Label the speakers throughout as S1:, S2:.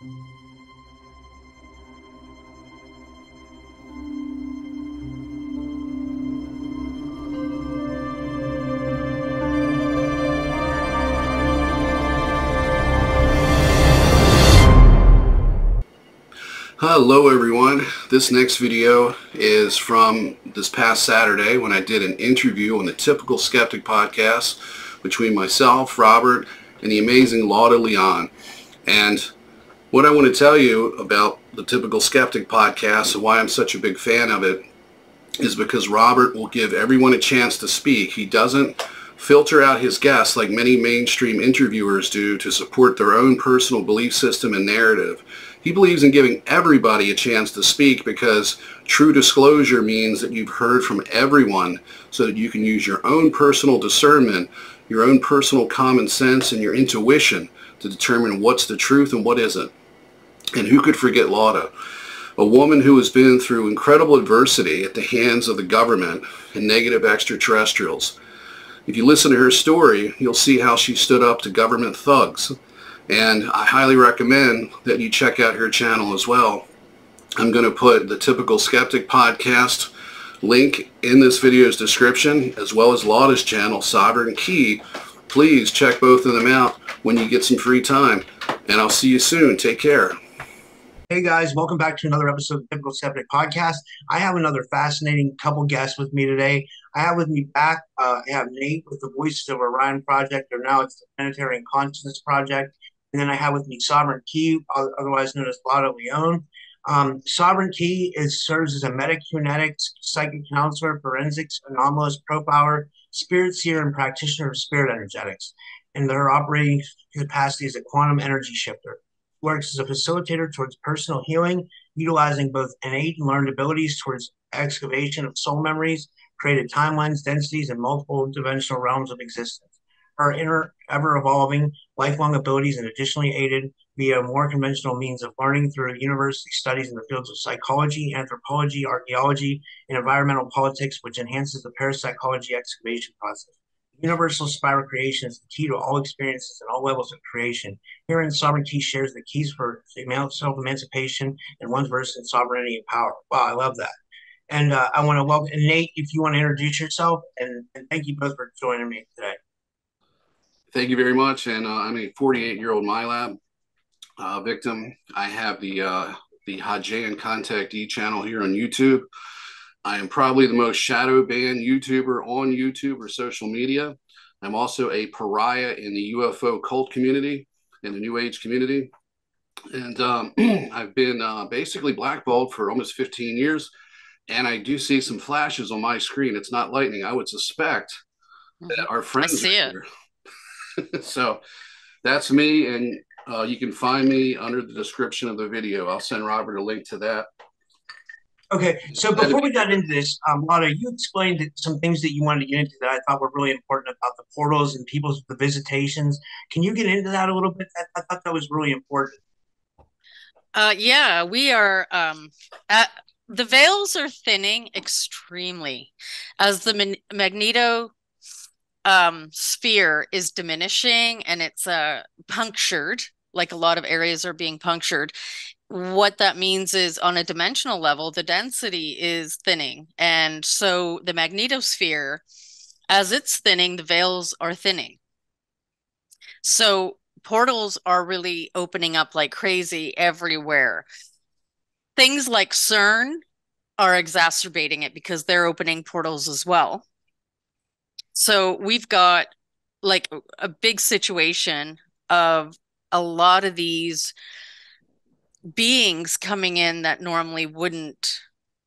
S1: Hello everyone, this next video is from this past Saturday when I did an interview on the Typical Skeptic Podcast between myself, Robert, and the amazing Lauda Leon. And what I want to tell you about the Typical Skeptic Podcast and why I'm such a big fan of it is because Robert will give everyone a chance to speak. He doesn't filter out his guests like many mainstream interviewers do to support their own personal belief system and narrative. He believes in giving everybody a chance to speak because true disclosure means that you've heard from everyone so that you can use your own personal discernment, your own personal common sense, and your intuition to determine what's the truth and what isn't. And who could forget Lauda, a woman who has been through incredible adversity at the hands of the government and negative extraterrestrials. If you listen to her story, you'll see how she stood up to government thugs. And I highly recommend that you check out her channel as well. I'm going to put the Typical Skeptic Podcast link in this video's description, as well as Lauda's channel, Sovereign Key. Please check both of them out when you get some free time. And I'll see you soon. Take care.
S2: Hey guys, welcome back to another episode of the Typical Skeptic Podcast. I have another fascinating couple guests with me today. I have with me back, I have Nate with the Voices of Orion Project, or now it's the Planetary Consciousness Project. And then I have with me Sovereign Key, otherwise known as Lauda Leon. Sovereign Key serves as a metacunetics, psychic counselor, forensics, anomalist, profiler, spirit seer, and practitioner of spirit energetics. And their operating capacity is a quantum energy shifter. Works as a facilitator towards personal healing, utilizing both innate and learned abilities towards excavation of soul memories, created timelines, densities, and multiple dimensional realms of existence. Her inner, ever-evolving, lifelong abilities and additionally aided via more conventional means of learning through university studies in the fields of psychology, anthropology, archaeology, and environmental politics, which enhances the parapsychology excavation process. Universal spiral creation is the key to all experiences and all levels of creation. Herein, Sovereign Key shares the keys for self-emancipation and one's verse in sovereignty and power. Wow, I love that. And I want to welcome Nate, if you want to introduce yourself, and thank you both for joining me today.
S1: Thank you very much. And I'm a 48-year-old MILAB victim. I have the Haujean Contactee channel here on YouTube. I am probably the most shadow banned YouTuber on YouTube or social media. I'm also a pariah in the UFO cult community, in the New Age community. And I've been basically blackballed for almost 15 years. And I do see some flashes on my screen. It's not lightning. I would suspect that our friends
S3: I see it.
S1: Here. So that's me, and you can find me under the description of the video. I'll send Robert a link to that.
S2: Okay, so before we got into this, Lauda, you explained some things that you wanted to get into that I thought were really important about the portals and the visitations. Can you get into that a little bit? I thought that was really important.
S3: Yeah, we are the veils are thinning extremely as the magneto sphere is diminishing and it's punctured, like a lot of areas are being punctured. What that means is on a dimensional level, the density is thinning. And so the magnetosphere, as it's thinning, the veils are thinning. So portals are really opening up like crazy everywhere. Things like CERN are exacerbating it because they're opening portals as well. So we've got like a big situation of a lot of these beings coming in that normally wouldn't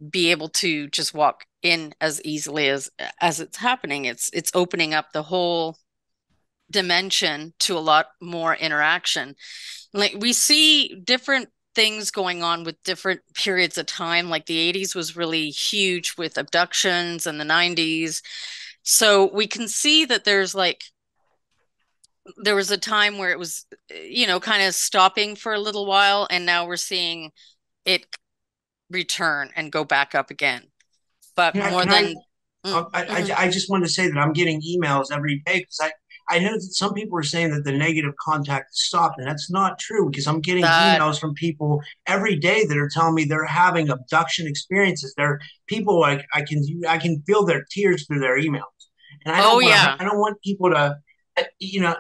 S3: be able to just walk in as easily as it's happening. It's opening up the whole dimension to a lot more interaction. Like we see different things going on with different periods of time. Like the 80s was really huge with abductions, and the 90s. So we can see that there was a time where it was, kind of stopping for a little while, and now we're seeing it return and go back up again. But I just wanted to say that I'm getting emails every day because
S2: I know that some people are saying that the negative contact stopped, and that's not true because I'm getting
S3: That,
S2: emails from people every day that are telling me they're having abduction experiences. They're people like I can feel their tears through their emails, and
S3: oh yeah,
S2: I don't want people to, you know,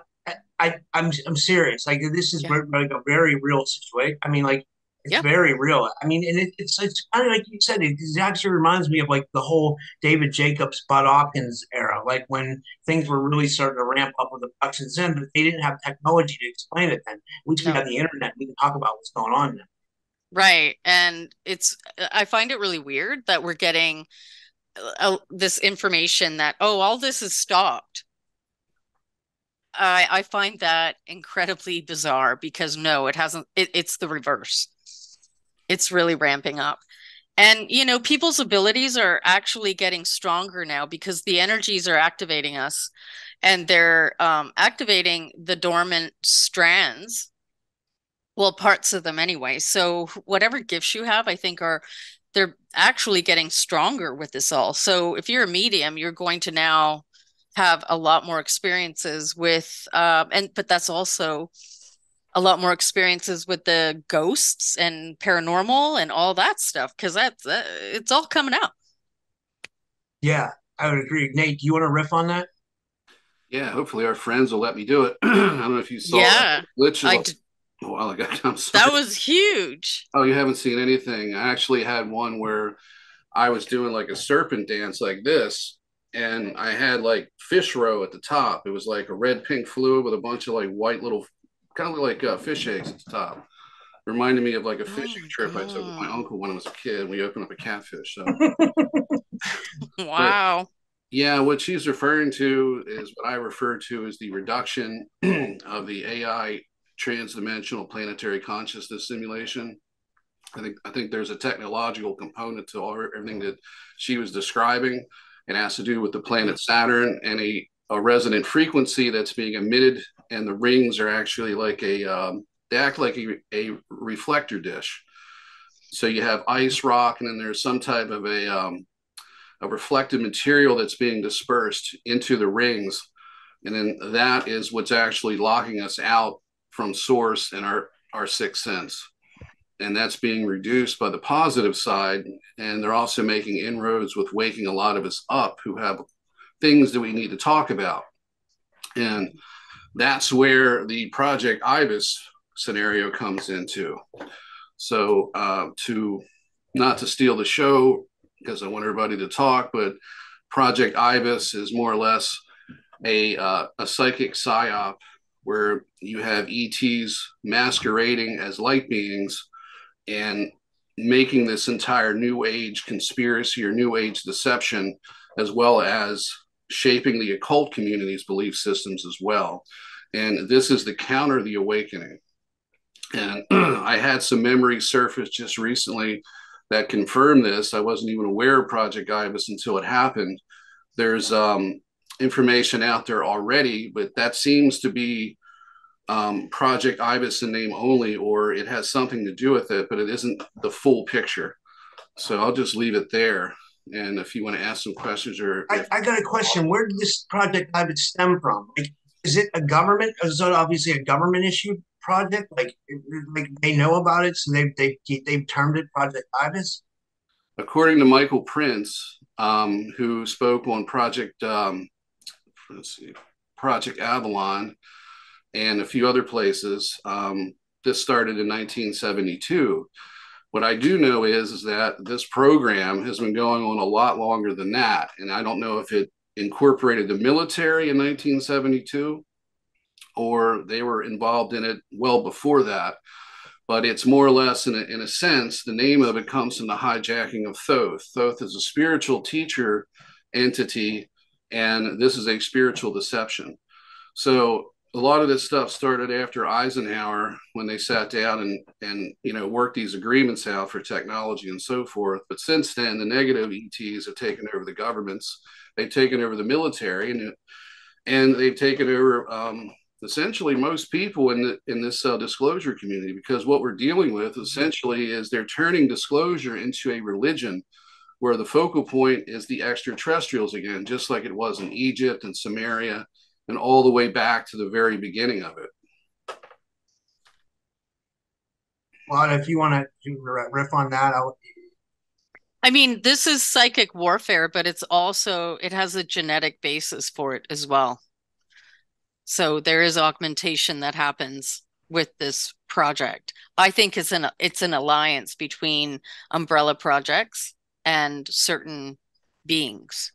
S2: I'm serious. Like this is
S3: yeah,
S2: like a very real situation. I mean, like it's
S3: yeah.
S2: very real. I mean, and it's kind of like you said. It actually reminds me of like the whole David Jacobs, Bud Hopkins era, like when things were really starting to ramp up with abductions then, but they didn't have technology to explain it then. At least we
S3: No.
S2: got the internet. We can talk about what's going on now.
S3: Right. And I find it really weird that we're getting this information that, oh, all this is stopped. I find that incredibly bizarre because no, it hasn't. It's the reverse. It's really ramping up. And, people's abilities are actually getting stronger now because the energies are activating us and they're activating the dormant strands. Well, parts of them anyway. So whatever gifts you have, I think they're actually getting stronger with this all. So if you're a medium, you're going to now have a lot more experiences with but that's also a lot more experiences with the ghosts and paranormal and all that stuff because it's all coming out.
S2: Yeah, I would agree. Nate, do you want to riff on that?
S1: Yeah, hopefully our friends will let me do it. I don't know if you saw that
S3: Yeah,
S1: glitch
S3: I did.
S1: a while ago. I'm
S3: That
S1: sorry.
S3: was huge.
S1: Oh, you haven't seen anything. I actually had one where I was doing like a serpent dance like this, and I had like fish roe at the top. It was like a red pink fluid with a bunch of like white little, kind of like fish eggs at the top. Reminded me of like a
S3: Oh
S1: fishing
S3: my
S1: trip I took with my
S3: God.
S1: uncle when I was a kid. We opened up a catfish. So, but
S3: Wow.
S1: yeah, what she's referring to is what I refer to as the reduction of the AI transdimensional planetary consciousness simulation. I think there's a technological component to everything that she was describing. It has to do with the planet Saturn and a resonant frequency that's being emitted, and the rings are actually like they act like a reflector dish. So you have ice rock, and then there's some type of a reflective material that's being dispersed into the rings, and then that is what's actually locking us out from source and our sixth sense, and that's being reduced by the positive side. And they're also making inroads with waking a lot of us up who have things that we need to talk about. And that's where the Project Ibis scenario comes into. So to not to steal the show because I want everybody to talk, but Project Ibis is more or less a psychic psyop where you have ETs masquerading as light beings and making this entire new age conspiracy or new age deception, as well as shaping the occult community's belief systems as well. And this is the counter the awakening. And I had some memories surface just recently that confirmed this. I wasn't even aware of Project Ibis until it happened. There's information out there already, but that seems to be Project Ibis in name only, or it has something to do with it, but it isn't the full picture. So I'll just leave it there. And if you want to ask some questions, or
S2: I got a question. Where did this project Ibis stem from? Like, is it a government? Is it obviously a government issued project? Like they know about it, so they've termed it Project Ibis.
S1: according to Michael Prince, who spoke on let's see, Project Avalon and a few other places, this started in 1972. What I do know is that this program has been going on a lot longer than that. And I don't know if it incorporated the military in 1972 or they were involved in it well before that. But it's more or less, in a sense, the name of it comes from the hijacking of Thoth. Thoth is a spiritual teacher entity, and this is a spiritual deception. So a lot of this stuff started after Eisenhower when they sat down and worked these agreements out for technology and so forth. But since then, the negative ETs have taken over the governments. They've taken over the military, and they've taken over essentially most people in this disclosure community, because what we're dealing with essentially is they're turning disclosure into a religion where the focal point is the extraterrestrials again, just like it was in Egypt and Samaria and all the way back to the very beginning of it.
S2: Well, if you want to riff on that,
S3: I mean, this is psychic warfare, but it has a genetic basis for it as well. So there is augmentation that happens with this project. I think it's an alliance between umbrella projects and certain beings,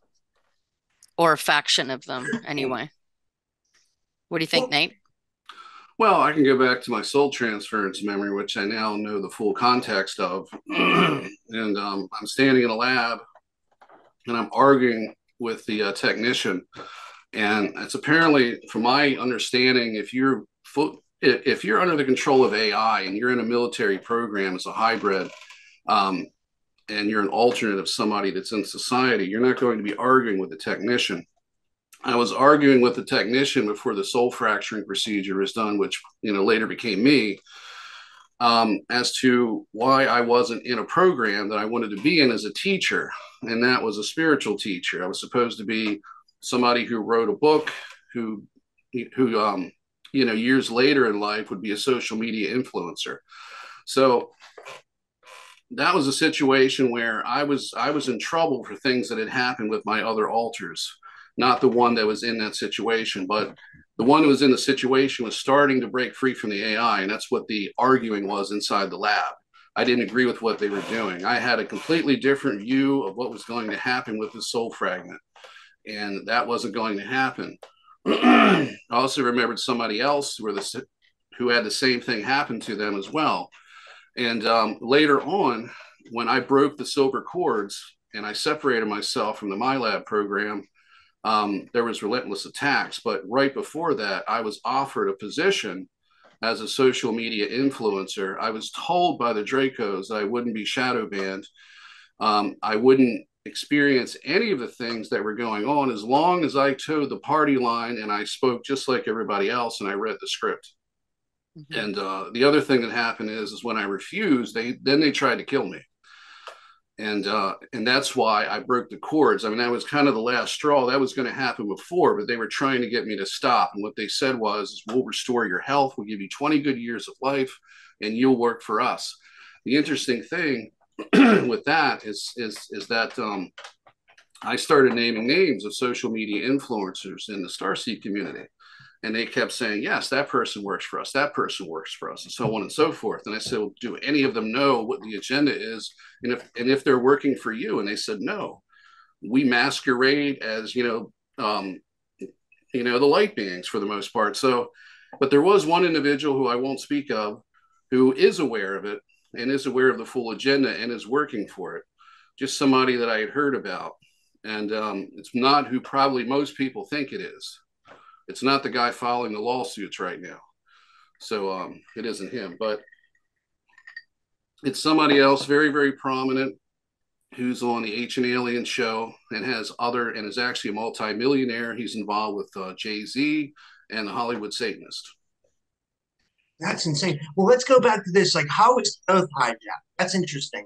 S3: or a faction of them anyway. What do you think, Nate?
S1: Well, I can go back to my soul transference memory, which I now know the full context of. And I'm standing in a lab and I'm arguing with the technician. And it's apparently, from my understanding, if you're under the control of AI and you're in a military program as a hybrid, and you're an alternate of somebody that's in society, you're not going to be arguing with the technician. I was arguing with the technician before the soul fracturing procedure was done, which later became me, as to why I wasn't in a program that I wanted to be in as a teacher, and that was a spiritual teacher. I was supposed to be somebody who wrote a book, who years later in life would be a social media influencer. So that was a situation where I was in trouble for things that had happened with my other alters. Not the one that was in that situation, but the one who was in the situation was starting to break free from the AI, and that's what the arguing was inside the lab. I didn't agree with what they were doing. I had a completely different view of what was going to happen with the soul fragment, and that wasn't going to happen. I also remembered somebody else who had the same thing happen to them as well. And later on, when I broke the silver cords and I separated myself from the MILAB program, there was relentless attacks. But right before that, I was offered a position as a social media influencer. I was told by the Dracos that I wouldn't be shadow banned. I wouldn't experience any of the things that were going on as long as I towed the party line and I spoke just like everybody else and I read the script. Mm-hmm. And the other thing that happened is when I refused, they tried to kill me. And that's why I broke the cords. I mean, that was kind of the last straw. That was going to happen before, but they were trying to get me to stop. And what they said was, we'll restore your health. We'll give you 20 good years of life and you'll work for us. The interesting thing with that is that I started naming names of social media influencers in the Starseed community. And they kept saying, yes, that person works for us. That person works for us, and so on and so forth. And I said, well, do any of them know what the agenda is? And if they're working for you? And they said, no, we masquerade as, the light beings for the most part. So, but there was one individual who I won't speak of, who is aware of it and is aware of the full agenda and is working for it. Just somebody that I had heard about. And it's not who probably most people think it is. It's not the guy filing the lawsuits right now. So it isn't him, but it's somebody else very, very prominent who's on the Ancient Alien show and is actually a multimillionaire. He's involved with Jay-Z and the Hollywood Satanist.
S2: That's insane. Well, let's go back to this. Like, how is Oath hijacked? That's interesting.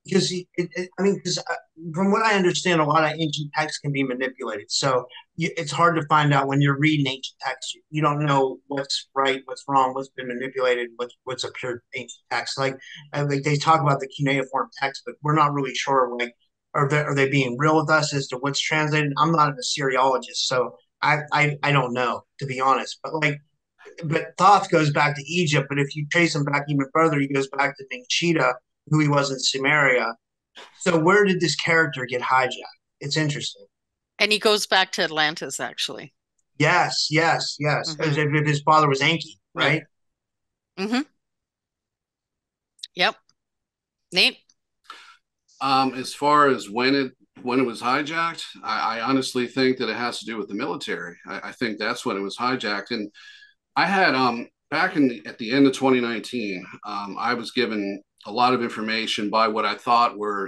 S2: Because from what I understand, a lot of ancient texts can be manipulated. So it's hard to find out when you're reading ancient texts. You don't know what's right, what's wrong, what's been manipulated, what's a pure ancient text. Like they talk about the cuneiform text, but we're not really sure. Like, are they being real with us as to what's translated? I'm not an Assyriologist, so I don't know, to be honest. But Thoth goes back to Egypt. But if you trace him back even further, he goes back to Ningshita, who he was in Sumeria. So where did this character get hijacked? It's interesting.
S3: And he goes back to Atlantis, actually.
S2: Yes. Mm-hmm. As if his father was Enki, right?
S3: Mm-hmm. Yep. Nate?
S1: As far as when it was hijacked, I honestly think that it has to do with the military. I think that's when it was hijacked. And I had back at the end of 2019, I was given a lot of information by what I thought were,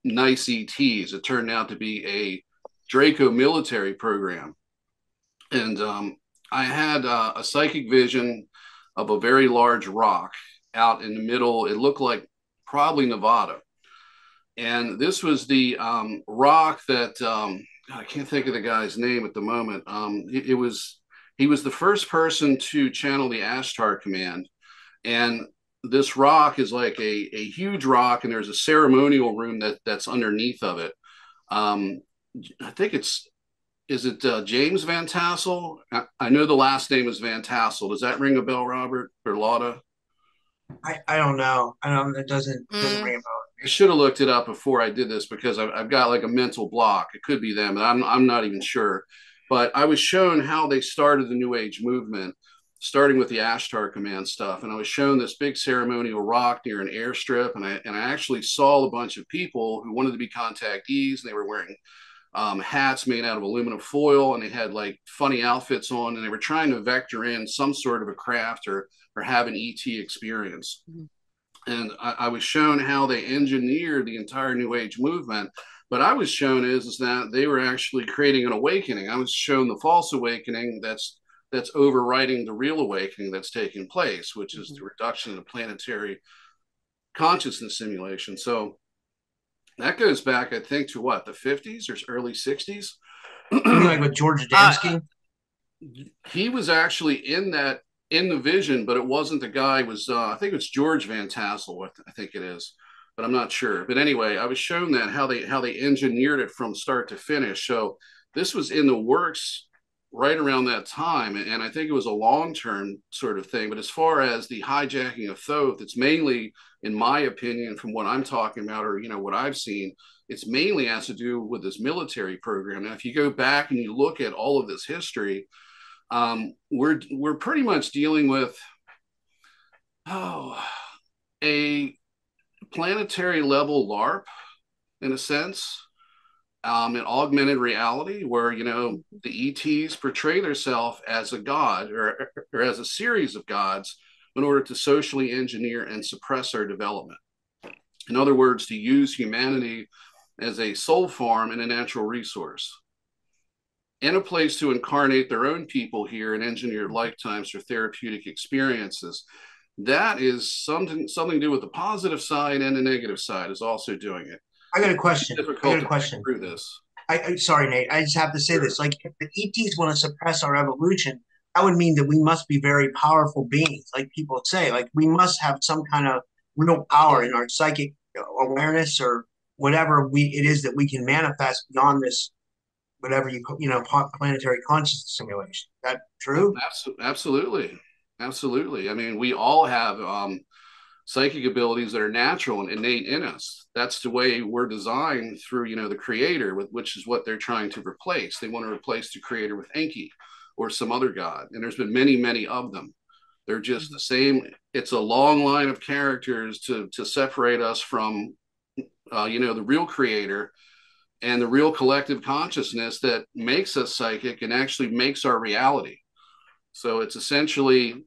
S1: nice ETs. It turned out to be a Draco military program. And I had a psychic vision of a very large rock out in the middle. It looked like probably Nevada. And this was the rock that God, I can't think of the guy's name at the moment. He was the first person to channel the Ashtar command, and this rock is like a huge rock, and there's a ceremonial room that's underneath of it. Um, I think it's is it James Van Tassel? I know the last name is Van Tassel. Does that ring a bell, Robert or Lauda?
S2: I don't know. I don't. It doesn't ring a bell.
S1: I should have looked it up before I did this because I've got like a mental block. It could be them, and I'm not even sure. But I was shown how they started the New Age movement, starting with the Ashtar command stuff, and I was shown this big ceremonial rock near an airstrip, and I actually saw a bunch of people who wanted to be contactees, and they were wearing hats made out of aluminum foil, and they had like funny outfits on, and they were trying to vector in some sort of a craft or have an ET experience. Mm-hmm. And I was shown how they engineered the entire New Age movement. But I was shown is that they were actually creating an awakening. I was shown the false awakening that's overriding the real awakening that's taking place, which is the reduction of the planetary consciousness simulation. So that goes back, I think, to what, the 50s or early 60s?
S2: You mean like with George Adamski?
S1: He was actually in the vision, but it wasn't the guy. It was I think it's George Van Tassel. I think it is, but I'm not sure. But anyway, I was shown that how they engineered it from start to finish. So this was in the works right around that time, and I think it was a long-term sort of thing. But as far as the hijacking of Thoth, it's mainly, in my opinion, from what I'm talking about, or what I've seen, it's mainly has to do with this military program. Now, if you go back and you look at all of this history, we're pretty much dealing with a planetary level LARP in a sense, an augmented reality where the ETs portray themselves as a god or as a series of gods in order to socially engineer and suppress our development. In other words, to use humanity as a soul farm and a natural resource, and a place to incarnate their own people here and engineer lifetimes for therapeutic experiences. That is something to do with the positive side, and the negative side is also doing it.
S2: I got a question.
S1: Through this.
S2: Sorry, Nate. I just have to say this. Like, if the ETs want to suppress our evolution, that would mean that we must be very powerful beings, like people say. Like, we must have some kind of real power in our psychic awareness or whatever it is that we can manifest beyond this, whatever planetary consciousness simulation. Is that true?
S1: Absolutely. I mean, we all have psychic abilities that are natural and innate in us. That's the way we're designed through, the creator, which is what they're trying to replace. They want to replace the creator with Enki or some other god. And there's been many, many of them. They're just the same. It's a long line of characters to separate us from, the real creator and the real collective consciousness that makes us psychic and actually makes our reality. So it's essentially,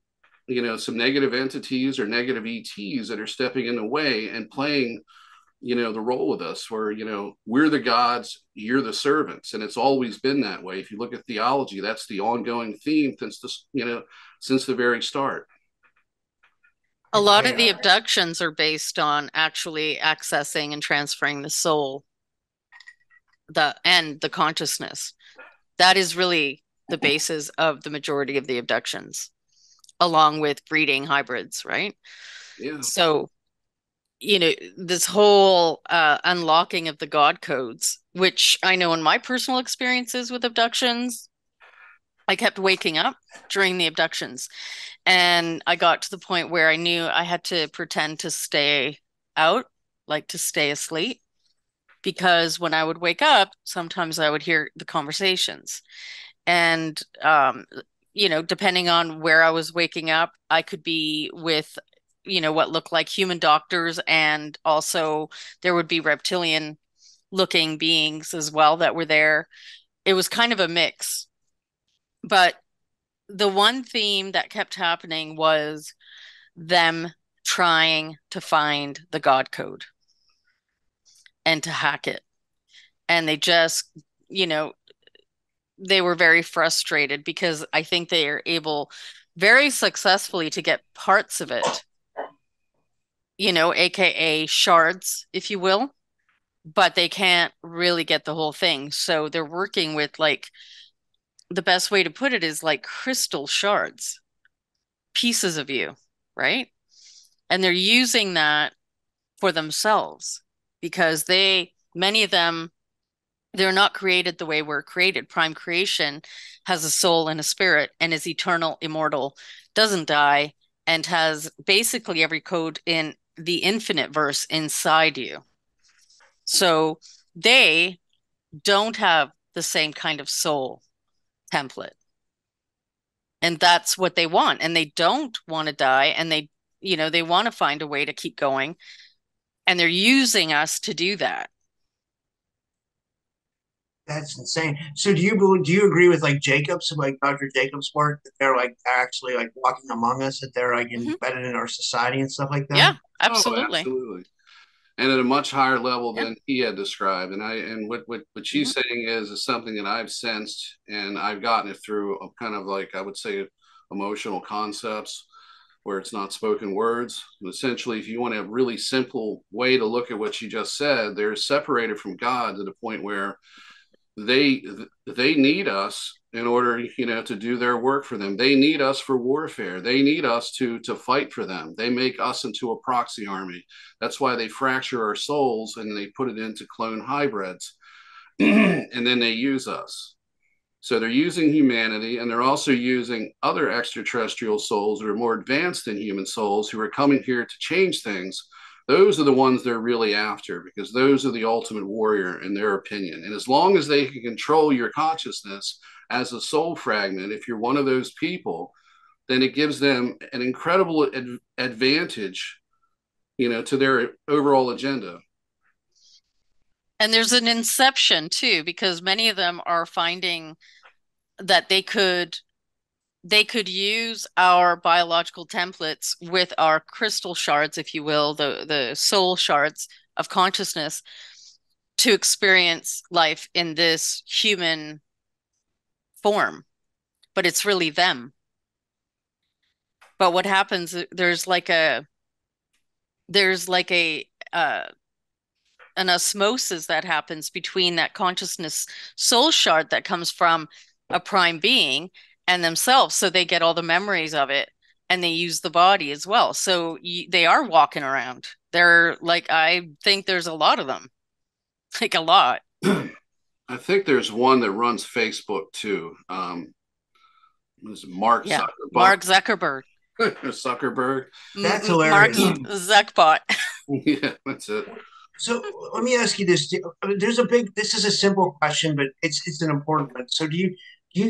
S1: some negative entities or negative ETs that are stepping in the way and playing, the role with us where, we're the gods, you're the servants. And it's always been that way. If you look at theology, that's the ongoing theme since the very start.
S3: A lot of the abductions are based on actually accessing and transferring the soul, and the consciousness. That is really the basis of the majority of the abductions, along with breeding hybrids, right?
S1: Yeah.
S3: So, this whole unlocking of the God codes, which I know in my personal experiences with abductions, I kept waking up during the abductions. And I got to the point where I knew I had to pretend to stay out, like to stay asleep. Because when I would wake up, sometimes I would hear the conversations. And, depending on where I was waking up, I could be with, what looked like human doctors. And also there would be reptilian looking beings as well that were there. It was kind of a mix. But the one theme that kept happening was them trying to find the God code and to hack it. And they just, they were very frustrated because I think they are able very successfully to get parts of it, AKA shards, if you will. but they can't really get the whole thing. So they're working with, like, the best way to put it is like crystal shards, pieces of you, right? And they're using that for themselves because many of them, they're not created the way we're created. Prime creation has a soul and a spirit and is eternal, immortal, doesn't die, and has basically every code in the infinite verse inside you. So they don't have the same kind of soul template. And that's what they want. And they don't want to die. And they want to find a way to keep going. And they're using us to do that.
S2: That's insane. So do you agree with like Jacobs, like Dr. Jacobs' work, that they're like actually like walking among us, that they're like embedded in our society and stuff like that?
S3: Yeah,
S1: Oh,
S3: absolutely.
S1: absolutely. And at a much higher level
S3: Yeah.
S1: than he had described. And what she's saying is something that I've sensed, and I've gotten it through a kind of like, I would say, emotional concepts where it's not spoken words. And essentially, if you want a really simple way to look at what she just said, they're separated from God to the point where they need us in order, to do their work for them. They need us for warfare. They need us to fight for them. They make us into a proxy army. That's why they fracture our souls and they put it into clone hybrids. And then they use us. So they're using humanity, and they're also using other extraterrestrial souls that are more advanced than human souls who are coming here to change things. Those are the ones they're really after, because those are the ultimate warrior in their opinion. And as long as they can control your consciousness as a soul fragment, if you're one of those people, then it gives them an incredible advantage, to their overall agenda.
S3: And there's an inception too, because many of them are finding that they could use our biological templates with our crystal shards, if you will, the soul shards of consciousness, to experience life in this human form. But it's really them. But what happens, there's like a an osmosis that happens between that consciousness soul shard that comes from a prime being and themselves. So they get all the memories of it and they use the body as well. So they are walking around. They're like, I think there's a lot of them, like a lot.
S1: I think there's one that runs Facebook too. Was Mark
S3: Yeah,
S1: Zuckerberg?
S3: Mark Zuckerberg.
S1: Zuckerberg.
S2: That's
S3: Mark
S2: hilarious.
S3: Zuckbot.
S1: Yeah, that's it.
S2: So let me ask you this. This is a simple question, but it's an important one. So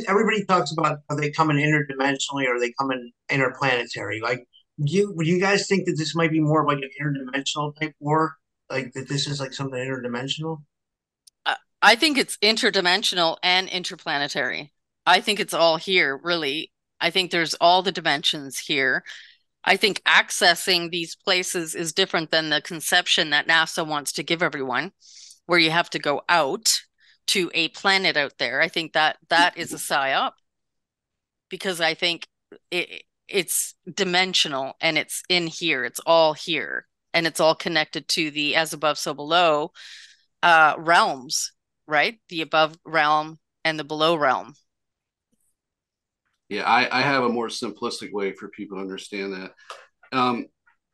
S2: everybody talks about, are they coming interdimensionally or are they coming interplanetary? Like, would you guys think that this might be more of like an interdimensional type war? Like that this is like something interdimensional?
S3: I think it's interdimensional and interplanetary. I think it's all here, really. I think there's all the dimensions here. I think accessing these places is different than the conception that NASA wants to give everyone, where you have to go out to a planet out there. I think that is a psyop, because I think it's dimensional and it's in here. It's all here, and it's all connected to the as above, so below realms, right? The above realm and the below realm.
S1: Yeah, I have a more simplistic way for people to understand that.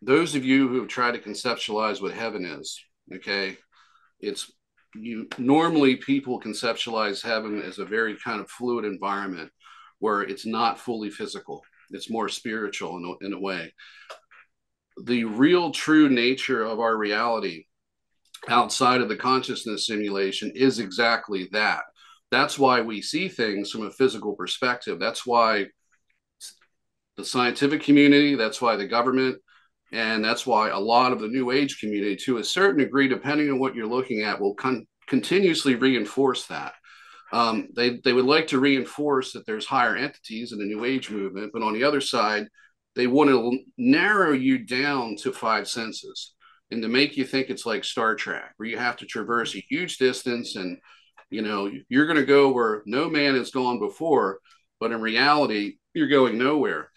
S1: Those of you who have tried to conceptualize what heaven is, okay, normally people conceptualize heaven as a very kind of fluid environment where it's not fully physical. It's more spiritual in a way. The real true nature of our reality outside of the consciousness simulation is exactly that. That's why we see things from a physical perspective. That's why the scientific community, that's why the government, and that's why a lot of the New Age community, to a certain degree, depending on what you're looking at, will continuously reinforce that. They would like to reinforce that there's higher entities in the New Age movement, but on the other side, they want to narrow you down to five senses and to make you think it's like Star Trek, where you have to traverse a huge distance and you're going to go where no man has gone before, but in reality, you're going nowhere.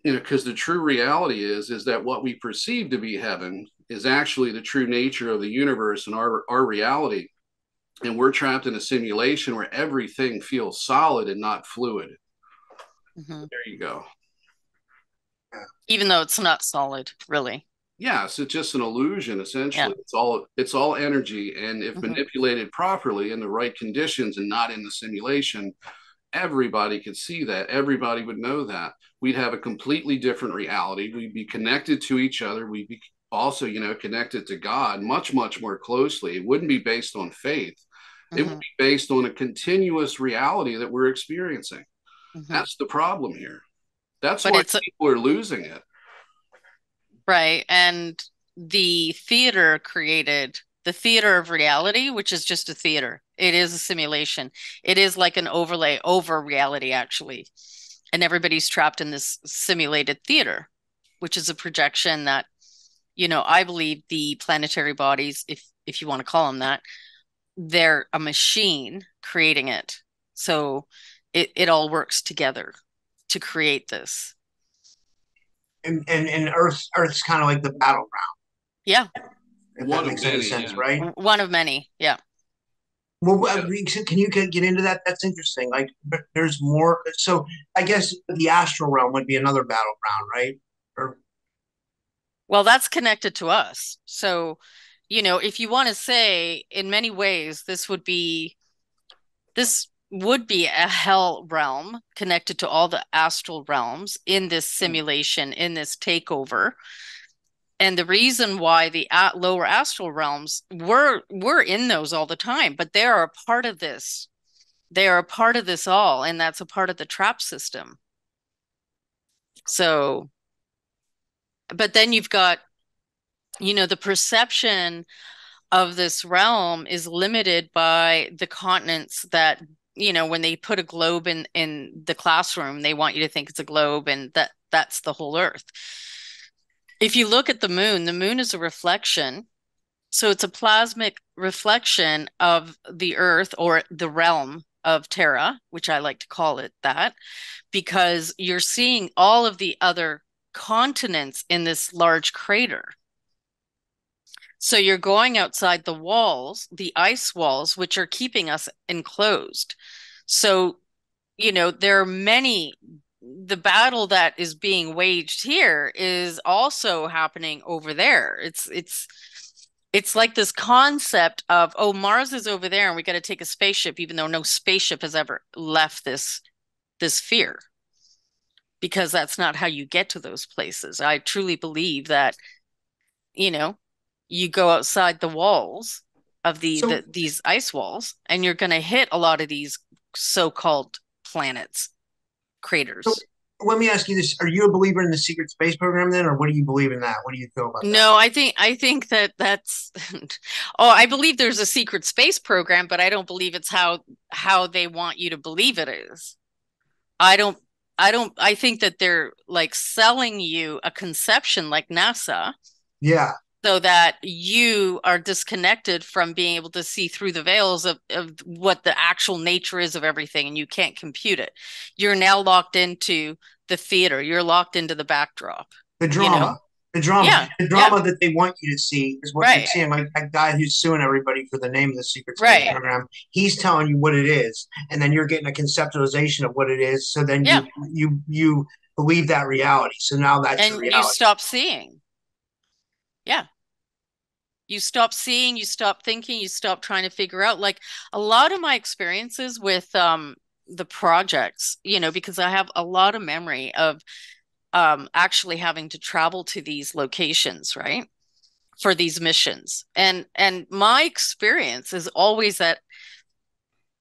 S1: Because the true reality is that what we perceive to be heaven is actually the true nature of the universe and our reality. And we're trapped in a simulation where everything feels solid and not fluid.
S3: Mm-hmm.
S1: There you go.
S3: Even though it's not solid, really.
S1: Yeah, so it's just an illusion, essentially. It's all energy, and if manipulated properly in the right conditions and not in the simulation, everybody could see that. Everybody would know that. We'd have a completely different reality. We'd be connected to each other. We'd be also, connected to God much, much more closely. It wouldn't be based on faith. It would be based on a continuous reality that we're experiencing. That's the problem here. That's why people are losing it.
S3: Right. And the theater created the theater of reality, which is just a theater. It is a simulation. It is like an overlay over reality, actually. And everybody's trapped in this simulated theater, which is a projection that, I believe the planetary bodies, if you want to call them that, they're a machine creating it. So it all works together to create this.
S2: And Earth's kind of like the battleground.
S3: Yeah.
S2: If that makes any sense, right?
S3: One of many, yeah.
S2: Well, can you get into that? That's interesting. Like, there's more. So I guess the astral realm would be another battleground, right?
S3: Well, that's connected to us. So, if you want to say, in many ways, this would be a hell realm connected to all the astral realms in this simulation, in this takeover. And the reason why the lower astral realms, we're in those all the time, but they are a part of this. They are a part of this all, and that's a part of the trap system. So, but then you've got, the perception of this realm is limited by the continents that, when they put a globe in the classroom, they want you to think it's a globe and that's the whole Earth. If you look at the moon is a reflection. So it's a plasmic reflection of the Earth or the realm of Terra, which I like to call it that, because you're seeing all of the other continents in this large crater. So you're going outside the walls, the ice walls, which are keeping us enclosed. So, there are many, the battle that is being waged here is also happening over there. It's like this concept of, oh, Mars is over there and we got to take a spaceship, even though no spaceship has ever left this sphere, because that's not how you get to those places. I truly believe that, you go outside the walls of these ice walls and you're going to hit a lot of these so-called planets, craters.
S2: So let me ask you this. Are you a believer in the secret space program then, or what do you believe in that? What do you feel about that?
S3: No, I think that's I believe there's a secret space program, but I don't believe it's how they want you to believe it is. I think that they're like selling you a conception like NASA.
S2: Yeah.
S3: So that you are disconnected from being able to see through the veils of what the actual nature is of everything, and you can't compute it. You're now locked into the theater. You're locked into the backdrop.
S2: The drama. The drama.
S3: Yeah.
S2: The drama that they want you to see is what you're seeing. Like that guy who's suing everybody for the name of the secret space program. He's telling you what it is, and then you're getting a conceptualization of what it is. So then you believe that reality. So now that's your reality.
S3: And you stop seeing. Yeah. You stop seeing, you stop thinking, you stop trying to figure out. Like a lot of my experiences with the projects, because I have a lot of memory of actually having to travel to these locations, right? For these missions. And my experience is always that,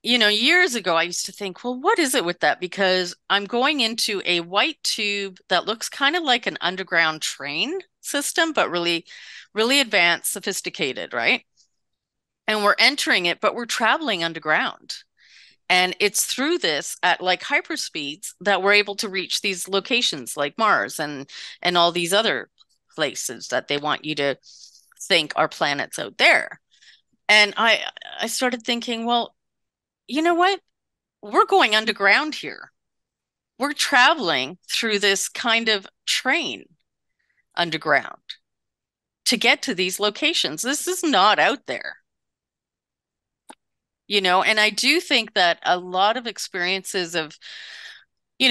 S3: years ago I used to think, well, what is it with that? Because I'm going into a white tube that looks kind of like an underground train system, but really, really advanced, sophisticated, right? And we're entering it, but we're traveling underground. And it's through this at like hyperspeeds that we're able to reach these locations like Mars and all these other places that they want you to think are planets out there. And I started thinking, well, you know what? We're going underground here. We're traveling through this kind of train underground to get to these locations. This is not out there. And I do think that a lot of experiences of,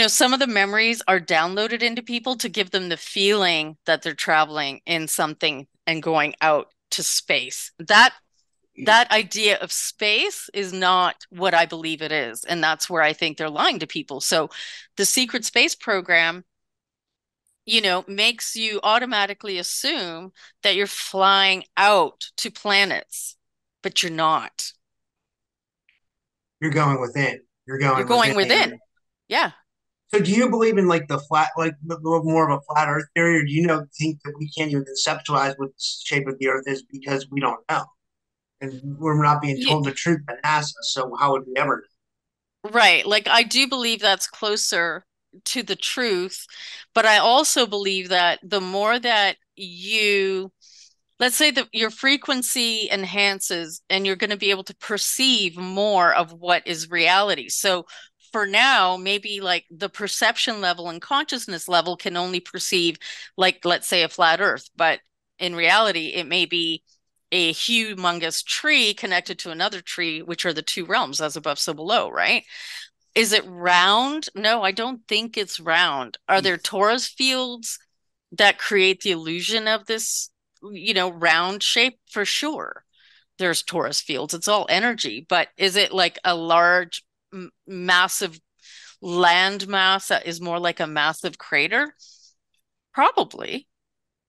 S3: some of the memories are downloaded into people to give them the feeling that they're traveling in something and going out to space. That idea of space is not what I believe it is. And that's where I think they're lying to people. So the secret space program, makes you automatically assume that you're flying out to planets, but you're not.
S2: You're going within. You're
S3: You're going within. Yeah.
S2: So do you believe in like the flat, like more of a flat Earth theory, or do you think that we can't even conceptualize what the shape of the Earth is because we don't know, and we're not being told the truth by NASA? So how would we ever
S3: know? Right. Like I do believe that's closer to the truth, but I also believe that the more that let's say that your frequency enhances and you're going to be able to perceive more of what is reality. So for now, maybe like the perception level and consciousness level can only perceive, like, let's say a flat Earth, but in reality, it may be a humongous tree connected to another tree, which are the two realms, as above, so below, right? Is it round? No, I don't think it's round. Are there torus fields that create the illusion of this, round shape? For sure. There's torus fields. It's all energy, but is it like a large, massive land mass that is more like a massive crater? Probably.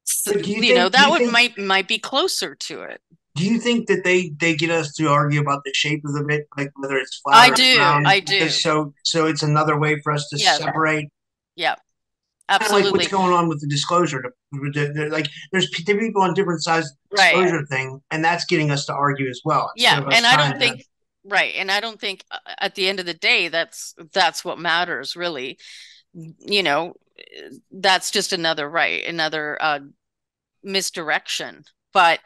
S3: So, might be closer to it.
S2: Do you think that they get us to argue about the shape of the bit, like whether it's flat or round?
S3: I do.
S2: So it's another way for us to separate.
S3: Yeah, absolutely.
S2: Like what's going on with the disclosure? Like there's people on different sides of the disclosure thing, and that's getting us to argue as well.
S3: Yeah, and I don't think and I don't think at the end of the day that's what matters really. That's just another misdirection. But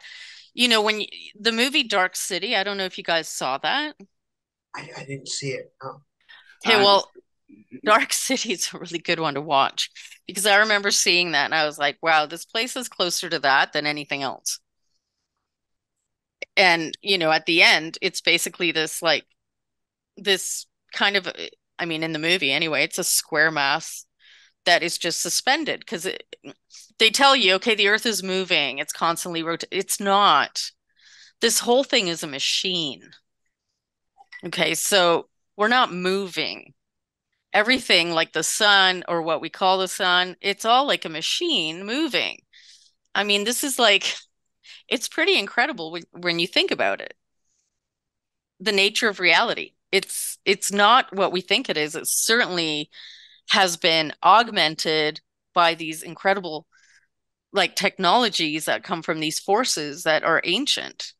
S3: when the movie Dark City, I don't know if you guys saw that.
S2: I didn't see it. No.
S3: Okay, well, Dark City is a really good one to watch because I remember seeing that and I was like, wow, this place is closer to that than anything else. And, at the end, it's basically this kind of, I mean, in the movie anyway, it's a square mass that is just suspended because they tell you, okay, the Earth is moving. It's constantly rotating. It's not. This whole thing is a machine. Okay, so we're not moving. Everything like the sun or what we call the sun, it's all like a machine moving. I mean, this is like, it's pretty incredible when you think about it. The nature of reality. It's not what we think it is. It certainly has been augmented by these incredible like technologies that come from these forces that are ancient.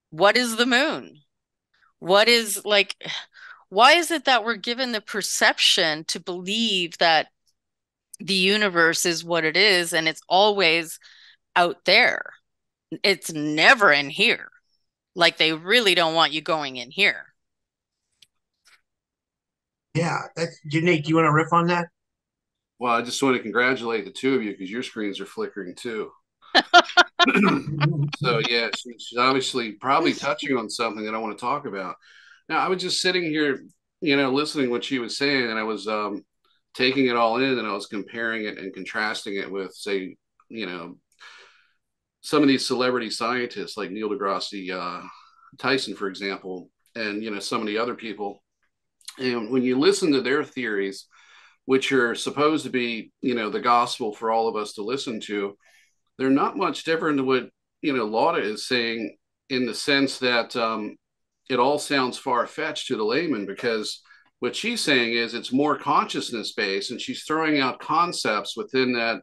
S3: What is the moon? What is why is it that we're given the perception to believe that the universe is what it is and it's always out there? It's never in here. Like they really don't want you going in here.
S2: Yeah. Nate, do you want to riff on that?
S1: Well, I just want to congratulate the two of you because your screens are flickering too. So yeah, she's obviously probably touching on something that I want to talk about. Now, I was just sitting here, listening to what she was saying, and I was taking it all in, and I was comparing it and contrasting it with, say, some of these celebrity scientists like Neil deGrasse Tyson, for example, and some of the other people. And when you listen to their theories, which are supposed to be, the gospel for all of us to listen to, they're not much different than what, Lauda is saying, in the sense that it all sounds far-fetched to the layman, because what she's saying is it's more consciousness-based, and she's throwing out concepts within that,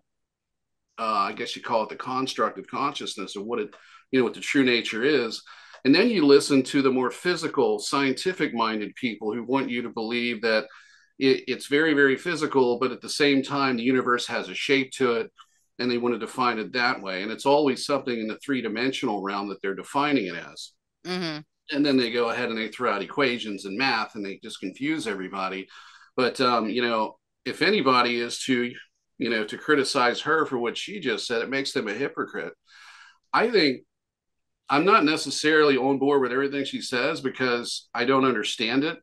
S1: I guess you call it the construct of consciousness, or what what the true nature is. And then you listen to the more physical, scientific-minded people who want you to believe that it's very, very physical, but at the same time, the universe has a shape to it, and they want to define it that way. And it's always something in the three-dimensional realm that they're defining it as. Mm-hmm. And then they go ahead and they throw out equations and math, and they just confuse everybody. But, if anybody is to, to criticize her for what she just said, it makes them a hypocrite. I think I'm not necessarily on board with everything she says because I don't understand it.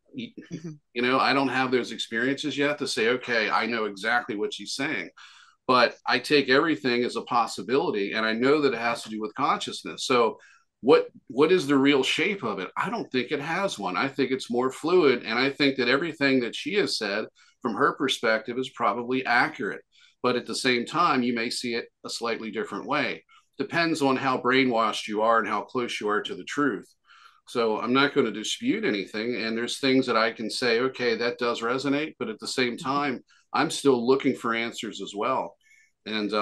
S1: I don't have those experiences yet to say, okay, I know exactly what she's saying. But I take everything as a possibility, and I know that it has to do with consciousness. So what is the real shape of it? I don't think it has one. I think it's more fluid, and I think that everything that she has said from her perspective is probably accurate. But at the same time, you may see it a slightly different way. Depends on how brainwashed you are and how close you are to the truth. So I'm not going to dispute anything. And there's things that I can say, okay, that does resonate. But at the same time, I'm still looking for answers as well. And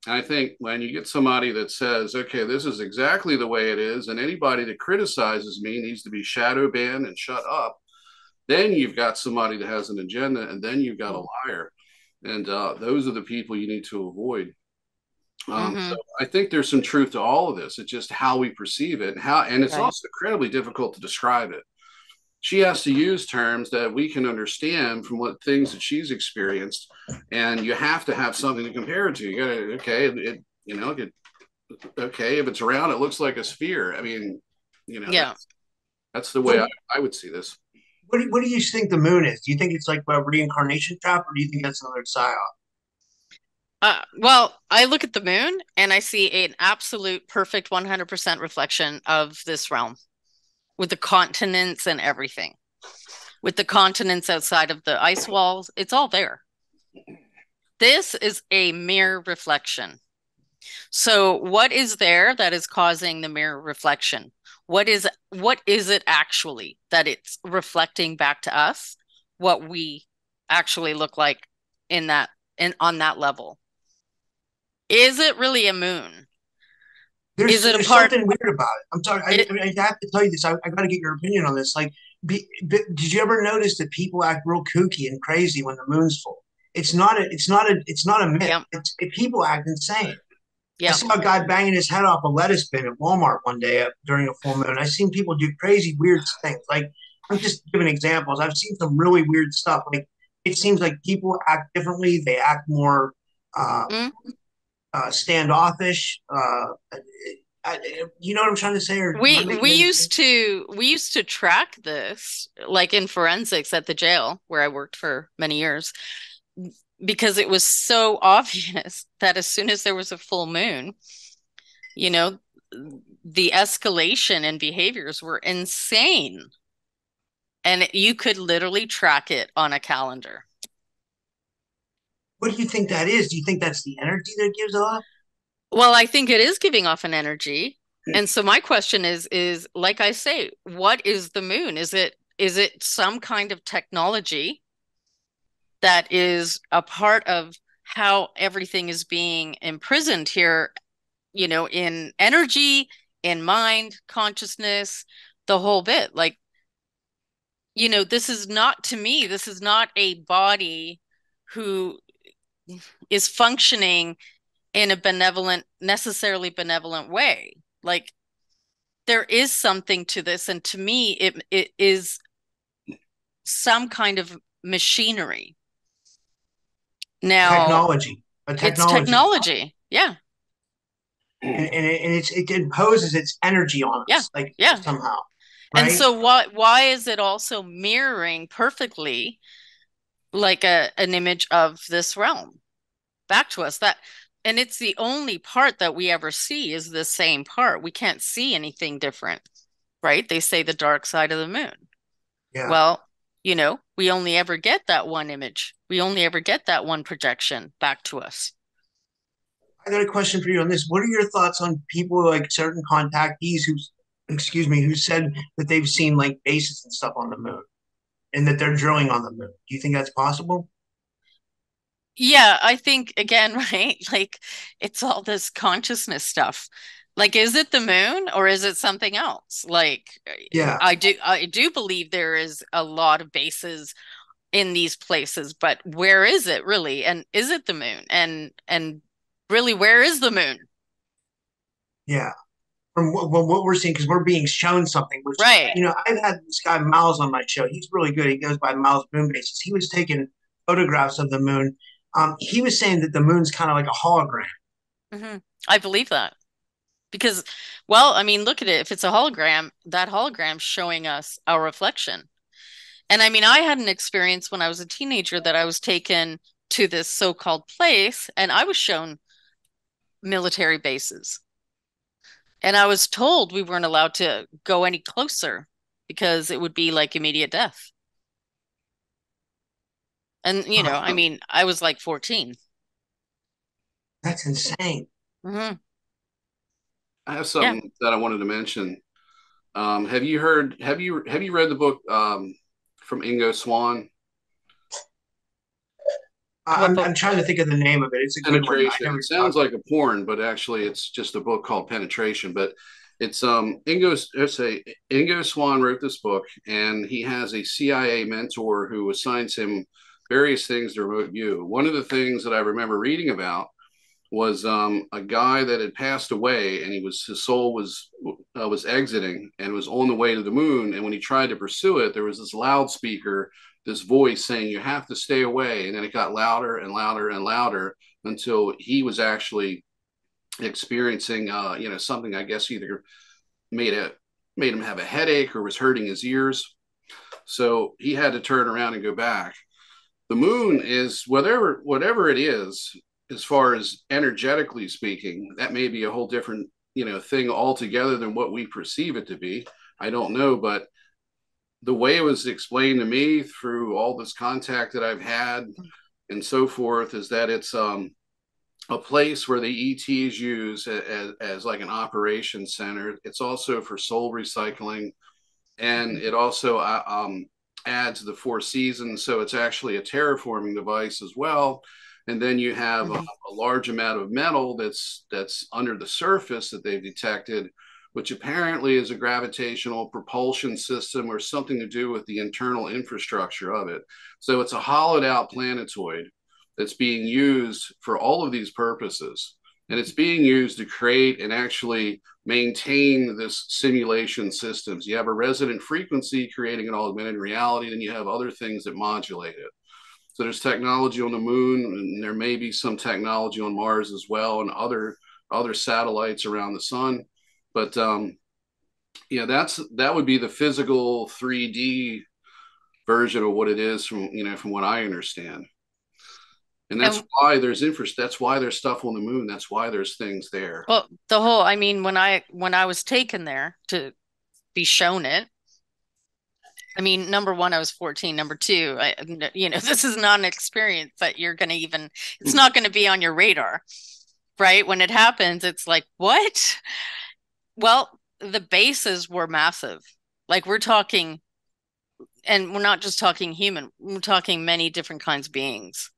S1: I think when you get somebody that says, okay, this is exactly the way it is, and anybody that criticizes me needs to be shadow banned and shut up, then you've got somebody that has an agenda, and then you've got a liar. And those are the people you need to avoid. So I think there's some truth to all of this. It's just how we perceive it, and it's also incredibly difficult to describe it. She has to use terms that we can understand from what things that she's experienced, and you have to have something to compare it to. You got to, okay, if it's round, it looks like a sphere. I mean, that's the way I would see this.
S2: What do you think the moon is? Do you think it's like a reincarnation trap, or do you think that's another psyop?
S3: Well, I look at the moon and I see an absolute perfect 100% reflection of this realm with the continents and everything. With the continents outside of the ice walls, it's all there. This is a mirror reflection. So what is there that is causing the mirror reflection? What is it actually that it's reflecting back to us? What we actually look like on that level? Is it really a moon?
S2: There's something weird about it. I'm sorry. I have to tell you this. I got to get your opinion on this. Like, did you ever notice that people act real kooky and crazy when the moon's full? It's not a myth. Yep. People act insane. Yep. I saw a guy banging his head off a lettuce bin at Walmart one day during a full moon. I've seen people do crazy, weird things. Like, I'm just giving examples. I've seen some really weird stuff. Like, it seems like people act differently. They act more standoffish. You know what I'm trying to say? Or
S3: we used to track this, like in forensics at the jail where I worked for many years, because it was so obvious that as soon as there was a full moon, the escalation in behaviors were insane, and you could literally track it on a calendar.
S2: What do you think that is? Do you think that's the energy that gives off?
S3: Well, I think it is giving off an energy. And so my question is like I say, what is the moon? Is it some kind of technology that is a part of how everything is being imprisoned here, in energy, in mind, consciousness, the whole bit? Like, this is not a body who is functioning in a necessarily benevolent way. Like, there is something to this, and to me it is some kind of machinery. Now,
S2: technology.
S3: It's technology. Yeah.
S2: And it imposes its energy on us, somehow.
S3: Right? And so why is it also mirroring perfectly like an image of this realm back to us? And it's the only part that we ever see is the same part. We can't see anything different, right? They say the dark side of the moon. Yeah. Well, we only ever get that one image. We only ever get that one projection back to us.
S2: I got a question for you on this. What are your thoughts on people like certain contactees who said that they've seen like bases and stuff on the moon and that they're drilling on the moon? Do you think that's possible?
S3: Yeah, I think, again, right, like it's all this consciousness stuff. Like, is it the moon or is it something else? Like, yeah, I do believe there is a lot of bases in these places, but where is it really? And is it the moon? And really, where is the moon?
S2: Yeah. From what we're seeing, because we're being shown something. Which,
S3: right.
S2: I've had this guy Miles on my show. He's really good. He goes by Miles Moon Bases. He was taking photographs of the moon. He was saying that the moon's kind of like a hologram.
S3: Mm-hmm. I believe that because, well, I mean, look at it. If it's a hologram, that hologram's showing us our reflection. And I mean, I had an experience when I was a teenager that I was taken to this so-called place and I was shown military bases. And I was told we weren't allowed to go any closer because it would be like immediate death. And, I mean, I was like 14.
S2: That's insane.
S3: Mm-hmm.
S1: I have
S3: Yeah.
S1: something that I wanted to mention. Have you read the book from Ingo Swann?
S2: I'm trying to think of the name of it. It's a good one.
S1: Penetration. It sounds like a porn, but actually it's just a book called Penetration. But it's Ingo Swann wrote this book, and he has a CIA mentor who assigns him various things to remote view. One of the things that I remember reading about was a guy that had passed away, and his soul was exiting and was on the way to the moon. And when he tried to pursue it, there was this loudspeaker, this voice saying, "You have to stay away." And then it got louder and louder and louder until he was actually experiencing, something, I guess, either made him have a headache or was hurting his ears. So he had to turn around and go back. The moon is whatever it is, as far as energetically speaking, that may be a whole different, thing altogether than what we perceive it to be. I don't know, but the way it was explained to me through all this contact that I've had and so forth is that it's a place where the ETs use as like an operations center. It's also for soul recycling, and it also adds the 4 seasons. So it's actually a terraforming device as well. And then you have a large amount of metal that's under the surface that they've detected, which apparently is a gravitational propulsion system or something to do with the internal infrastructure of it. So it's a hollowed out planetoid that's being used for all of these purposes. And it's being used to create and actually maintain this simulation systems. You have a resonant frequency creating an augmented reality, then you have other things that modulate it. So there's technology on the moon, and there may be some technology on Mars as well, and other satellites around the sun. But that would be the physical 3D version of what it is from what I understand. And that's why there's that's why there's stuff on the moon. That's why there's things there.
S3: Well, I mean, when I was taken there to be shown it, I mean, number one, I was 14. Number two, this is not an experience that it's not going to be on your radar, right? When it happens, it's like, what? Well, the bases were massive. Like we're talking, and we're not just talking human, we're talking many different kinds of beings.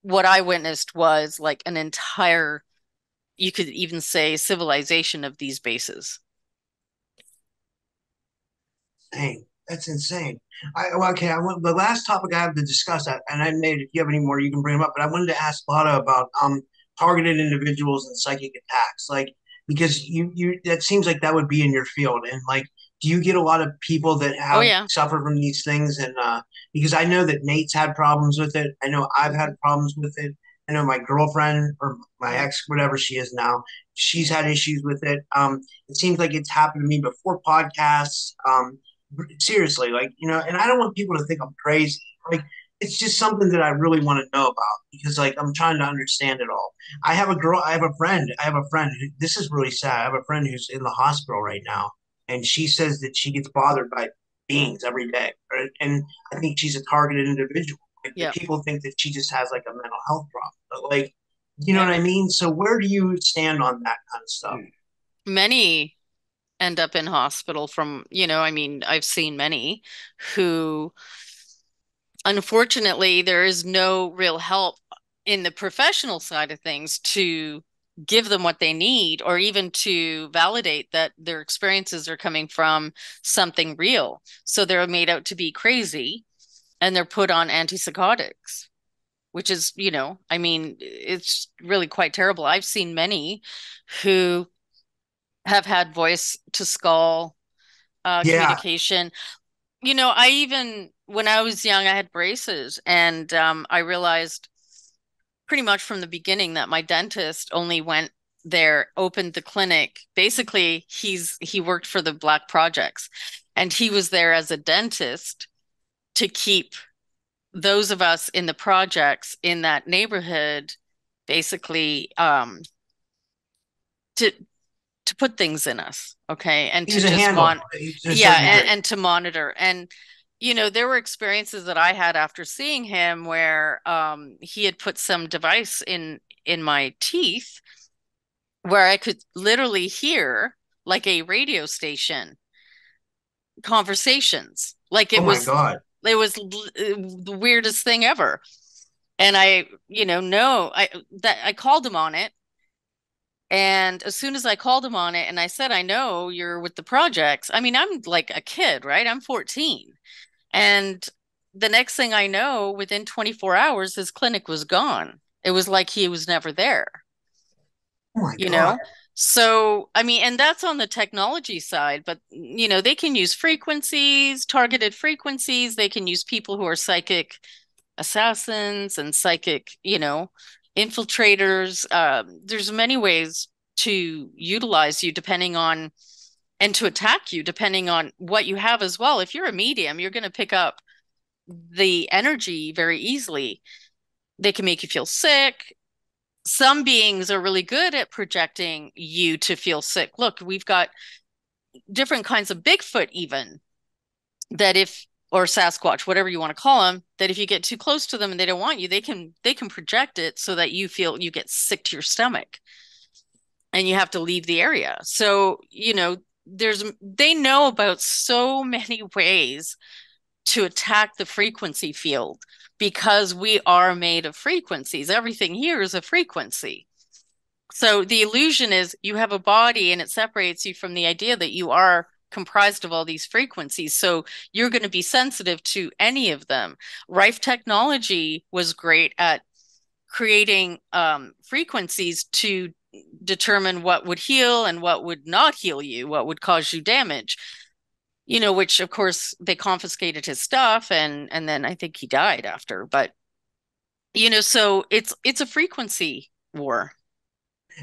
S3: What I witnessed was like an entire, you could even say, civilization of these bases.
S2: Dang, that's insane. The last topic I have to discuss, and I made, if you have any more, you can bring them up. But I wanted to ask Lauda about targeted individuals and psychic attacks, like because you that seems like that would be in your field, and like, do you get a lot of people that have suffer from these things? And because I know that Nate's had problems with it, I know I've had problems with it. I know my girlfriend or my ex, whatever she is now, she's had issues with it. It seems like it's happened to me before podcasts. Seriously, like, and I don't want people to think I'm crazy. Like, it's just something that I really want to know about because, like, I'm trying to understand it all. I have a friend who, this is really sad. I have a friend who's in the hospital right now, and she says that she gets bothered by beings every day. Right? And I think she's a targeted individual. Like, people think that she just has like a mental health problem, but like, you know what I mean? So where do you stand on that kind of stuff?
S3: Many end up in hospital from, I mean, I've seen many who, unfortunately, there is no real help in the professional side of things to give them what they need or even to validate that their experiences are coming from something real. So they're made out to be crazy and they're put on antipsychotics, which is, I mean, it's really quite terrible. I've seen many who have had voice to skull communication. I even when I was young, I had braces, and I realized pretty much from the beginning that my dentist only went there, opened the clinic. Basically, he worked for the Black Projects, and he was there as a dentist to keep those of us in the projects in that neighborhood, basically, to put things in us, okay, and to
S2: He's a
S3: just
S2: handle to a
S3: yeah,
S2: certain degree.
S3: and to monitor. And there were experiences that I had after seeing him where he had put some device in my teeth where I could literally hear, like a radio station, conversations. Like
S2: Oh my God.
S3: the weirdest thing ever. And I, no, I called him on it. And as soon as I called him on it and I said, I know you're with the projects. I mean, I'm like a kid, right? I'm 14. And the next thing I know, within 24 hours, his clinic was gone. It was like he was never there,
S2: Oh my
S3: you
S2: God.
S3: know? So, I mean, and that's on the technology side, but, they can use frequencies, targeted frequencies. They can use people who are psychic assassins and psychic, infiltrators. There's many ways to utilize you depending on, and to attack you depending on what you have as well. If you're a medium, you're going to pick up the energy very easily. They can make you feel sick. Some beings are really good at projecting you to feel sick. Look, we've got different kinds of Bigfoot, even that if, or Sasquatch, whatever you want to call them, that if you get too close to them and they don't want you, they can project it so that you feel you get sick to your stomach and you have to leave the area. So, they know about so many ways to attack the frequency field because we are made of frequencies. Everything here is a frequency. So the illusion is you have a body and it separates you from the idea that you are comprised of all these frequencies. So you're going to be sensitive to any of them. Rife technology was great at creating frequencies to determine what would heal and what would not heal you, what would cause you damage. Which of course they confiscated his stuff, and then I think he died after. But so it's a frequency war.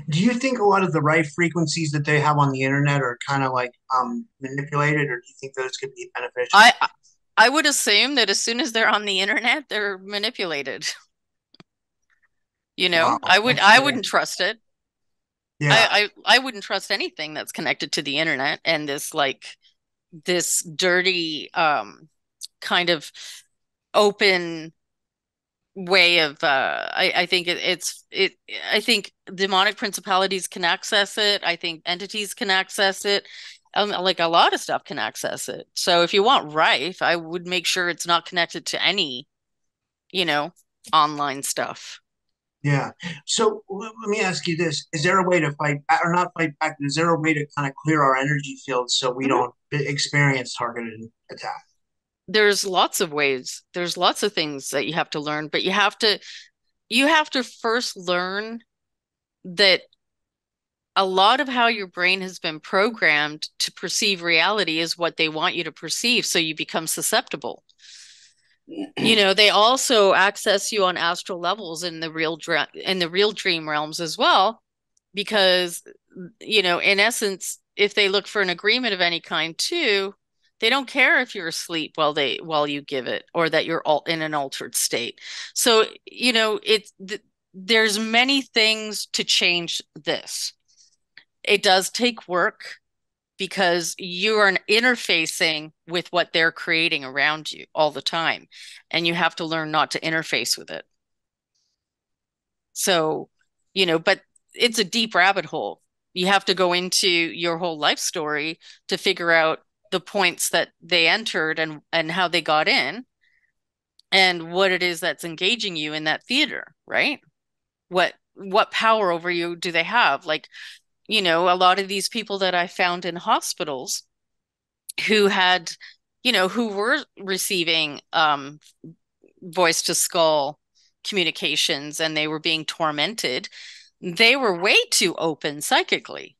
S2: Do you think a lot of the right frequencies that they have on the internet are kind of like manipulated, or do you think those could be beneficial?
S3: I would assume that as soon as they're on the internet, they're manipulated.
S2: Wow,
S3: I
S2: that's
S3: wouldn't trust it.
S2: yeah,
S3: I wouldn't trust anything that's connected to the internet and this dirty kind of open way of I think I think demonic principalities can access it. I think entities can access it. Like a lot of stuff can access it. So if you want rife, I would make sure it's not connected to any, online stuff.
S2: yeah. So let me ask you this: is there a way to fight back, or not fight back? Is there a way to kind of clear our energy field so we
S3: Mhm.
S2: don't experience targeted attack?
S3: There's lots of ways. There's lots of things that you have to learn, but you have to first learn that a lot of how your brain has been programmed to perceive reality is what they want you to perceive, so you become susceptible. They also access you on astral levels in the real dream realms as well, because in essence, if they look for an agreement of any kind too, they don't care if you're asleep while you give it, or that you're all in an altered state. So, there's many things to change this. It does take work because you are interfacing with what they're creating around you all the time, and you have to learn not to interface with it. So, but it's a deep rabbit hole. You have to go into your whole life story to figure out the points that they entered and how they got in and what it is that's engaging you in that theater, right? What power over you do they have? Like, a lot of these people that I found in hospitals who had, who were receiving voice to skull communications and they were being tormented, they were way too open psychically,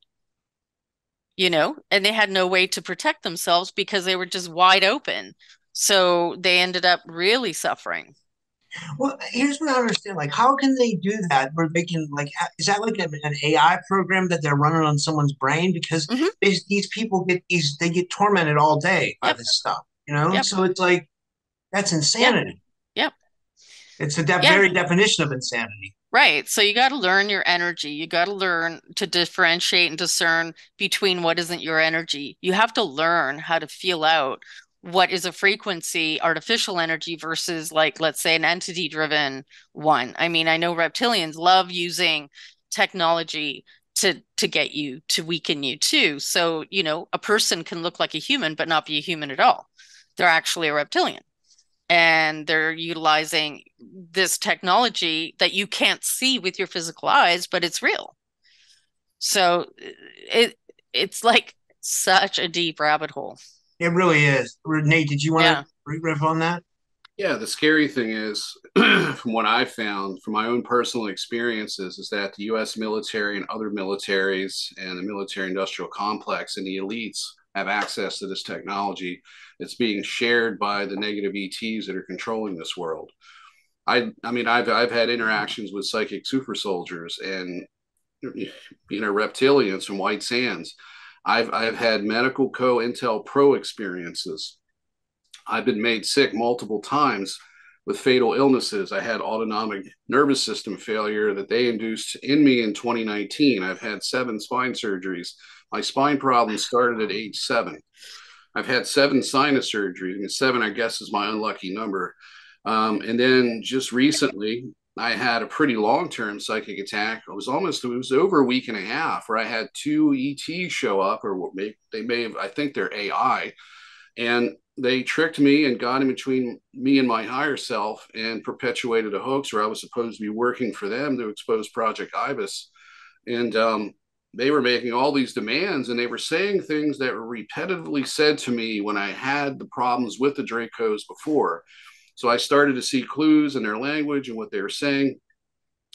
S3: and they had no way to protect themselves because they were just wide open. So they ended up really suffering.
S2: Well, here's what I understand. Like, how can they do that? Where they can, like, is that like an AI program that they're running on someone's brain? Because
S3: Hmm.
S2: these people they get tormented all day by
S3: Yep.
S2: this stuff, you know?
S3: Yep.
S2: So it's like, that's
S3: Yep.
S2: insanity.
S3: Yep.
S2: It's the
S3: Yeah.
S2: very definition of insanity.
S3: Right. So you got to learn your energy. You got to learn to differentiate and discern between what isn't your energy. You have to learn how to feel out what is a frequency, artificial energy versus, like, let's say, an entity driven one. I mean, I know reptilians love using technology to get you to weaken you too. So, a person can look like a human but not be a human at all. They're actually a reptilian, and they're utilizing this technology that you can't see with your physical eyes, but it's real. So it's like such a deep rabbit hole.
S2: It really is. Nate, did you want to
S3: Yeah.
S2: riff on that?
S1: Yeah, the scary thing is, from what I found from my own personal experiences, is that the U.S. military and other militaries and the military industrial complex and the elites have access to this technology that's being shared by the negative ETs that are controlling this world. I mean, I've had interactions with psychic super soldiers and reptilians from White Sands. I've had medical co intel pro experiences. I've been made sick multiple times with fatal illnesses. I had autonomic nervous system failure that they induced in me in 2019. I've had 7 spine surgeries. My spine problem started at age 7. I've had 7 sinus surgeries. I mean, 7, I guess, is my unlucky number. And then just recently, I had a pretty long-term psychic attack. It was over a week and a half where I had 2 ETs show up, or they may have, I think they're AI, and they tricked me and got in between me and my higher self and perpetuated a hoax where I was supposed to be working for them to expose Project Ibis. And they were making all these demands, and they were saying things that were repetitively said to me when I had the problems with the Dracos before. So I started to see clues in their language and what they were saying.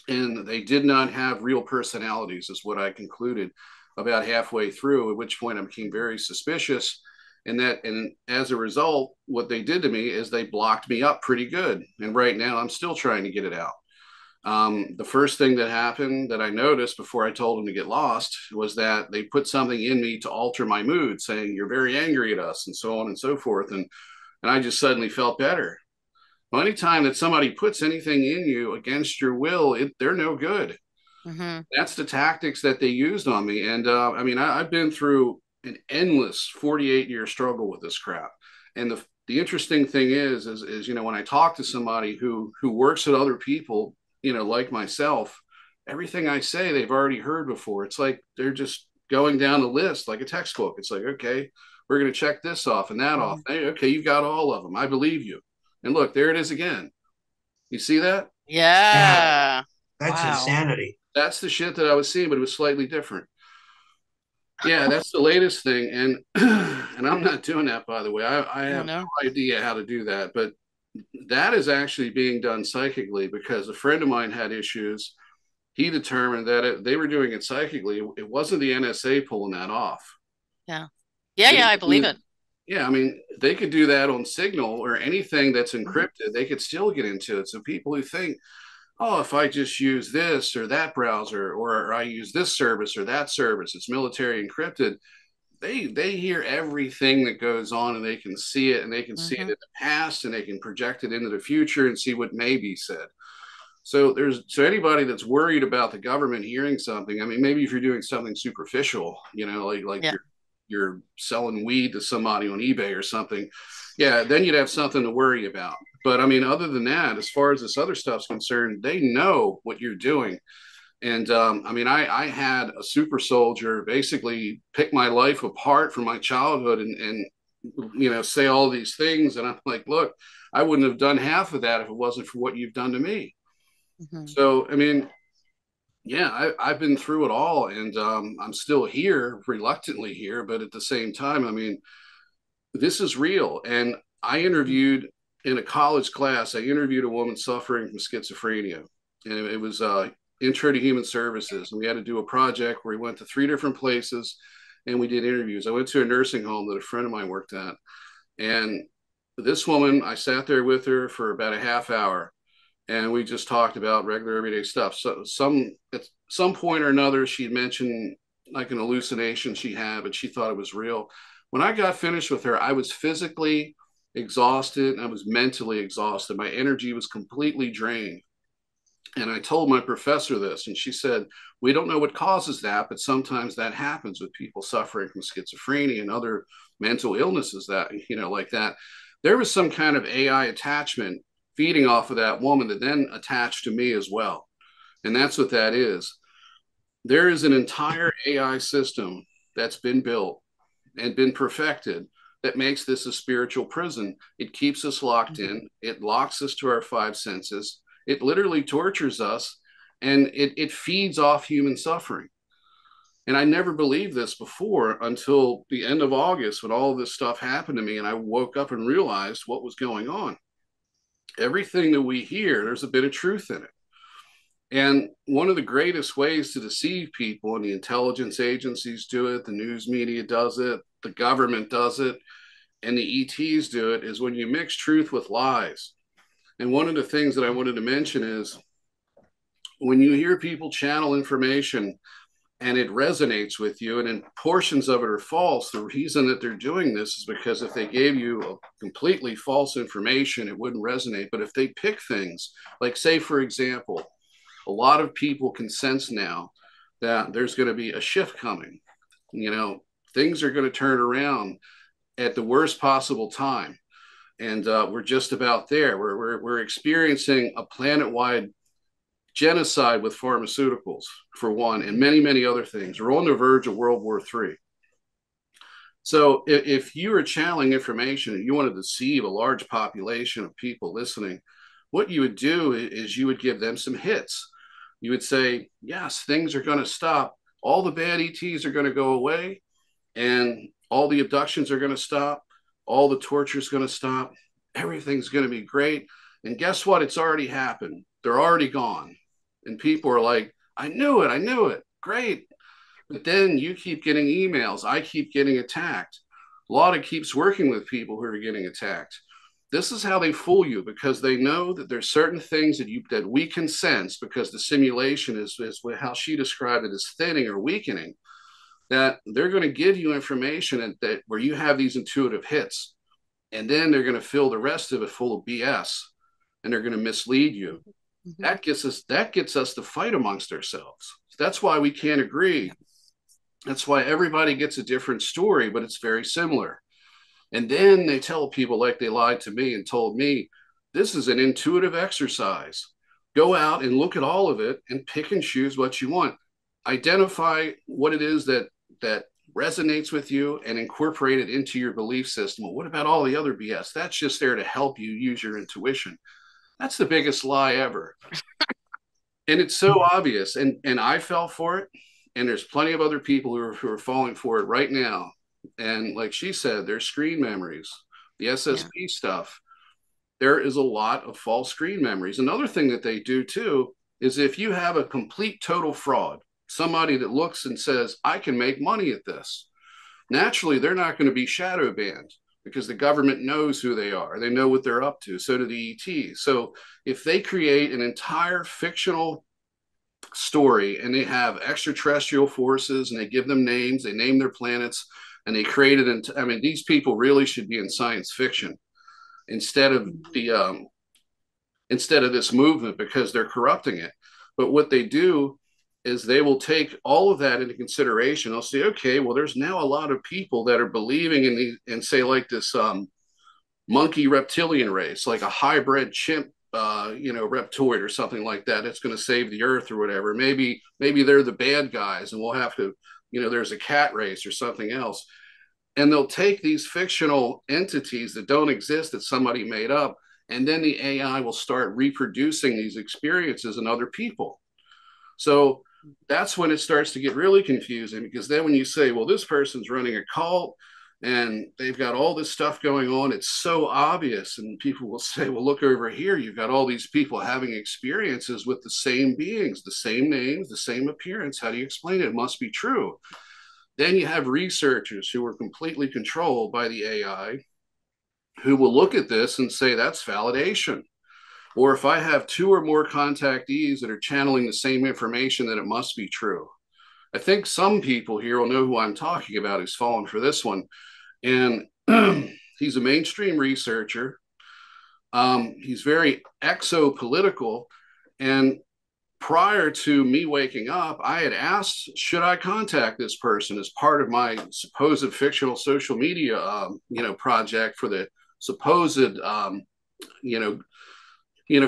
S1: And they did not have real personalities, is what I concluded about halfway through, at which point I became very suspicious. And as a result, what they did to me is they blocked me up pretty good. And right now I'm still trying to get it out. The first thing that happened that I noticed before I told them to get lost was that they put something in me to alter my mood, saying, "You're very angry at us," and so on and so forth. And I just suddenly felt better. Well, anytime that somebody puts anything in you against your will, they're no good.
S3: Mm-hmm.
S1: That's the tactics that they used on me. And I mean, I've been through an endless 48-year struggle with this crap. And the interesting thing is when I talk to somebody who works with other people, like myself, everything I say they've already heard before. It's like they're just going down the list like a textbook. It's like, okay, we're going to check this off and that off. Hey, okay, you've got all of them. I believe you. And look, there it is again. You see that?
S2: Yeah,
S3: Yeah.
S2: that's
S3: Wow.
S2: insanity.
S1: That's the shit that I was seeing, but it was slightly different. Yeah, that's the latest thing, and and I'm not doing that, by the way. I
S3: Oh
S1: have
S3: no.
S1: no idea how to do that, but that is actually being done psychically because a friend of mine had issues. He determined that they were doing it psychically. It wasn't the NSA pulling that off.
S3: Yeah. Yeah,
S1: They
S3: yeah, I
S1: could
S3: believe
S1: do,
S3: it.
S1: yeah, I mean, they could do that on Signal or anything that's
S3: Mhm.
S1: encrypted. They could still get into it. So people who think, oh, if I just use this or that browser, or I use this service or that service, it's military encrypted. They hear everything that goes on, and they can see it, and they can see it
S3: Mhm.
S1: in the past, and they can project it into the future and see what may be said. So anybody that's worried about the government hearing something, I mean, maybe if you're doing something superficial, like
S3: Yeah.
S1: you're selling weed to somebody on eBay or something, yeah, then you'd have something to worry about. But I mean, other than that, as far as this other stuff's concerned, they know what you're doing. And I mean, I had a super soldier basically pick my life apart from my childhood and say all these things. And I'm like, look, I wouldn't have done half of that if it wasn't for what you've done to me.
S3: Mhm.
S1: So, I mean, yeah, I've been through it all, and I'm still here, reluctantly here, but at the same time, I mean, this is real. And I interviewed in a college class, I interviewed a woman suffering from schizophrenia, and it was intro to human services. And we had to do a project where we went to 3 different places and we did interviews. I went to a nursing home that a friend of mine worked at, and this woman, I sat there with her for about a half hour, and we just talked about regular everyday stuff. So at some point or another, she mentioned like an hallucination she had, but she thought it was real. When I got finished with her, I was physically exhausted and I was mentally exhausted. My energy was completely drained. And I told my professor this, and she said, we don't know what causes that, but sometimes that happens with people suffering from schizophrenia and other mental illnesses that, like that. There was some kind of AI attachment feeding off of that woman that then attached to me as well. And that's what that is. There is an entire AI system that's been built and been perfected that makes this a spiritual prison. It keeps us locked in. It locks us to our five senses. It literally tortures us, and it feeds off human suffering. And I never believed this before until the end of August when all of this stuff happened to me and I woke up and realized what was going on. Everything that we hear, there's a bit of truth in it. And one of the greatest ways to deceive people, and the intelligence agencies do it, the news media does it, the government does it, and the ETs do it, is when you mix truth with lies. And one of the things that I wanted to mention is when you hear people channel information and it resonates with you, and then portions of it are false, the reason that they're doing this is because if they gave you a completely false information, it wouldn't resonate. But if they pick things, like say, for example, a lot of people can sense now that there's going to be a shift coming. Things are going to turn around at the worst possible time. And we're just about there. We're experiencing a planet-wide genocide with pharmaceuticals, for one, and many, many other things. We're on the verge of World War III. So if you are channeling information and you want to deceive a large population of people listening, what you would do is you would give them some hits. You would say, yes, things are going to stop. All the bad ETs are going to go away, and all the abductions are going to stop. All the torture is going to stop. Everything's going to be great. And guess what? It's already happened. They're already gone. And people are like, I knew it. Great. But then you keep getting emails. I keep getting attacked. Lauda keeps working with people who are getting attacked. This is how they fool you, because they know that there's certain things that we can sense, because the simulation is how she described it, as thinning or weakening, that they're going to give you information that where you have these intuitive hits, and then they're going to fill the rest of it full of BS, and they're going to mislead you. Mm-hmm. That gets us to fight amongst ourselves. That's why we can't agree. That's why everybody gets a different story, but it's very similar. And then they tell people, like they lied to me and told me, this is an intuitive exercise. Go out and look at all of it and pick and choose what you want. Identify what it is that resonates with you and incorporate it into your belief system. Well, what about all the other BS? That's just there to help you use your intuition. That's the biggest lie ever. And it's so obvious. And I fell for it. And there's plenty of other people who are falling for it right now. And like she said, there's screen memories, the SSP stuff. There is a lot of false screen memories. Another thing that they do too is if you have a complete total fraud, somebody that looks and says, I can make money at this, naturally, they're not going to be shadow banned because the government knows who they are. They know what they're up to. So do the ETs. So if they create an entire fictional story and they have extraterrestrial forces and they give them names, they name their planets, and they created, these people really should be in science fiction instead of this movement, because they're corrupting it. But what they do is they will take all of that into consideration. They'll say, okay, well, there's now a lot of people that are believing in these, and say like this monkey reptilian race, like a hybrid chimp, reptoid or something like that. It's going to save the earth or whatever. Maybe they're the bad guys, and we'll have to, there's a cat race or something else. And they'll take these fictional entities that don't exist, that somebody made up, and then the AI will start reproducing these experiences in other people. So that's when it starts to get really confusing, because then when you say, well, this person's running a cult and they've got all this stuff going on, it's so obvious. And people will say, well, look over here. You've got all these people having experiences with the same beings, the same names, the same appearance. How do you explain it? It must be true. Then you have researchers who are completely controlled by the AI, who will look at this and say, that's validation. Or if I have 2 or more contactees that are channeling the same information, then it must be true. I think some people here will know who I'm talking about who's fallen for this one. And he's a mainstream researcher. He's very exopolitical. And prior to me waking up, I had asked, should I contact this person as part of my supposed fictional social media, project for the supposed,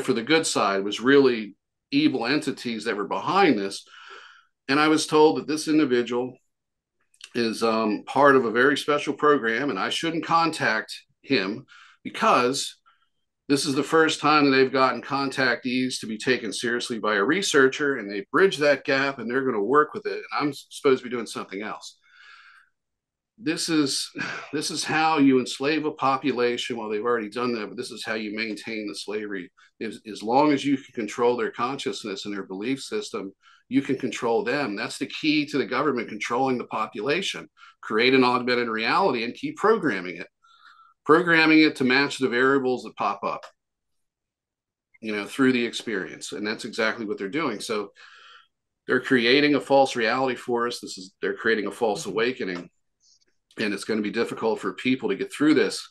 S1: for the good side, was really evil entities that were behind this. And I was told that this individual is part of a very special program, and I shouldn't contact him because this is the first time that they've gotten contactees to be taken seriously by a researcher, and they bridge that gap and they're going to work with it. And I'm supposed to be doing something else. This is how you enslave a population. Well, they've already done that, but this is how you maintain the slavery. As long as you can control their consciousness and their belief system, you can control them. That's the key to the government controlling the population. Create an augmented reality and keep programming it to match the variables that pop up, through the experience. And that's exactly what they're doing. So they're creating a false reality for us. They're creating a false awakening, and it's going to be difficult for people to get through this.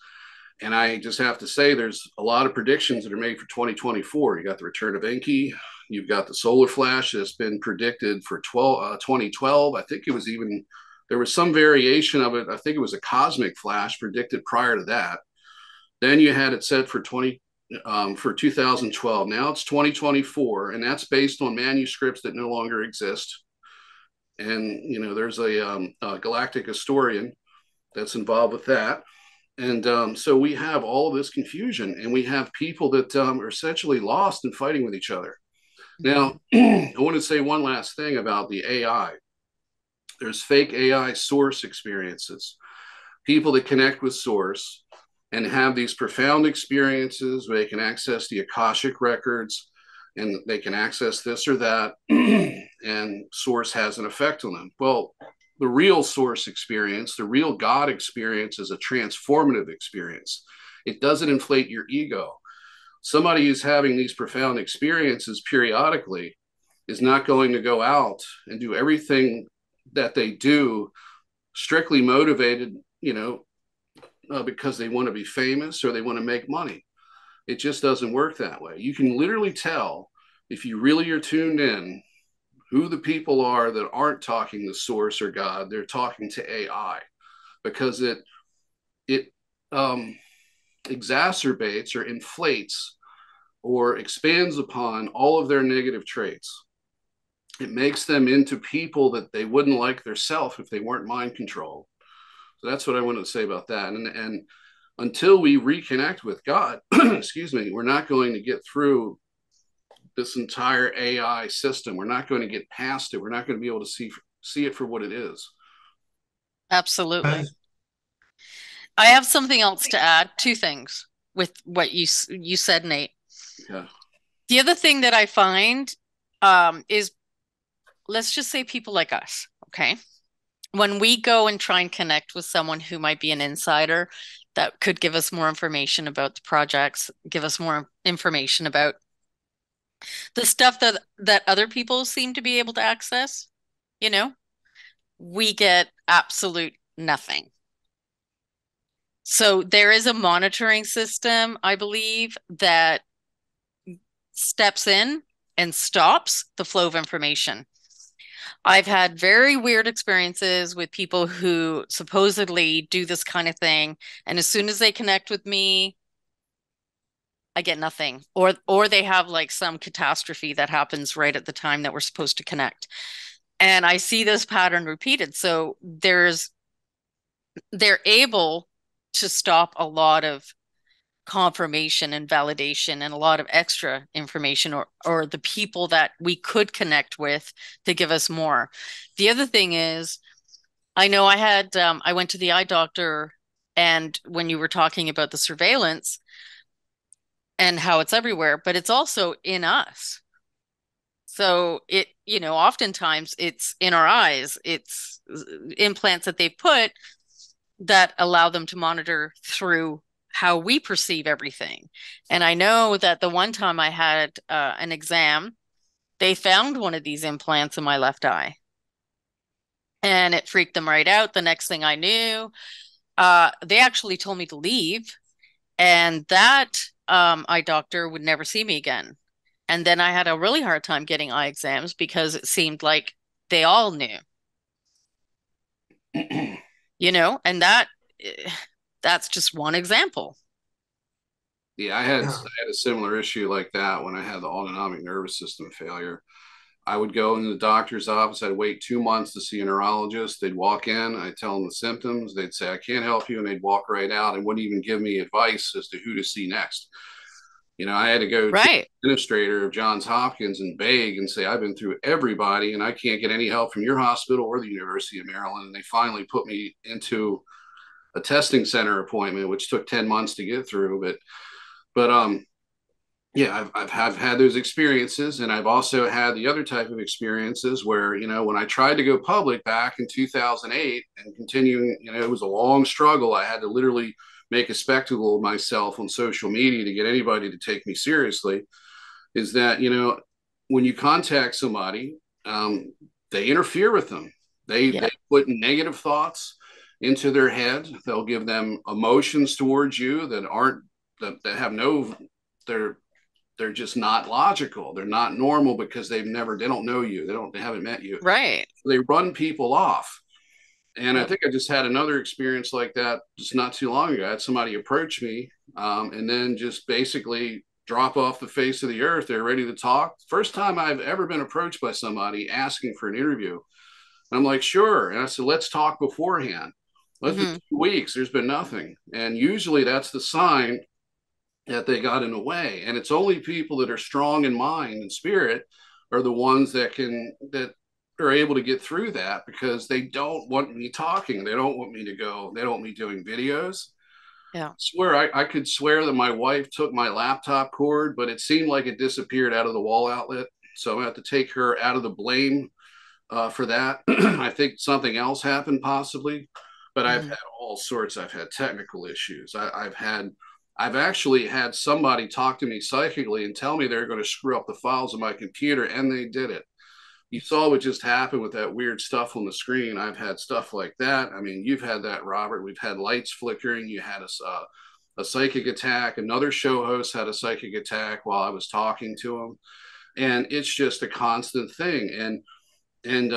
S1: And I just have to say, there's a lot of predictions that are made for 2024. You got the return of Enki. You've got the solar flash that's been predicted for 2012. I think there was some variation of it. I think it was a cosmic flash predicted prior to that. Then you had it set for 2012. Now it's 2024, and that's based on manuscripts that no longer exist. And there's a galactic historian that's involved with that. And so we have all of this confusion, and we have people that are essentially lost and fighting with each other. Now, I want to say one last thing about the AI. There's fake AI source experiences, people that connect with source and have these profound experiences where they can access the Akashic records and they can access this or that, and source has an effect on them. Well, the real source experience, the real God experience, is a transformative experience. It doesn't inflate your ego. Somebody who's having these profound experiences periodically is not going to go out and do everything that they do strictly motivated, because they want to be famous or they want to make money. It just doesn't work that way. You can literally tell, if you really are tuned in, who the people are that aren't talking to source or God. They're talking to AI, because it exacerbates or inflates or expands upon all of their negative traits. It makes them into people that they wouldn't like theirself if they weren't mind controlled. So that's what I wanted to say about that. And until we reconnect with God, excuse me, we're not going to get through this entire AI system. We're not going to get past it. We're not going to be able to see it for what it is.
S3: Absolutely. I have something else to add. 2 things with what you said, Nate.
S1: Yeah.
S3: The other thing that I find is, let's just say people like us, okay? When we go and try and connect with someone who might be an insider that could give us more information about the projects, give us more information about the stuff that other people seem to be able to access, we get absolute nothing. So there is a monitoring system, I believe, that steps in and stops the flow of information. I've had very weird experiences with people who supposedly do this kind of thing, and as soon as they connect with me, I get nothing. Or they have like some catastrophe that happens right at the time that we're supposed to connect. And I see this pattern repeated. So they're able to stop a lot of confirmation and validation and a lot of extra information, or the people that we could connect with to give us more. The other thing is, I know I went to the eye doctor, and when you were talking about the surveillance and how it's everywhere, but it's also in us. So oftentimes it's in our eyes. It's implants that they put that allow them to monitor through how we perceive everything. And I know that the one time I had an exam, they found one of these implants in my left eye, and it freaked them right out. The next thing I knew, they actually told me to leave, and that eye doctor would never see me again. And then I had a really hard time getting eye exams because it seemed like they all knew, and that's just one example.
S1: Yeah, I had a similar issue like that when I had the autonomic nervous system failure. I would go into the doctor's office. I'd wait 2 months to see a neurologist. They'd walk in. I'd tell them the symptoms. They'd say, I can't help you. And they'd walk right out and wouldn't even give me advice as to who to see next. I had to go to
S3: Right.
S1: the administrator of Johns Hopkins and beg and say, I've been through everybody and I can't get any help from your hospital or the University of Maryland. And they finally put me into a testing center appointment, which took 10 months to get through. But yeah, I've had those experiences, and I've also had the other type of experiences where, when I tried to go public back in 2008 and continuing, it was a long struggle. I had to literally make a spectacle of myself on social media to get anybody to take me seriously. Is that, when you contact somebody, they interfere with them. They put negative thoughts into their head. They'll give them emotions towards you that have no, they're just not logical. They're not normal because they don't know you. They haven't met you.
S3: Right.
S1: They run people off. And I think I just had another experience like that just not too long ago. I had somebody approach me and then just basically drop off the face of the earth. They're ready to talk. First time I've ever been approached by somebody asking for an interview. And I'm like, sure. And I said, let's talk beforehand. Well, it's been 2 weeks. There's been nothing. And usually that's the sign that they got in a way. And it's only people that are strong in mind and spirit are the ones that are able to get through that, because they don't want me talking. They don't want me to go. They don't want me doing videos.
S3: Yeah.
S1: I could swear that my wife took my laptop cord, but it seemed like it disappeared out of the wall outlet. So I'm going to have to take her out of the blame for that. I think something else happened possibly, but I've had all sorts. I've had technical issues. I've actually had somebody talk to me psychically and tell me they're going to screw up the files of my computer, and they did it. You saw what just happened with that weird stuff on the screen. I've had stuff like that. I mean, you've had that, Robert. We've had lights flickering. You had a psychic attack. Another show host had a psychic attack while I was talking to him. And it's just a constant thing. And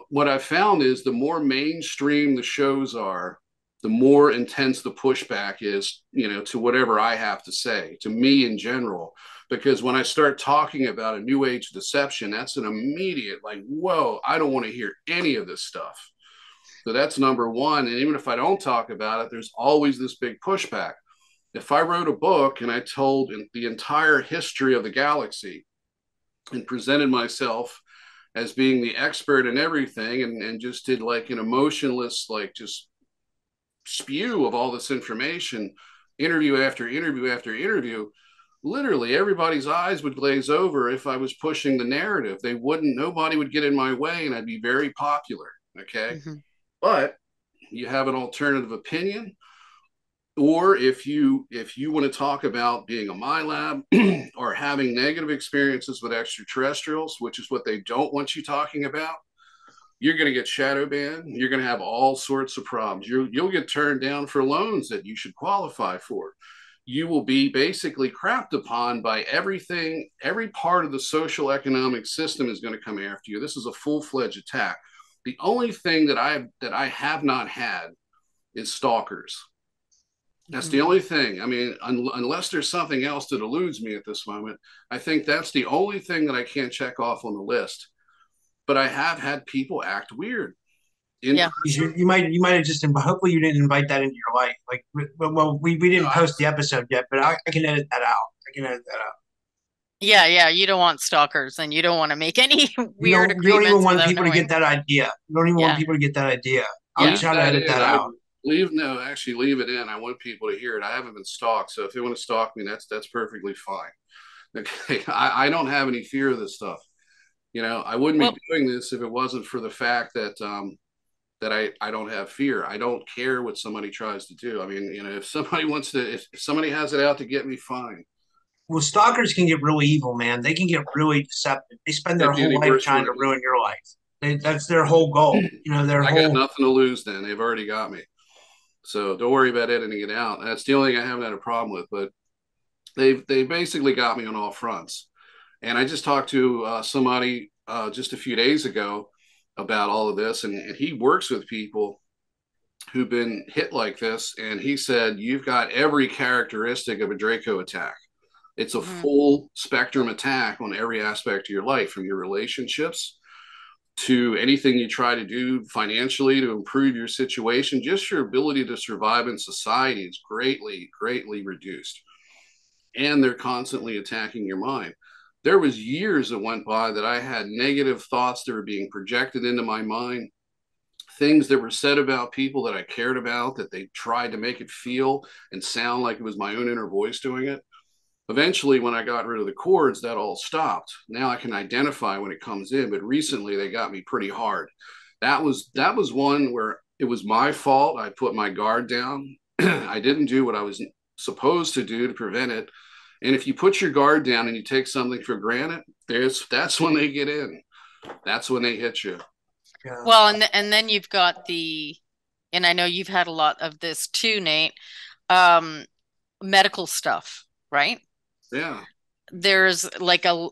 S1: what I found is the more mainstream the shows are, the more intense the pushback is, to whatever I have to say, to me in general. Because when I start talking about a new age deception, that's an immediate, like, whoa, I don't want to hear any of this stuff. So that's number one. And even if I don't talk about it, there's always this big pushback. If I wrote a book and I told the entire history of the galaxy and presented myself as being the expert in everything and just did like an emotionless, like just spew of all this information, interview after interview after interview, literally everybody's eyes would glaze over if I was pushing the narrative. Nobody would get in my way, and I'd be very popular. Okay. But you have an alternative opinion, or if you want to talk about being a MILAB or having negative experiences with extraterrestrials, which is what they don't want you talking about, you're going to get shadow banned. You're going to have all sorts of problems. You'll get turned down for loans that you should qualify for. You will be basically crapped upon by everything. Every part of the social economic system is going to come after you. This is a full-fledged attack. The only thing that I have not had is stalkers. That's the only thing. I mean, unless there's something else that eludes me at this moment, I think that's the only thing that I can't check off on the list. But I have had people act weird.
S2: You might have just, hopefully you didn't invite that into your life. Like, well, we didn't post the episode yet, but I can edit that out.
S3: Yeah, you don't want stalkers, and you don't want to make any weird agreements.
S2: You don't even want people to get that idea. You don't even want people to get that idea. I'll try to edit that out.
S1: Leave it in. I want people to hear it. I haven't been stalked, so if they want to stalk me, that's perfectly fine. Okay, I don't have any fear of this stuff. I wouldn't be doing this if it wasn't for the fact that that I don't have fear. I don't care what somebody tries to do. I mean, you know, if somebody wants to, if somebody has it out to get me, fine.
S2: Well, stalkers can get really evil, man. They can get really deceptive. They spend their
S1: That'd be
S2: whole
S1: any
S2: life
S1: worse
S2: trying
S1: for
S2: to ruin your life. That's their whole goal. You know, their
S1: I got
S2: whole.
S1: nothing to lose then. They've already got me. So don't worry about editing it out. That's the only thing I haven't had a problem with. But they basically got me on all fronts. And I just talked to somebody just a few days ago about all of this, and he works with people who've been hit like this, and he said you've got every characteristic of a Draco attack. It's a full spectrum attack on every aspect of your life, from your relationships to anything you try to do financially to improve your situation. Just your ability to survive in society is greatly reduced, and they're constantly attacking your mind. There was years that went by that I had negative thoughts that were being projected into my mind, things that were said about people that I cared about, that they tried to make it feel and sound like it was my own inner voice doing it. Eventually, when I got rid of the cords, that all stopped. Now I can identify when it comes in, but recently they got me pretty hard. That was one where it was my fault. I put my guard down. I didn't do what I was supposed to do to prevent it. And if you put your guard down and you take something for granted, that's when they get in. That's when they hit you.
S3: Yeah. Well, and then you've got and I know you've had a lot of this too, Nate, medical stuff, right?
S1: Yeah.
S3: There's like a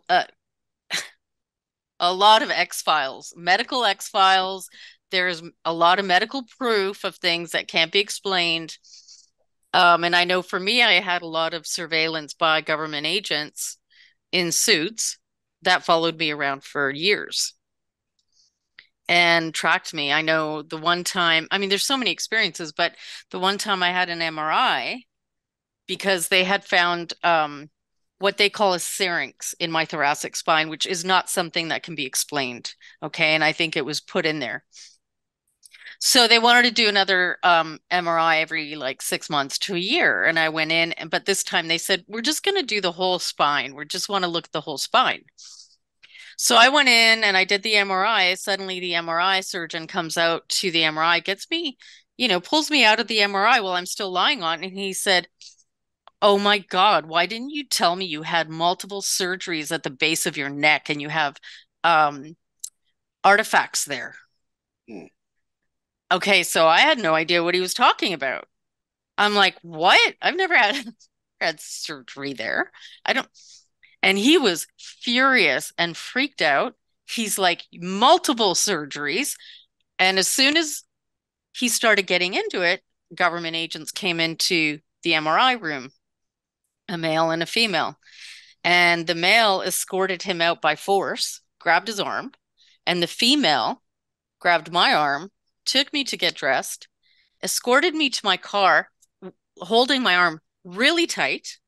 S3: lot of X-Files, medical X-Files. There's a lot of medical proof of things that can't be explained. And I know for me, I had a lot of surveillance by government agents in suits that followed me around for years and tracked me. I know the one time, I mean, there's so many experiences, but the one time I had an MRI because they had found what they call a syrinx in my thoracic spine, which is not something that can be explained. Okay. And I think it was put in there. So they wanted to do another MRI every like 6 months to a year. And I went in, but this time they said, we're just going to do the whole spine. We just want to look at the whole spine. So I went in and I did the MRI. Suddenly the MRI surgeon comes out to the MRI, gets me, pulls me out of the MRI while I'm still lying on. And he said, oh my God, why didn't you tell me you had multiple surgeries at the base of your neck and you have artifacts there? Okay, so I had no idea what he was talking about. I'm like, what? I've never had surgery there. I don't. And he was furious and freaked out. He's like, multiple surgeries. And as soon as he started getting into it, government agents came into the MRI room, a male and a female. And the male escorted him out by force, grabbed his arm, and the female grabbed my arm, took me to get dressed, escorted me to my car, holding my arm really tight,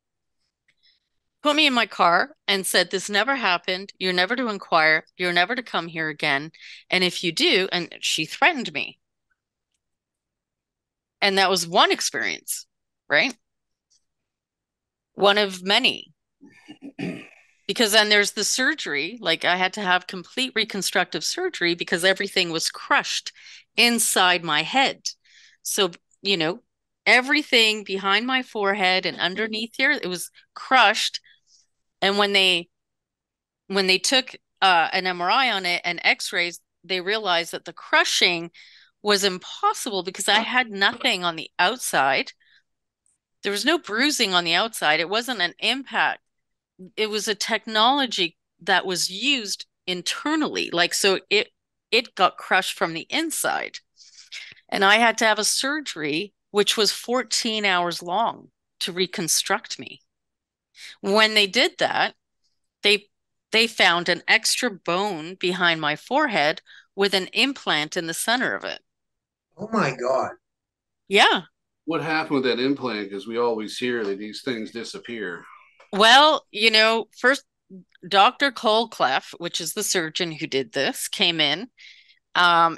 S3: put me in my car and said, this never happened. You're never to inquire. You're never to come here again. And if you do, and she threatened me. And that was one experience, right? One of many. Because then there's the surgery. Like I had to have complete reconstructive surgery because everything was crushed inside my head. So, everything behind my forehead and underneath here, it was crushed. And when they took an MRI on it and x-rays, they realized that the crushing was impossible because I had nothing on the outside. There was no bruising on the outside. It wasn't an impact. It was a technology that was used internally. So it got crushed from the inside. And I had to have a surgery, which was 14 hours long to reconstruct me. When they did that, they found an extra bone behind my forehead with an implant in the center of it.
S2: Oh my God.
S3: Yeah.
S1: What happened with that implant? Because we always hear that these things disappear.
S3: Well, first Dr. Colcliffe, which is the surgeon who did this, came in. I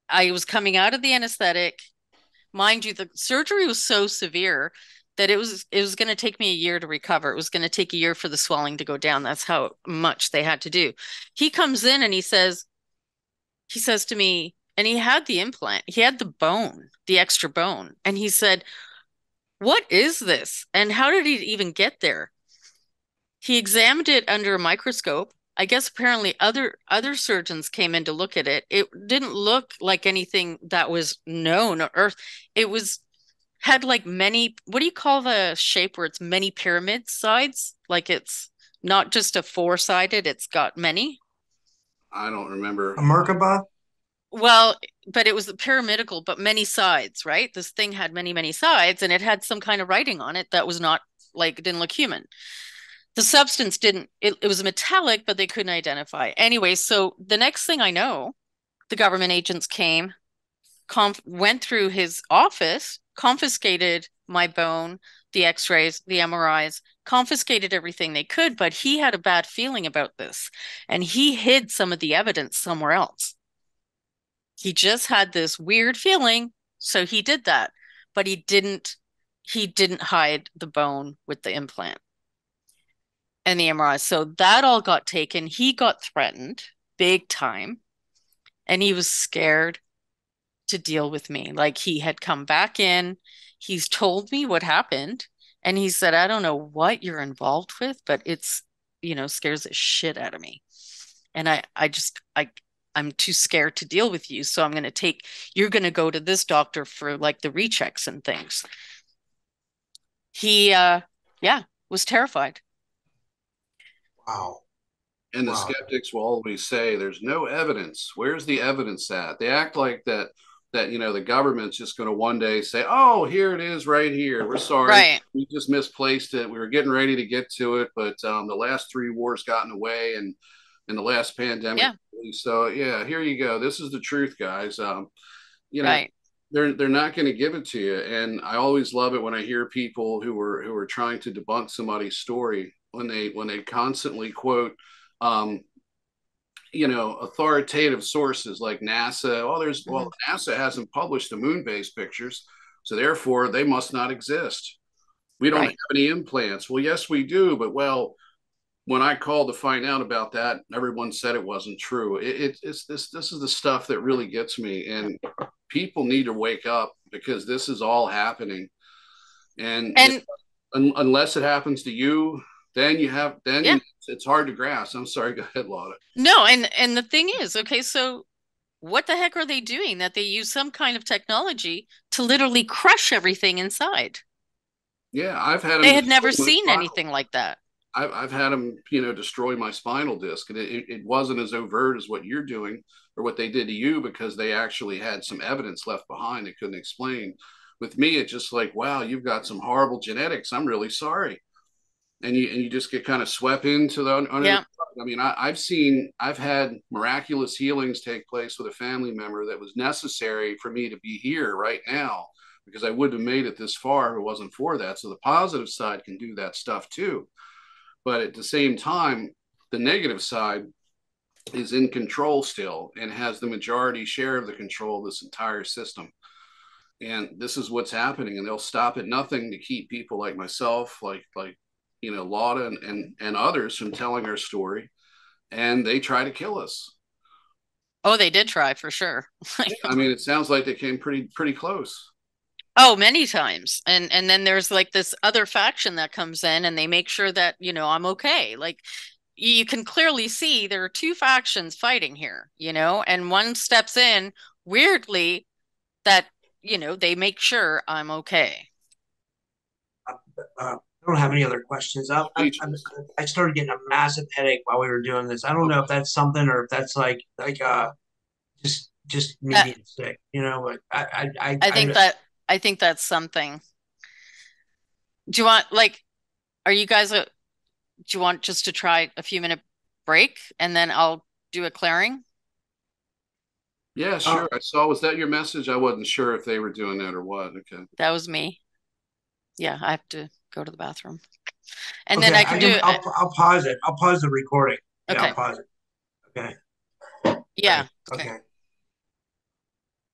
S3: was coming out of the anesthetic. Mind you, the surgery was so severe that it was going to take me a year to recover. It was going to take a year for the swelling to go down. That's how much they had to do. He comes in and he says, he says to me, and he had the implant, he had the bone, the extra bone. And he said, "What is this? And how did he even get there?" He examined it under a microscope. I guess apparently other surgeons came in to look at it. It didn't look like anything that was known on Earth. It was had like many, what do you call the shape where it's many pyramid sides? Like it's not just a four-sided, it's got many.
S1: I don't remember.
S2: A Merkaba?
S3: Well, but it was pyramidal, but many sides, right? This thing had many, many sides, and it had some kind of writing on it that was not like, it didn't look human. The substance didn't, it was metallic, but they couldn't identify. Anyway, so the next thing I know, the government agents came, went through his office, confiscated my bone, the x-rays, the MRIs, confiscated everything they could, but he had a bad feeling about this, and he hid some of the evidence somewhere else. He just had this weird feeling, so he did that, but he didn't hide the bone with the implant and the MRI. So that all got taken. He got threatened big time, and he was scared to deal with me. Like he had come back in, he's told me what happened, and he said, "I don't know what you're involved with, but it's, scares the shit out of me. And I'm too scared to deal with you. So you're going to go to this doctor for like the rechecks and things." He, yeah, was terrified.
S2: Wow.
S1: And the
S2: Wow.
S1: skeptics will always say, "There's no evidence. Where's the evidence at?" They act like that the government's just going to one day say, "Oh, here it is right here. We're sorry.
S3: Right.
S1: We just misplaced it. We were getting ready to get to it, but the last three wars got in the way, and the last pandemic."
S3: Yeah.
S1: So yeah, here you go. This is the truth, guys. You know,
S3: Right.
S1: they're not going to give it to you. And I always love it when I hear people who are trying to debunk somebody's story when they constantly quote authoritative sources like NASA.
S3: Mhm.
S1: NASA hasn't published the moon base pictures, so therefore they must not exist. We don't have
S3: Right.
S1: any implants. Well, yes, we do, but when I called to find out about that, everyone said it wasn't true. It's this is the stuff that really gets me, and people need to wake up because this is all happening. And
S3: And
S1: unless it happens to you,
S3: yeah,
S1: it's hard to grasp. I'm sorry, go ahead, Lauda.
S3: no, and the thing is, okay, so what the heck are they doing that they use some kind of technology to literally crush everything inside?
S1: Yeah, I've had them
S3: They had
S1: destroy
S3: never
S1: my
S3: seen
S1: spinal.
S3: anything like that.
S1: I've had them, destroy my spinal disc, and it wasn't as overt as what you're doing or what they did to you because they actually had some evidence left behind they couldn't explain. With me, it's just like, wow, you've got some horrible genetics. I'm really sorry, and you just get kind of swept into the under.
S3: Yeah.
S1: I mean, I've had miraculous healings take place with a family member that was necessary for me to be here right now because I wouldn't have made it this far if it wasn't for that. So the positive side can do that stuff too. But at the same time, the negative side is in control still and has the majority share of the control of this entire system. And this is what's happening. And they'll stop at nothing to keep people like myself, like Lauda and others from telling our story. And they try to kill us.
S3: Oh, they did try for sure.
S1: I mean, it sounds like they came pretty close.
S3: Oh, many times. And then there's like this other faction that comes in and they make sure that, I'm okay. Like you can clearly see there are two factions fighting here, and one steps in weirdly that, they make sure I'm okay.
S2: I don't have any other questions. I started getting a massive headache while we were doing this. I don't know if that's something or if that's just me
S3: That
S2: being sick, But
S3: I think that's something. Do you want like are you guys do you want just to try a few minute break and then I'll do a clearing?
S1: Yeah,
S2: uh,
S1: sure. I saw. Was that your message? I wasn't sure if they were doing that or what. Okay.
S3: That was me. Yeah, I have to go to the bathroom. And then
S2: okay.
S3: I can do it.
S2: I'll pause it. I'll pause the recording. Yeah, I'll
S3: Okay.
S2: pause it. Okay.
S3: Yeah. Okay.
S2: Okay.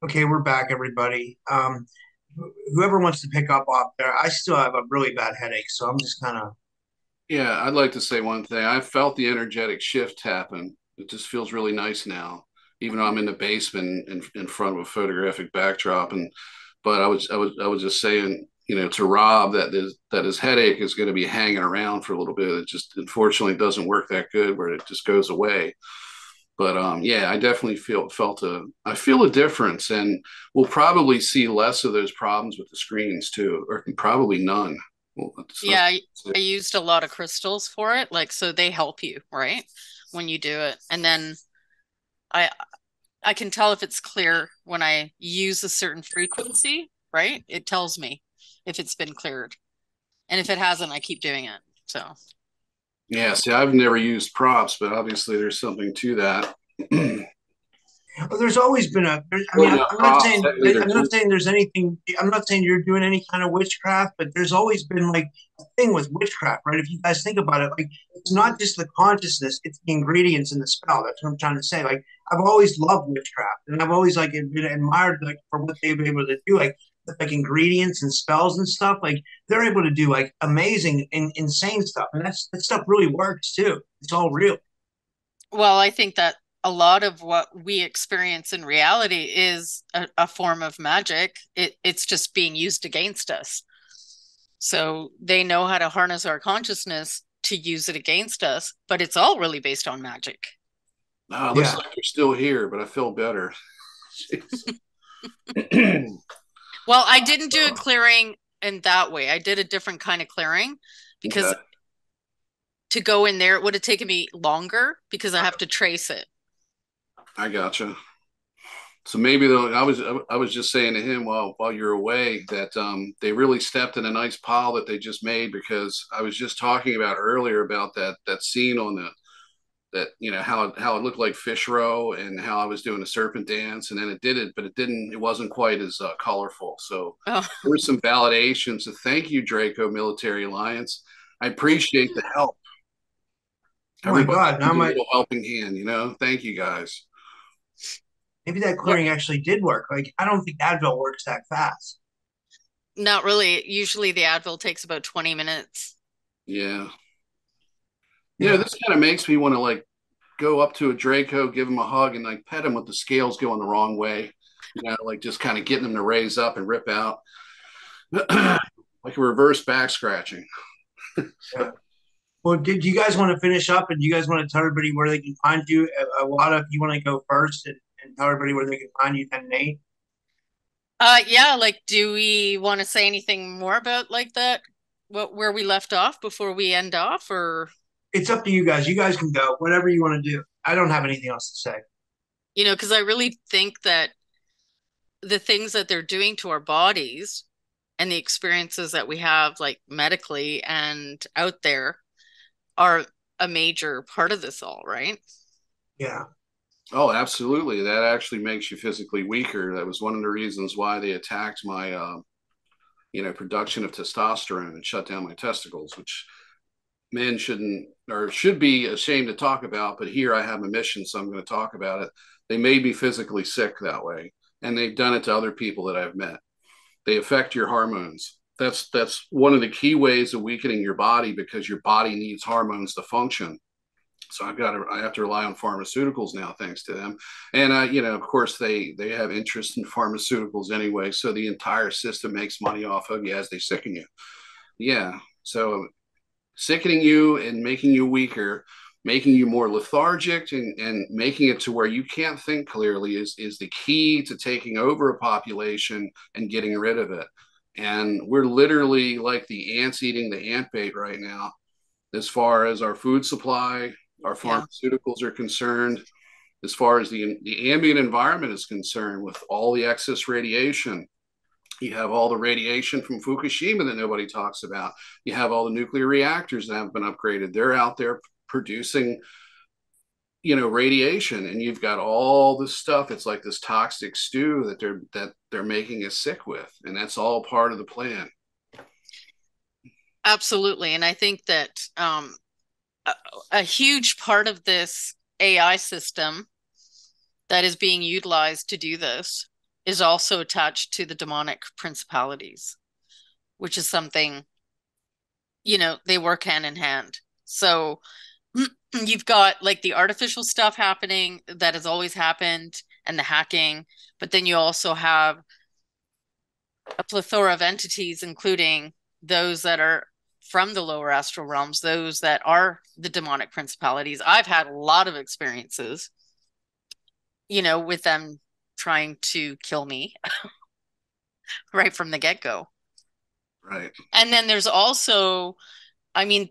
S2: Okay, we're back, everybody. Whoever wants to pick up off there, I still have a really bad headache, so I'm just kind of.
S1: Yeah, I'd like to say one thing. I felt the energetic shift happen. It just feels really nice now. even though I'm in the basement in front of a photographic backdrop. But I was just saying, to Rob that his headache is going to be hanging around for a little bit. It just unfortunately doesn't work that good where it just goes away. But yeah, I definitely I feel a difference, and we'll probably see less of those problems with the screens too, or probably none. Well,
S3: Yeah, I used a lot of crystals for it, like so they help you, right? When you do it. And then I I can tell if it's clear when I use a certain frequency, right? It tells me if it's been cleared. And if it hasn't, I keep doing it. So
S1: yeah, see, I've never used props, but obviously there's something to that.
S2: Well, there's always been I mean,
S1: Well, no,
S2: I'm not
S1: props,
S2: saying,
S1: technically,
S2: I'm not saying there's anything, I'm not saying you're doing any kind of witchcraft, but there's always been like a thing with witchcraft, right? If you guys think about it, like it's not just the consciousness, it's the ingredients in the spell. That's what I'm trying to say. Like I've always loved witchcraft, and I've always like been admired like for what they've been able to do, like ingredients and spells and stuff. Like they're able to do like amazing and insane stuff, and that stuff really works too. It's all real.
S3: well, I think that a lot of what we experience in reality is a form of magic. It's just being used against us. So they know how to harness our consciousness to use it against us, but it's all really based on magic.
S1: it looks
S2: Yeah.
S1: like you're still here, but I feel better.
S3: Well, I didn't do a clearing in that way. I did a different kind of clearing because
S1: Okay,
S3: to go in there, it would have taken me longer because I have to trace it.
S1: I gotcha. So maybe though, I was just saying to him while you're away that they really stepped in a nice pile that they just made, because I was just talking about earlier about that scene on the that how it looked like fish row, and how I was doing a serpent dance, and then it did it, but it wasn't quite as colorful. So
S3: Oh,
S1: there was some validation. So thank you, Draco Military Alliance. I appreciate the help.
S2: Oh my
S1: Everybody
S2: God. Now
S1: needs a
S2: my
S1: little helping hand. Thank you guys.
S2: maybe that
S3: yeah,
S2: clearing actually did work. Like I don't think Advil works that fast.
S3: not really. Usually the Advil takes about 20 minutes.
S1: Yeah.
S2: Yeah.
S1: This kind of makes me want to like go up to a Draco, give him a hug, and like pet him with the scales going the wrong way. Like just kind of getting them to raise up and rip out, like a reverse back scratching.
S2: Yeah. Well, did you guys want to finish up, and you guys want to tell everybody where they can find you? A lot of you want to go first and tell everybody where they can find you, then Nate.
S3: Yeah, like do we want to say anything more about like that? Where we left off before we end off, or
S2: It's up to you guys. You guys can go whatever you want to do. I don't have anything else to say.
S3: because I really think that the things that they're doing to our bodies and the experiences that we have like medically and out there are a major part of this all, right?
S2: Yeah.
S1: Oh, absolutely. That actually makes you physically weaker. That was one of the reasons why they attacked my, production of testosterone and shut down my testicles, which men shouldn't or should be ashamed to talk about. But here I have a mission, so I'm going to talk about it. They made me physically sick that way, and they've done it to other people that I've met. They affect your hormones. That's one of the key ways of weakening your body, because your body needs hormones to function. So I have to rely on pharmaceuticals now, thanks to them. And of course, they have interest in pharmaceuticals anyway, so the entire system makes money off of you as they sicken you. Yeah, so sickening you and making you weaker, making you more lethargic, and making it to where you can't think clearly is the key to taking over a population and getting rid of it. And we're literally like the ants eating the ant bait right now, as far as our food supply, our
S3: Yeah.
S1: pharmaceuticals are concerned, as far as the ambient environment is concerned, with all the excess radiation. You have all the radiation from Fukushima that nobody talks about. You have all the nuclear reactors that haven't been upgraded. They're out there producing, radiation, and you've got all this stuff. It's like this toxic stew that they're making us sick with, and that's all part of the plan.
S3: Absolutely. And I think that a huge part of this AI system that is being utilized to do this is also attached to the demonic principalities, which is something, they work hand in hand. So you've got like the artificial stuff happening that has always happened and the hacking, but then you also have a plethora of entities, including those that are from the lower astral realms, those that are the demonic principalities. I've had a lot of experiences, with them trying to kill me right from the get-go.
S1: Right.
S3: And then there's also,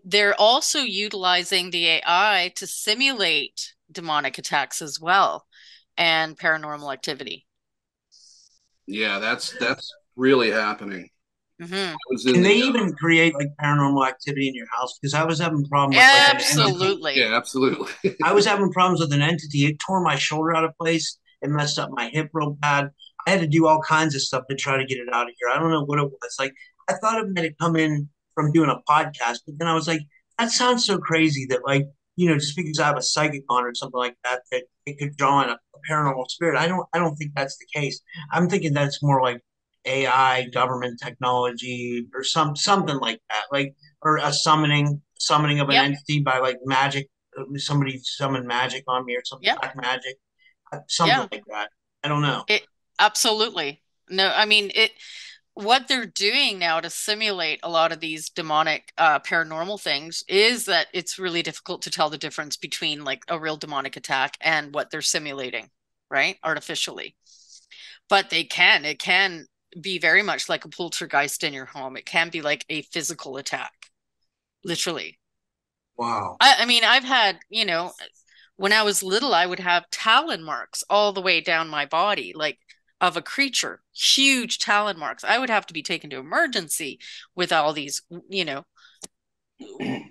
S3: they're also utilizing the AI to simulate demonic attacks as well and paranormal activity.
S1: Yeah, that's really happening.
S3: Mm-hmm.
S2: Can they even create like paranormal activity in your house? Because I was having problems with like an entity.
S3: Absolutely.
S1: Yeah, absolutely.
S2: I was having problems with an entity. It tore my shoulder out of place. It messed up my hip real bad. I had to do all kinds of stuff to try to get it out of here. I don't know what it was. Like I thought it might have come in from doing a podcast, but then I was like, that sounds so crazy that like, just because I have a psychic on or something like that, that it could draw in a paranormal spirit. I don't think that's the case. I'm thinking that's more like AI, government technology, or something like that. Like or a summoning of an
S3: Yep.
S2: entity by like magic. Somebody summoned magic on me or some
S3: Yep.
S2: black magic, something like that. I don't know.
S3: It absolutely. No, what they're doing now to simulate a lot of these demonic paranormal things is that it's really difficult to tell the difference between like a real demonic attack and what they're simulating, right? Artificially. But it can be very much like a poltergeist in your home. It can be like a physical attack, literally.
S2: Wow.
S3: I've had, when I was little, I would have talon marks all the way down my body, like of a creature, huge talon marks. I would have to be taken to emergency with all these,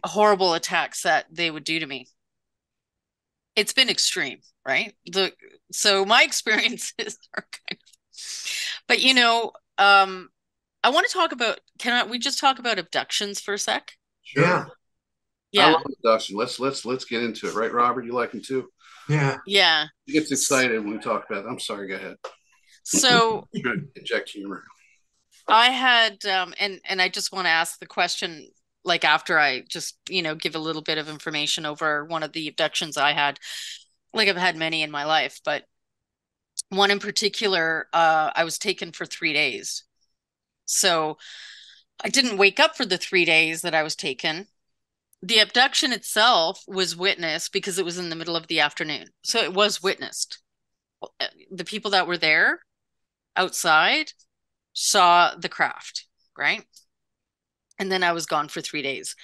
S3: horrible attacks that they would do to me. It's been extreme, right? So my experiences are kind of, but I want to talk about, we just talk about abductions for a sec?
S1: Sure.
S2: Yeah.
S1: I
S3: Yeah.
S1: love abduction. Let's get into it, right, Robert? You like them too?
S2: Yeah.
S3: Yeah.
S1: He gets excited when we talk about it. I'm sorry, go ahead.
S3: So
S1: Inject humor.
S3: I had and I just want to ask the question like after I just, give a little bit of information over one of the abductions I had. Like I've had many in my life, but one in particular, I was taken for 3 days. So I didn't wake up for the 3 days that I was taken. The abduction itself was witnessed because it was in the middle of the afternoon. So it was witnessed. The people that were there outside saw the craft, right? And then I was gone for 3 days.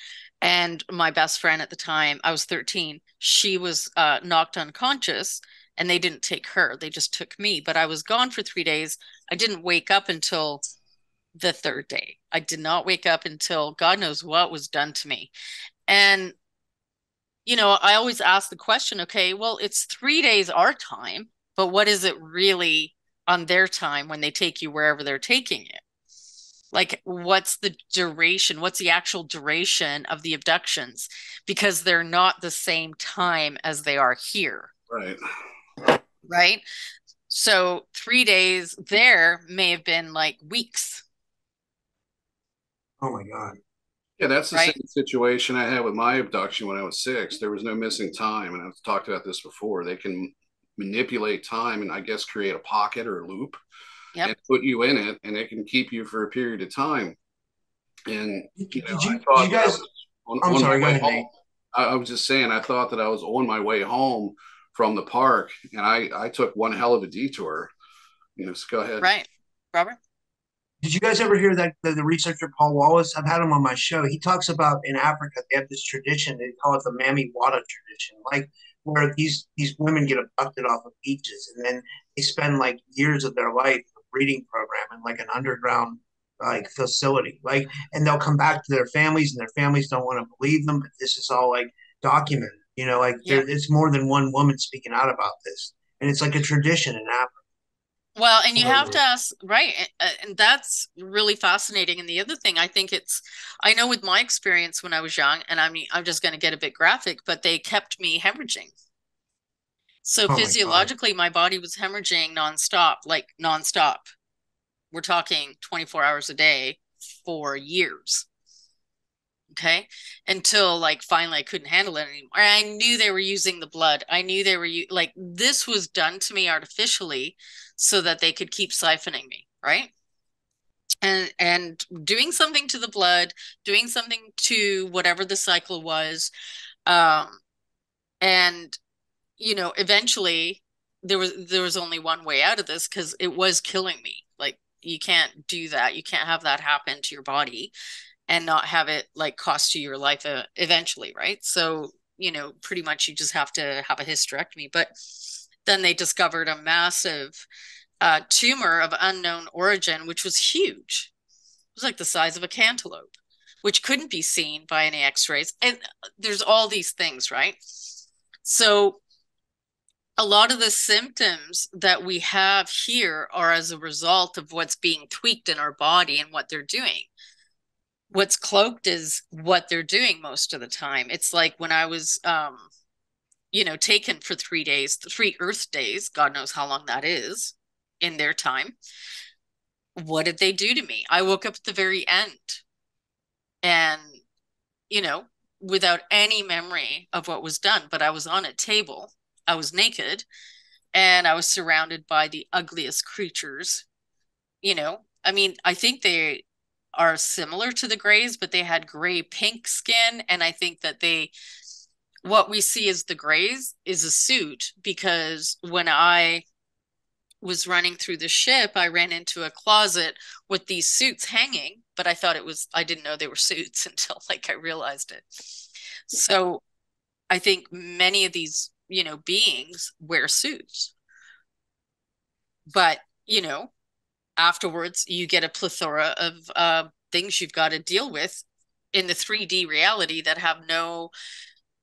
S3: And my best friend at the time, I was 13, she was knocked unconscious and they didn't take her. They just took me. But I was gone for 3 days. I didn't wake up until the third day. I did not wake up until God knows what was done to me. And, I always ask the question, okay, well, it's 3 days our time, but what is it really on their time when they take you wherever they're taking it? Like, what's the duration? What's the actual duration of the abductions? Because they're not the same time as they are here.
S1: Right.
S3: Right. So 3 days there may have been like weeks.
S2: Oh my God.
S1: Yeah, that's the
S3: Right.
S1: same situation I had with my abduction when I was 6. There was no missing time, and I've talked about this before. They can manipulate time and I guess create a pocket or a loop
S3: Yep.
S1: and put you in it, and it can keep you for a period of time. And
S2: Did
S1: I
S2: you
S1: thought
S2: guys? I'm sorry. Go ahead, Nate.
S1: I was just saying, I thought that I was on my way home from the park, and I took one hell of a detour. So go ahead.
S3: Right. Robert?
S2: Did you guys ever hear that the researcher Paul Wallace? I've had him on my show. He talks about in Africa they have this tradition. They call it the Mami Wata tradition, like where these women get abducted off of beaches, and then they spend like years of their life in a breeding program in like an underground like facility, like, and they'll come back to their families, and their families don't want to believe them, but this is all like documented. Like
S3: Yeah.
S2: it's more than one woman speaking out about this, and it's like a tradition in Africa.
S3: Well, and you have to ask, right? And that's really fascinating. And the other thing, I know with my experience when I was young, and I'm just going to get a bit graphic, but they kept me hemorrhaging. So physiologically, my body was hemorrhaging nonstop, like nonstop. We're talking 24 hours a day for years. Okay. Until like finally I couldn't handle it anymore. I knew they were using the blood. I knew they were like, this was done to me artificially so that they could keep siphoning me. Right. And doing something to the blood, doing something to whatever the cycle was. Um, and, you know, eventually there was only one way out of this because it was killing me. Like, you can't do that. You can't have that happen to your body and not have it like cost you your life eventually, right? So, you know, pretty much you just have to have a hysterectomy. But then they discovered a massive tumor of unknown origin, which was huge. It was like the size of a cantaloupe, which couldn't be seen by any x-rays. And there's all these things, right? So a lot of the symptoms that we have here are as a result of what's being tweaked in our body and what they're doing. What's cloaked is what they're doing most of the time. It's like when I was, you know, taken for 3 days, 3 Earth days, God knows how long that is in their time. What did they do to me? I woke up at the very end and, you know, without any memory of what was done, but I was on a table, I was naked, and I was surrounded by the ugliest creatures. You know, I mean, I think they are similar to the grays, but they had gray pink skin. And I think that what we see as the grays is a suit, because when I was running through the ship, I ran into a closet with these suits hanging, but I didn't know they were suits until like I realized it. So I think many of these, you know, beings wear suits, but, you know, afterwards you get a plethora of things you've got to deal with in the 3D reality that have no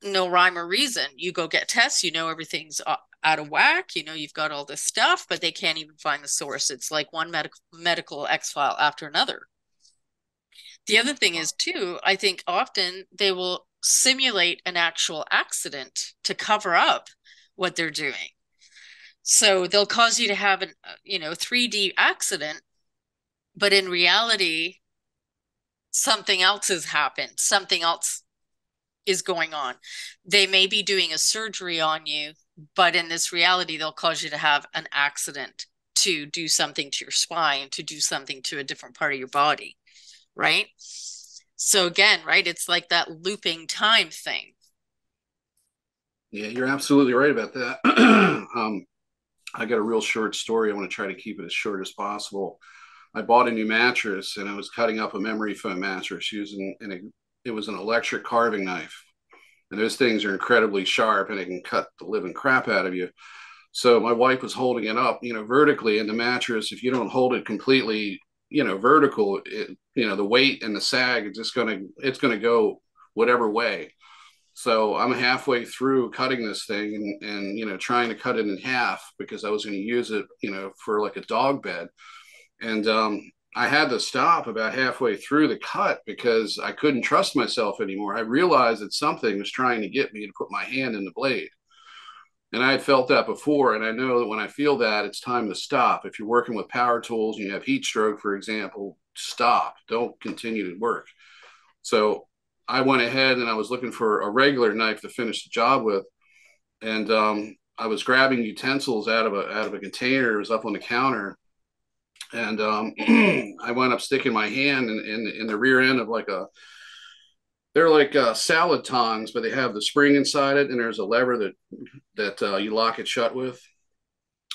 S3: rhyme or reason. You go get tests, you know, everything's out of whack, you know, you've got all this stuff, but they can't even find the source. It's like one medical X file after another. The other thing is too, I think often they will simulate an actual accident to cover up what they're doing. So they'll cause you to have an, you know, 3D accident, but in reality, something else has happened. Something else is going on. They may be doing a surgery on you, but in this reality, they'll cause you to have an accident, to do something to your spine, to do something to a different part of your body, right? So again, right, it's like that looping time thing.
S1: Yeah, you're absolutely right about that. I got a real short story. I want to try to keep it as short as possible. I bought a new mattress and I was cutting up a memory foam mattress using it was an electric carving knife. And those things are incredibly sharp and it can cut the living crap out of you. So my wife was holding it up, you know, vertically in the mattress. If you don't hold it completely, you know, vertical, you know, the weight and the sag is just it's going to go whatever way. So I'm halfway through cutting this thing and, you know, trying to cut it in half because I was going to use it, you know, for like a dog bed. And I had to stop about halfway through the cut because I couldn't trust myself anymore. I realized that something was trying to get me to put my hand in the blade. And I had felt that before. And I know that when I feel that, it's time to stop. If you're working with power tools and you have heat stroke, for example, stop. Don't continue to work. So I went ahead and I was looking for a regular knife to finish the job with. And I was grabbing utensils out of a container. It was up on the counter. And I wound up sticking my hand in the rear end of they're like salad tongs, but they have the spring inside it, and there's a lever that you lock it shut with.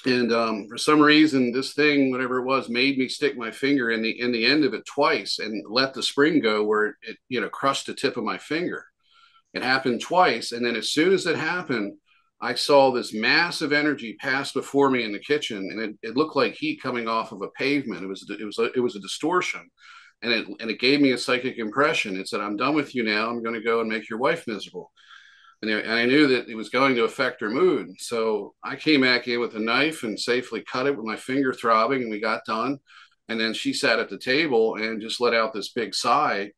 S1: And for some reason, this thing, whatever it was, made me stick my finger in the end of it twice and let the spring go where it you know crushed the tip of my finger. It happened twice, and then as soon as it happened, I saw this massive energy pass before me in the kitchen, and it looked like heat coming off of a pavement. It was a distortion, and it gave me a psychic impression. It said, "I'm done with you now. I'm going to go and make your wife miserable." And I knew that it was going to affect her mood. So I came back in with a knife and safely cut it with my finger throbbing, and we got done. And then she sat at the table and just let out this big sigh.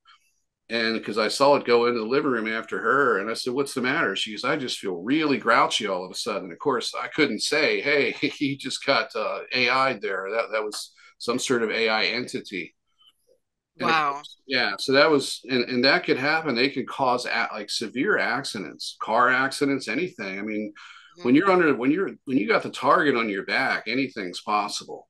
S1: And because I saw it go into the living room after her, and I said, "What's the matter?" She goes, "I just feel really grouchy all of a sudden." Of course, I couldn't say, "Hey, he just got AI'd there." That was some sort of AI entity.
S3: Wow.
S1: Yeah, so that was, and that could happen. They could cause like severe accidents, car accidents, anything. I mean, when
S3: Mhm.
S1: you're under, when you got the target on your back, anything's possible.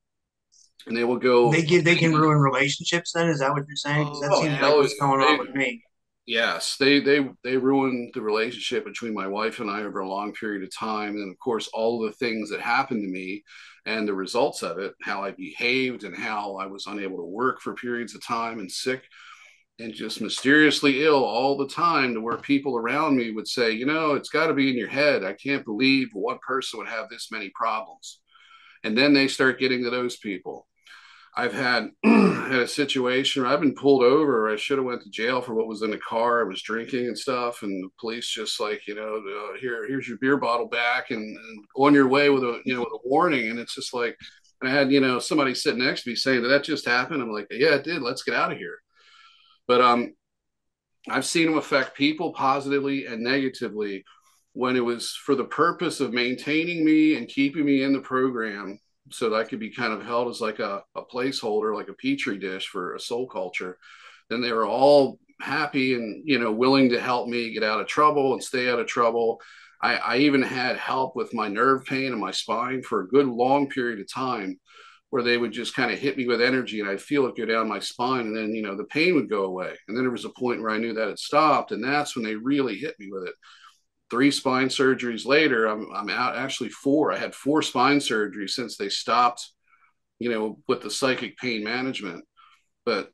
S1: And they will go,
S2: They can ruin relationships. Then is that what you're saying? Because that
S3: Oh
S1: oh
S2: seems like
S3: yeah.
S1: hell,
S2: what's going on
S1: they,
S2: with me.
S1: yes, they ruined the relationship between my wife and I over a long period of time. And of course, all of the things that happened to me and the results of it, how I behaved and how I was unable to work for periods of time and sick and just mysteriously ill all the time, to where people around me would say, you know, it's got to be in your head. I can't believe one person would have this many problems. And then they start getting to those people. I've had had a situation where I've been pulled over. I should have went to jail for what was in the car. I was drinking and stuff, and the police just like, you know, here's your beer bottle back, and on your way with a, you know, with a warning. And it's just like, and I had, you know, somebody sitting next to me saying, did that just happen? I'm like, yeah, it did. Let's get out of here. But I've seen them affect people positively and negatively when it was for the purpose of maintaining me and keeping me in the program so that I could be kind of held as like a placeholder, like a petri dish for a soul culture. Then they were all happy and, you know, willing to help me get out of trouble and stay out of trouble. I even had help with my nerve pain and my spine for a good long period of time, where they would just kind of hit me with energy and I'd feel it go down my spine, and then, you know, the pain would go away. And then there was a point where I knew that it stopped, and that's when they really hit me with it. 3 spine surgeries later, I'm out, actually 4. I had 4 spine surgeries since they stopped, you know, with the psychic pain management. But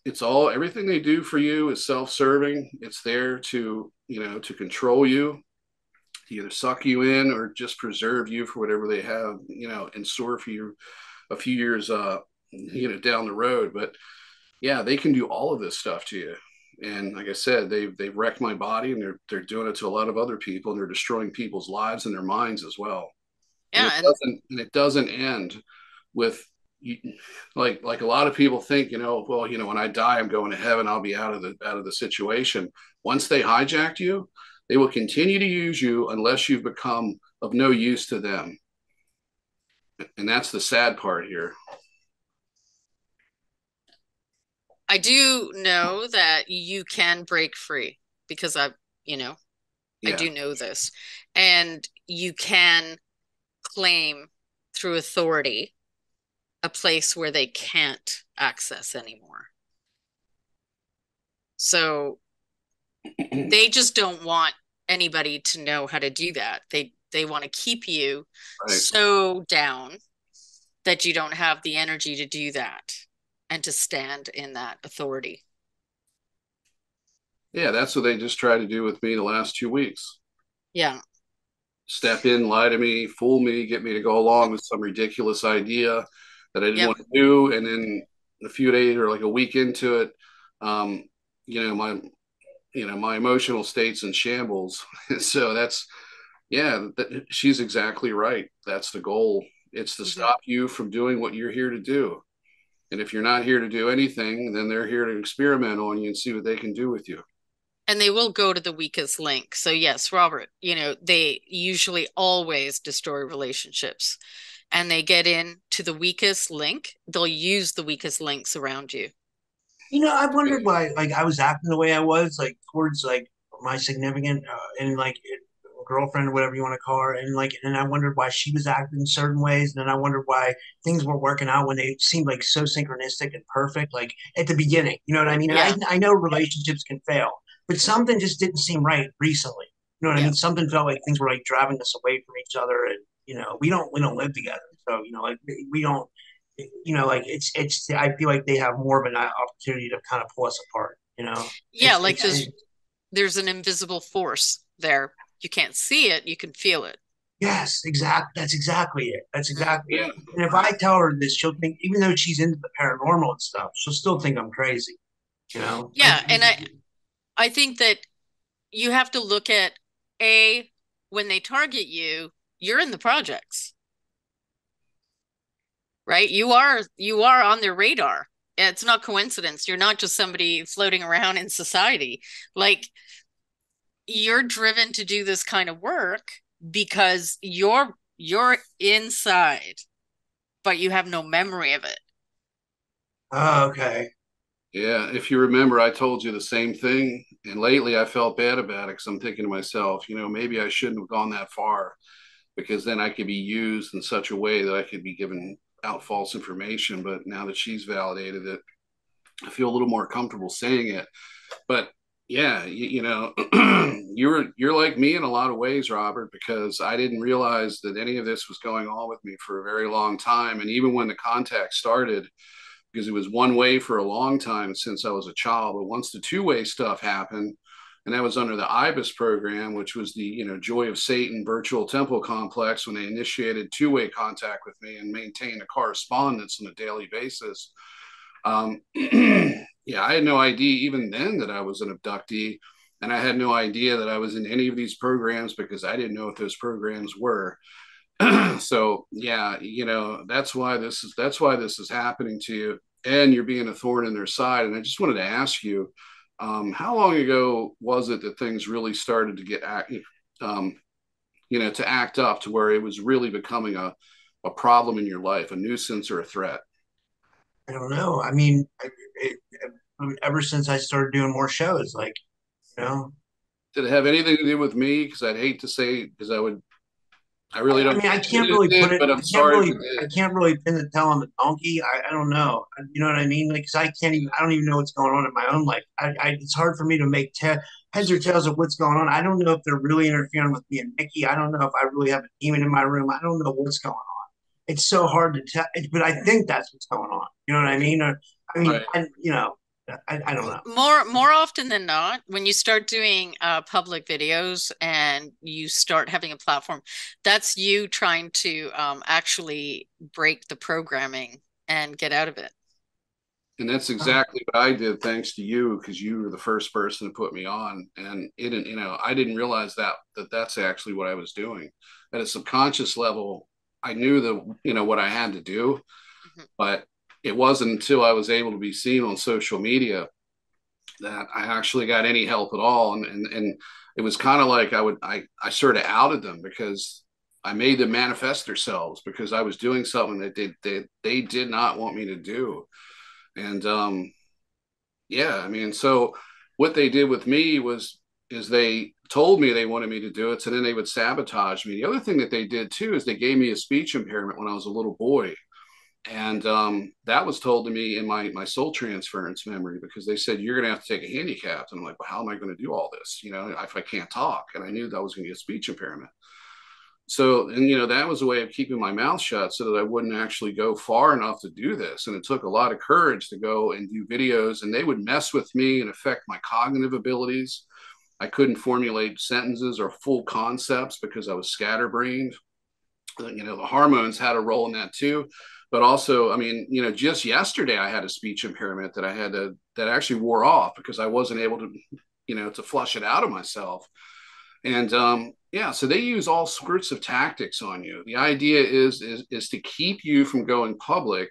S1: it's all, everything they do for you is self-serving. It's there to, you know, to control you, to either suck you in or just preserve you for whatever they have, you know, in store for you a few years, you know, down the road. But yeah, they can do all of this stuff to you. And like I said, they've wrecked my body, and they're doing it to a lot of other people, and they're destroying people's lives and their minds as well. And
S3: Yeah, and
S1: it doesn't end with, like a lot of people think, you know, well, you know, when I die, I'm going to heaven. I'll be out of the situation. Once they hijacked you, they will continue to use you unless you've become of no use to them. And that's the sad part here.
S3: I do know that you can break free because you know, I
S1: Yeah.
S3: do know this. And you can claim through authority a place where they can't access anymore. So they just don't want anybody to know how to do that. They want to keep you
S1: Right.
S3: so down that you don't have the energy to do that and to stand in that authority.
S1: Yeah, that's what they just tried to do with me the last 2 weeks.
S3: Yeah.
S1: Step in, lie to me, fool me, get me to go along with some ridiculous idea that I didn't
S3: Yep.
S1: want to do. And then a few days or like a week into it, um, you know, my emotional state's in shambles. So that's, yeah, she's exactly right. That's the goal. It's to
S3: Mhm.
S1: stop you from doing what you're here to do. And if you're not here to do anything, then they're here to experiment on you and see what they can do with you.
S3: And they will go to the weakest link. So yes, Robert, you know, they usually always destroy relationships and they get in to the weakest link. They'll use the weakest links around you.
S2: You know, I wondered why, like, I was acting the way I was, like, towards, like, my significant and, like, girlfriend or whatever you want to call her. And, like, and I wondered why she was acting certain ways. And then I wondered why things weren't working out when they seemed, like, so synchronistic and perfect, like, at the beginning. You know what I mean? And
S3: Yeah.
S2: I know relationships can fail, but something just didn't seem right recently. You know what I
S3: Yeah.
S2: mean? Something felt like things were, like, driving us away from each other. And, you know, we don't live together. So, you know, like, we don't, you know, like it's I feel like they have more of an opportunity to kind of pull us apart, you know.
S3: Yeah, like
S2: It's
S3: there's an invisible force there. You can't see it, you can feel it.
S2: yes, exactly. That's exactly it. That's
S3: Mm.
S2: exactly it.
S1: Yeah.
S2: And if I tell her this, she'll think, even though she's into the paranormal and stuff, she'll still think I'm crazy, you know.
S3: Yeah, and I think that you have to look at when they target you, you're in the projects, right? You are on their radar. It's not coincidence. You're not just somebody floating around in society. Like you're driven to do this kind of work because you're inside, but you have no memory of it.
S2: Oh, okay.
S1: Yeah, if you remember, I told you the same thing. And lately I felt bad about it because I'm thinking to myself, maybe I shouldn't have gone that far because then I could be used in such a way that I could be given out false information. But now that she's validated it, I feel a little more comfortable saying it. But yeah, you're like me in a lot of ways, Robert, because I didn't realize that any of this was going on with me for a very long time. And even when the contact started, because it was one way for a long time since I was a child. But once the two-way stuff happened, and that was under the Ibis program, which was the Joy of Satan virtual temple complex, when they initiated two-way contact with me and maintained a correspondence on a daily basis. Yeah, I had no idea even then that I was an abductee, and I had no idea that I was in any of these programs because I didn't know what those programs were. So yeah, that's why this is happening to you, and you're being a thorn in their side. And I just wanted to ask you, how long ago was it that things really started to to act up to where it was really becoming a problem in your life, a nuisance or a threat?
S2: I don't know. I mean, ever since I started doing more shows, like, you know,
S1: Did it have anything to do with me? Because I'd hate to say, because I really
S2: I
S1: don't
S2: mean, I
S1: think
S2: can't
S1: it
S2: really put
S1: did,
S2: it.
S1: but I'm sorry if it
S2: I
S1: did.
S2: can't really pin the tail on the donkey. I don't know. You know what I mean? Like, 'cause I can't even. I don't even know what's going on in my own life. It's hard for me to make heads or tails of what's going on. I don't know if they're really interfering with me and Nikki. I don't know if I really have a demon in my room. I don't know what's going on. It's so hard to tell. But I think that's what's going on. You know what I mean? Or, I mean,
S1: Right.
S2: I don't know.
S3: More often than not, when you start doing public videos and you start having a platform, that's you trying to actually break the programming and get out of it.
S1: And that's exactly what I did, thanks to you, because you were the first person to put me on. And I didn't realize that's actually what I was doing. At a subconscious level, I knew what I had to do,
S3: Mhm.
S1: but it wasn't until I was able to be seen on social media that I actually got any help at all. And it was kind of like I sort of outed them because I made them manifest themselves because I was doing something that they did not want me to do. And yeah, I mean, so what they did with me is they told me they wanted me to do it, so then they would sabotage me. The other thing that they did too is they gave me a speech impairment when I was a little boy, and that was told to me in my soul transference memory because they said you're going to have to take a handicap, and I'm like, well, how am I going to do all this? If I can't talk, and I knew that was going to be a speech impairment. So, and that was a way of keeping my mouth shut so that I wouldn't actually go far enough to do this. And it took a lot of courage to go and do videos, and they would mess with me and affect my cognitive abilities. I couldn't formulate sentences or full concepts because I was scatterbrained. The hormones had a role in that too. But also, I mean, just yesterday I had a speech impairment that actually wore off because I wasn't able to flush it out of myself. And yeah, so they use all sorts of tactics on you. The idea is to keep you from going public,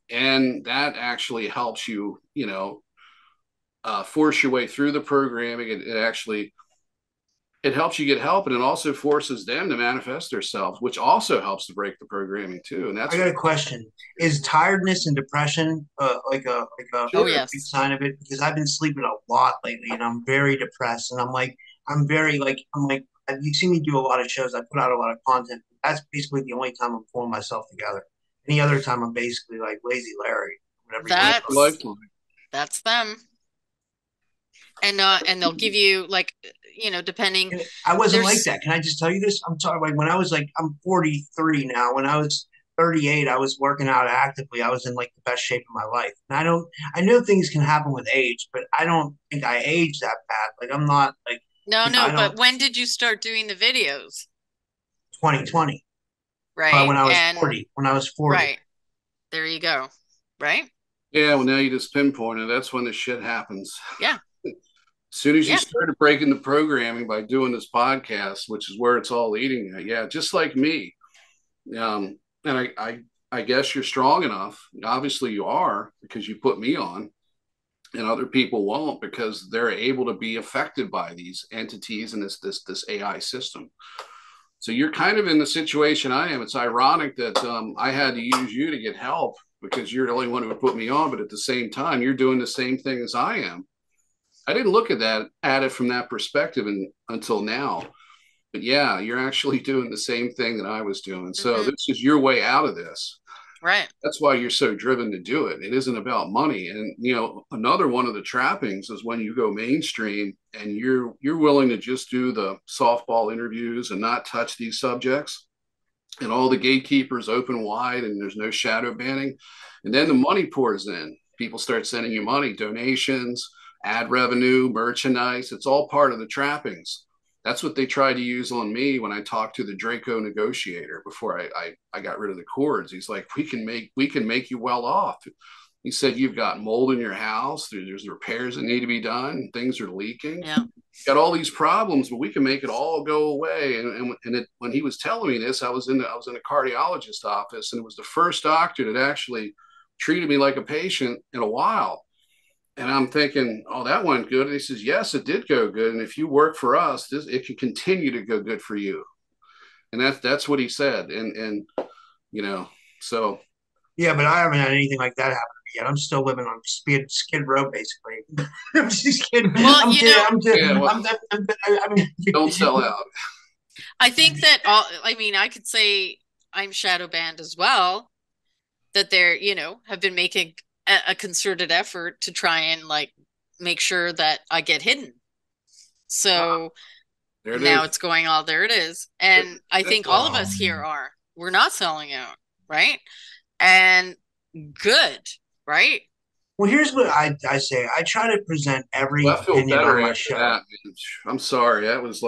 S1: and that actually helps you, force your way through the programming. It helps you get help, and it also forces them to manifest themselves, which also helps to break the programming too. And
S2: I
S1: that's
S2: got a question. Is tiredness and depression
S3: Oh,
S2: a
S1: sure.
S2: big
S3: yes.
S2: sign of it? Because I've been sleeping a lot lately, and I'm very depressed. And I'm like, you see me do a lot of shows. I put out a lot of content. That's basically the only time I'm pulling myself together. Any other time, I'm basically like lazy Larry, whatever you want to
S1: What's
S2: call
S1: your life
S3: That's
S1: like?
S3: that's them. And they'll give you like, depending.
S2: it. And I wasn't like
S3: There's
S2: that. Can I just tell you this? I'm sorry. Like when I was like, I'm 43 now. When I was 38, I was working out actively. I was in like the best shape of my life. And I know things can happen with age, but I don't think I age that bad. Like I'm not like,
S3: no,
S2: I
S3: no, but
S2: don't,
S3: when did you start doing the videos?
S2: 2020,
S3: Right?
S2: when I was
S3: And
S2: 40, when I was 40.
S3: right, there you go. Right?
S1: Yeah, well, now you just pinpointed. That's when the shit happens.
S3: Yeah.
S1: As soon as you
S3: Yeah.
S1: started breaking the programming by doing this podcast, which is where it's all leading at, yeah, just like me. And I guess you're strong enough. Obviously, you are because you put me on, and other people won't because they're able to be affected by these entities and this AI system. So you're kind of in the situation I am. It's ironic that I had to use you to get help because you're the only one who put me on, but at the same time, you're doing the same thing as I am. I didn't look at it from that perspective until now. But yeah, you're actually doing the same thing that I was doing. So this is your way out of this.
S3: Right.
S1: That's why you're so driven to do it. It isn't about money. And another one of the trappings is when you go mainstream and you're willing to just do the softball interviews and not touch these subjects, and all the gatekeepers open wide and there's no shadow banning. And then the money pours in. People start sending you money, donations, ad revenue, merchandise. It's all part of the trappings. That's what they tried to use on me when I talked to the Draco negotiator before I got rid of the cords. He's like, we can make you well off. He said, you've got mold in your house. There's repairs that need to be done. Things are leaking.
S3: Yeah.
S1: Got all these problems, but we can make it all go away. When he was telling me this, I was in a cardiologist office, and it was the first doctor that actually treated me like a patient in a while. And I'm thinking, oh, that went good. And he says, yes, it did go good. And if you work for us, it can continue to go good for you. And that's what he said. And so.
S2: Yeah, but I haven't had anything like that happen to me yet. I'm still living on Skid Row, basically. I'm just kidding.
S3: Well,
S1: don't sell out.
S3: I think that I could say I'm shadow banned as well, that they're, have been making a concerted effort to try and make sure that I get hidden. So now it's going all there it is. And I think all of us here we're not selling out, right? And good, right?
S2: Well, here's what I say. I try to present every opinion on my show.
S1: That. I'm sorry. That was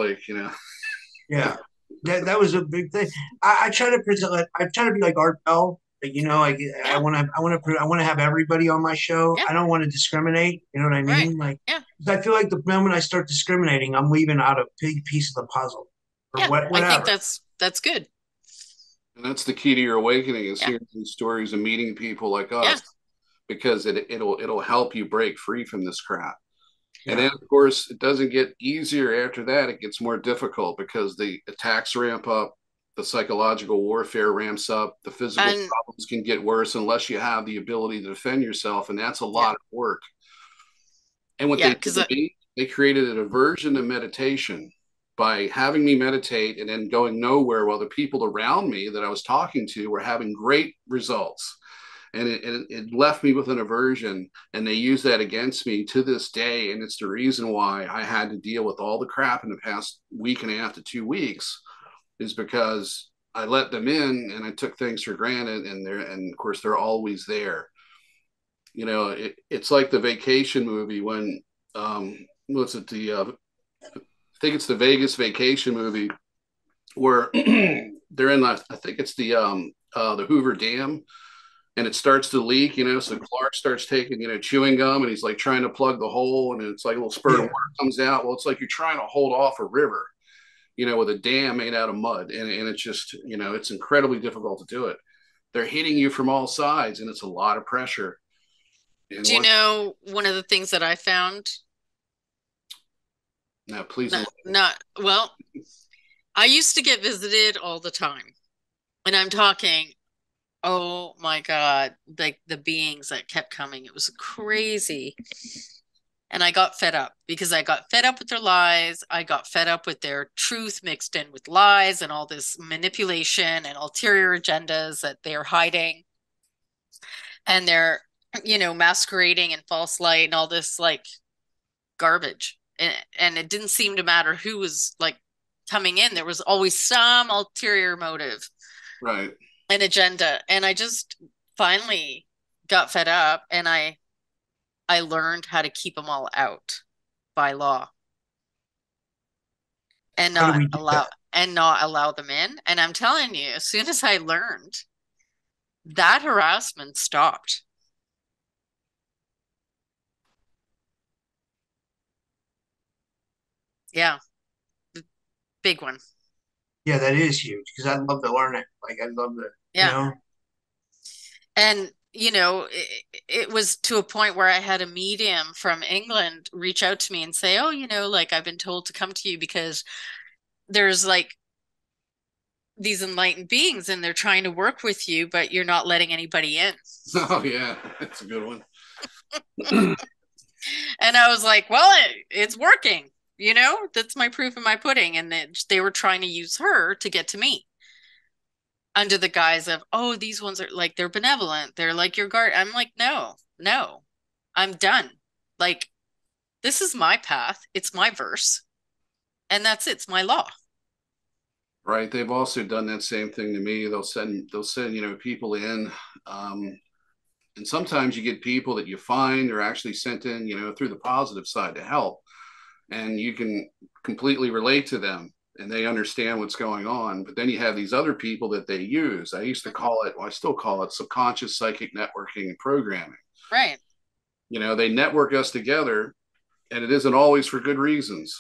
S2: yeah, that was a big thing. I try to present. I try to be like Art Bell. I want to have everybody on my show. Yeah. I don't want to discriminate. You know what I mean?
S3: Right.
S2: I feel like the moment I start discriminating, I'm leaving out a big piece of the puzzle.
S3: Whatever. I think that's good.
S1: And that's the key to your awakening, is hearing these stories and meeting people like us, because it'll help you break free from this crap. And then, of course, it doesn't get easier after that. It gets more difficult because the attacks ramp up, the psychological warfare ramps up, the physical problems can get worse unless you have the ability to defend yourself, and that's a lot of work. And what they did to me, they created a diversion of meditation by having me meditate and then going nowhere while the people around me that I was talking to were having great results. And it left me with an aversion, and they use that against me to this day. And it's the reason why I had to deal with all the crap in the past week and a half to 2 weeks, is because I let them in and I took things for granted. And of course they're always there. It's like the Vacation movie when, what's it? I think it's the Vegas Vacation movie where they're in I think it's the Hoover Dam, and it starts to leak, so Clark starts taking, chewing gum, and he's like trying to plug the hole, and it's like a little spurt of water comes out. Well, it's like you're trying to hold off a river, with a dam made out of mud. And it's just, it's incredibly difficult to do it. They're hitting you from all sides, and it's a lot of pressure. And
S3: do you know one of the things that I found?
S1: No, please.
S3: Well, I used to get visited all the time. And I'm talking, oh my God, like the beings that kept coming. It was crazy. And I got fed up because I got fed up with their lies. I got fed up with their truth mixed in with lies and all this manipulation and ulterior agendas that they're hiding. And they're, masquerading in false light and all this garbage. And it didn't seem to matter who was coming in. There was always some ulterior motive.
S1: Right.
S3: An agenda. And I just finally got fed up, and I learned how to keep them all out by law and not allow them in. And I'm telling you, as soon as I learned, that harassment stopped. Yeah. Big one.
S2: Yeah, that is huge, because I'd love to learn it. I'd love to,
S3: And, it was to a point where I had a medium from England reach out to me and say, oh, I've been told to come to you because there's these enlightened beings and they're trying to work with you, but you're not letting anybody in.
S1: Oh yeah, that's a good one.
S3: And I was like, well, it's working. That's my proof of my pudding. And they were trying to use her to get to me under the guise of, oh, these ones are like, they're benevolent. They're like your guard. I'm like, no, no, I'm done. Like, this is my path. It's my verse. And that's it. It's my law.
S1: Right. They've also done that same thing to me. They'll send people in. And sometimes you get people that you find are actually sent in, through the positive side to help. And you can completely relate to them and they understand what's going on. But then you have these other people that they use. I used to call it, well, I still call it subconscious psychic networking and programming.
S3: Right.
S1: They network us together and it isn't always for good reasons.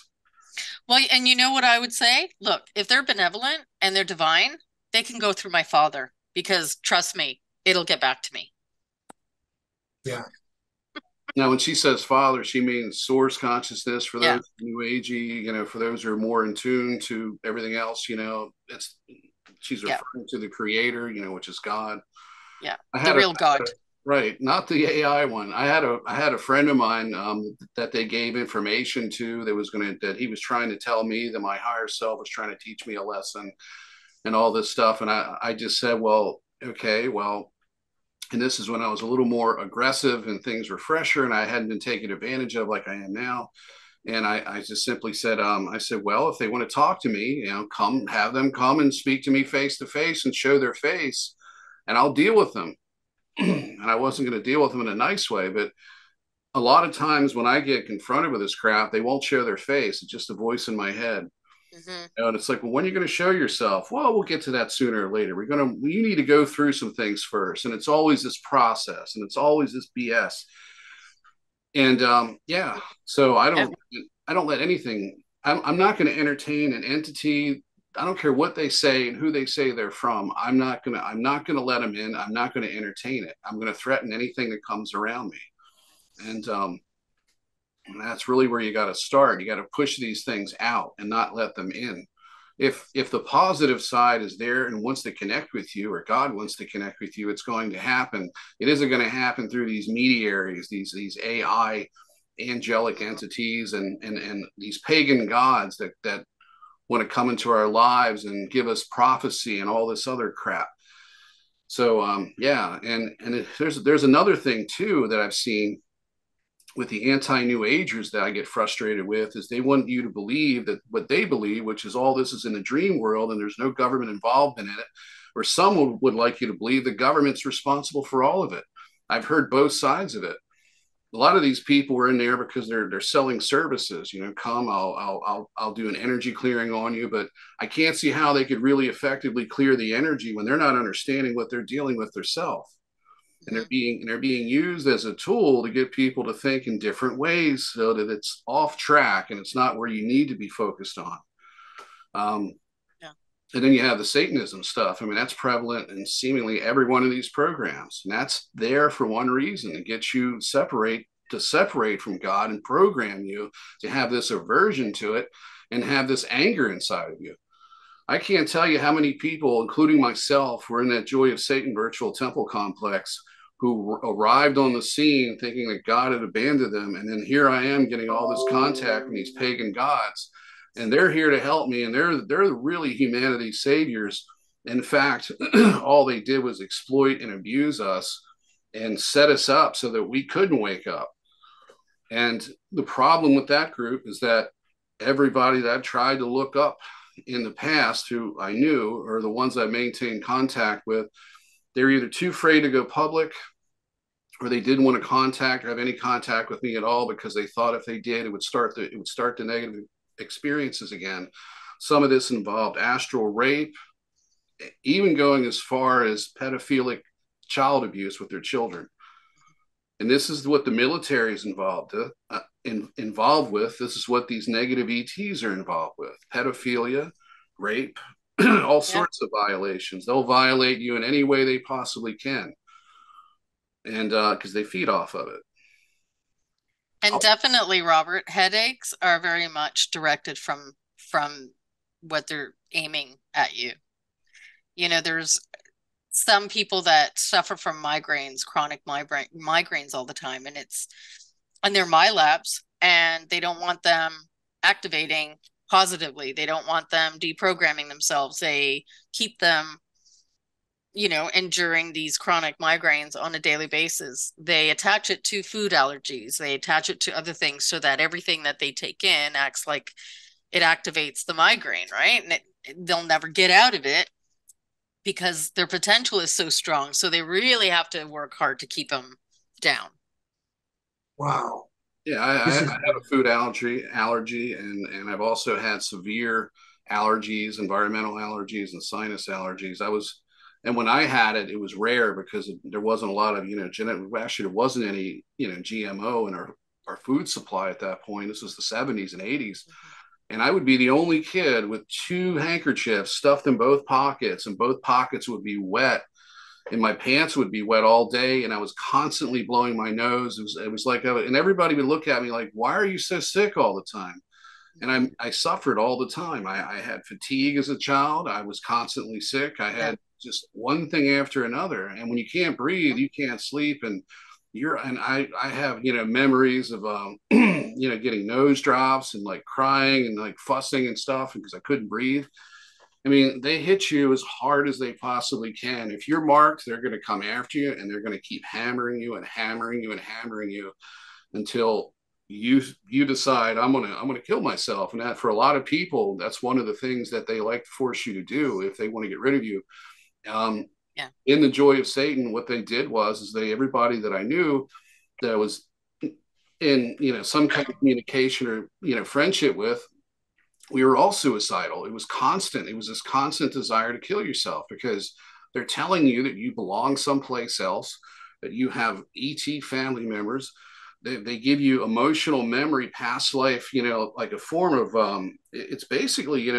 S3: Well, and you know what I would say? Look, if they're benevolent and they're divine, they can go through my father because trust me, it'll get back to me.
S2: Yeah.
S1: Now, when she says father, she means source consciousness for those new agey, for those who are more in tune to everything else, she's referring to the creator, which is God.
S3: Yeah. The real God.
S1: Right. Not the AI one. I had a friend of mine that they gave information to that he was trying to tell me that my higher self was trying to teach me a lesson and all this stuff. And I just said, well, okay, well, and this is when I was a little more aggressive and things were fresher and I hadn't been taken advantage of like I am now. And I just simply said, I said, well, if they want to talk to me, have them come and speak to me face to face and show their face and I'll deal with them. And I wasn't going to deal with them in a nice way, but a lot of times when I get confronted with this crap, they won't show their face. It's just a voice in my head. Mm-hmm. And it's like, well, when are you going to show yourself? Well, we'll get to that sooner or later. You need to go through some things first. And it's always this process and it's always this BS. And so I don't let anything, I'm not going to entertain an entity. I don't care what they say and who they say they're from. I'm not going to let them in. I'm not going to entertain it. I'm going to threaten anything that comes around me. And that's really where you got to start. You got to push these things out and not let them in. If the positive side is there and wants to connect with you, or God wants to connect with you, it's going to happen. It isn't going to happen through these mediaries, these AI angelic entities and these pagan gods that want to come into our lives and give us prophecy and all this other crap. So there's another thing too that I've seen with the anti-New Agers that I get frustrated with is they want you to believe that what they believe, which is all this is in a dream world and there's no government involvement in it, or some would like you to believe the government's responsible for all of it. I've heard both sides of it. A lot of these people are in there because they're selling services. Come, I'll do an energy clearing on you, but I can't see how they could really effectively clear the energy when they're not understanding what they're dealing with themselves. And they're being used as a tool to get people to think in different ways so that it's off track and it's not where you need to be focused on. And then you have the Satanism stuff. I mean, that's prevalent in seemingly every one of these programs. And that's there for one reason, to get you to separate from God and program you to have this aversion to it and have this anger inside of you. I can't tell you how many people, including myself, were in that Joy of Satan virtual temple complex who arrived on the scene thinking that God had abandoned them. And then here I am getting all this contact from these pagan gods. And they're here to help me. And they're really humanity's saviors. In fact, all they did was exploit and abuse us and set us up so that we couldn't wake up. And the problem with that group is that everybody that I've tried to look up in the past who I knew, or the ones I maintained contact with, they were either too afraid to go public, or they didn't want to contact or have any contact with me at all because they thought if they did, it would start the negative experiences again. Some of this involved astral rape, even going as far as pedophilic child abuse with their children. And this is what the military is involved with. This is what these negative ETs are involved with: pedophilia, rape, all sorts of violations. They'll violate you in any way they possibly can, and because they feed off of it.
S3: And definitely, Robert, headaches are very much directed from what they're aiming at you. There's some people that suffer from migraines, chronic migraines all the time, and they're MILABs, and they don't want them activating positively. They don't want them deprogramming themselves. They keep them, enduring these chronic migraines on a daily basis. They attach it to food allergies. They attach it to other things so that everything that they take in acts like it activates the migraine, right? And they'll never get out of it because their potential is so strong. So they really have to work hard to keep them down.
S2: Wow.
S1: Yeah, I have a food allergy, and I've also had severe allergies, environmental allergies, and sinus allergies. And when I had it, it was rare because there wasn't a lot of, genetic, actually, there wasn't any, GMO in our food supply at that point. This was the 70s and 80s. And I would be the only kid with two handkerchiefs stuffed in both pockets, and both pockets would be wet, and my pants would be wet all day, and I was constantly blowing my nose. It was like, and everybody would look at me like, why are you so sick all the time? And I suffered all the time. I had fatigue as a child. I was constantly sick. I had just one thing after another. And when you can't breathe, you can't sleep. And I have, memories of, getting nose drops and like crying and like fussing and stuff because I couldn't breathe. I mean, they hit you as hard as they possibly can. If you're marked, they're going to come after you, and they're going to keep hammering you and hammering you and hammering you until you decide I'm gonna kill myself. And that, for a lot of people, that's one of the things that they like to force you to do if they want to get rid of you. In the Joy of Satan, what they did was everybody that I knew that was in some kind of communication or friendship with, we were all suicidal. It was constant. It was this constant desire to kill yourself because they're telling you that you belong someplace else, that you have ET family members. They give you emotional memory, past life, like a form of, it's basically,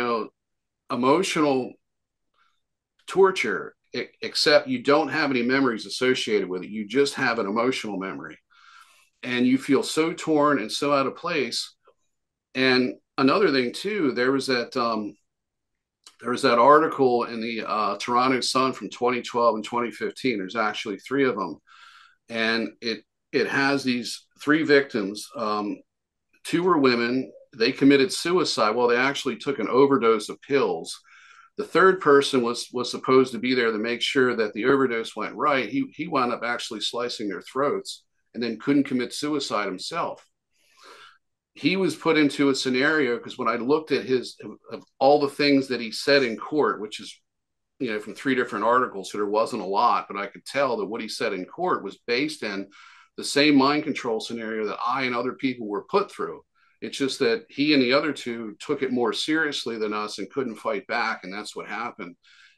S1: emotional torture, except you don't have any memories associated with it. You just have an emotional memory. And you feel so torn and so out of place. And another thing too, there was that article in the Toronto Sun from 2012 and 2015. There's actually three of them, and it has these three victims. Two were women. They committed suicide. Well, they actually took an overdose of pills. The third person was supposed to be there to make sure that the overdose went right. He wound up actually slicing their throats and then couldn't commit suicide himself. He was put into a scenario because when I looked at all the things that he said in court, which is, from three different articles, so there wasn't a lot, but I could tell that what he said in court was based in the same mind control scenario that I and other people were put through. It's just that he and the other two took it more seriously than us and couldn't fight back. And that's what happened.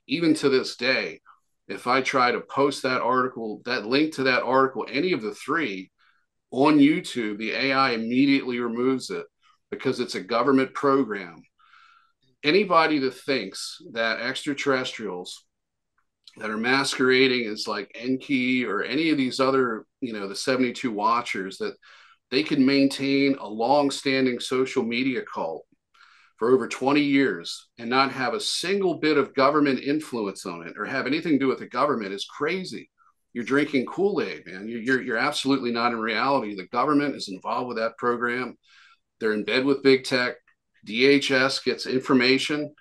S1: Even to this day, if I try to post that article, that link to that article, any of the three on YouTube, the AI immediately removes it because it's a government program. Anybody that thinks that extraterrestrials that are masquerading as like Enki or any of these other, the 72 Watchers, that they can maintain a long-standing social media cult for over 20 years and not have a single bit of government influence on it or have anything to do with the government is crazy. You're drinking Kool-Aid, man. You're absolutely not in reality. The government is involved with that program. They're in bed with big tech. DHS gets information,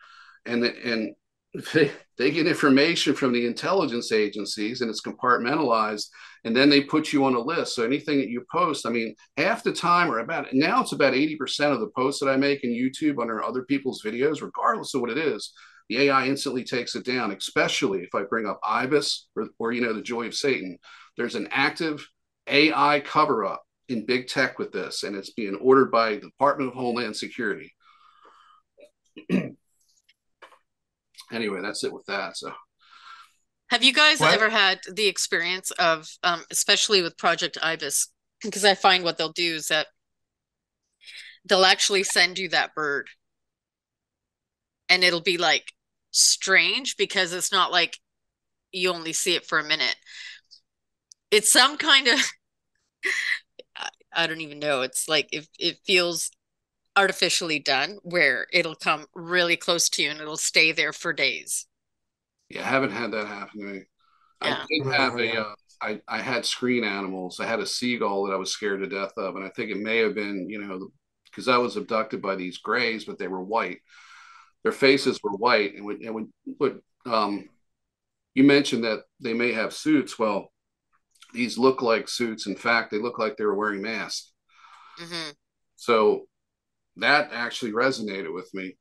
S1: and they get information from the intelligence agencies, and it's compartmentalized, and then they put you on a list. So anything that you post, I mean, half the time, or now it's about 80% of the posts that I make in YouTube under other people's videos, regardless of what it is, the AI instantly takes it down, especially if I bring up Ibis or the Joy of Satan. There's an active AI cover-up in big tech with this, and it's being ordered by the Department of Homeland Security. Anyway, that's it with that. So,
S3: have you guys ever had the experience of, especially with Project Ibis? Because I find what they'll do is that they'll actually send you that bird, and it'll be like strange because it's not like you only see it for a minute. It's some kind of, I don't even know. It's like it feels artificially done where it'll come really close to you and it'll stay there for days.
S1: Yeah, I haven't had that happen to me. I
S3: Yeah.
S1: did have I had screen animals. I had a seagull that I was scared to death of, and I think it may have been, because I was abducted by these grays, but they were white. Their faces were white, but you mentioned that they may have suits. Well, these look like suits. In fact, they look like they were wearing masks.
S3: Mm-hmm.
S1: So that actually resonated with me.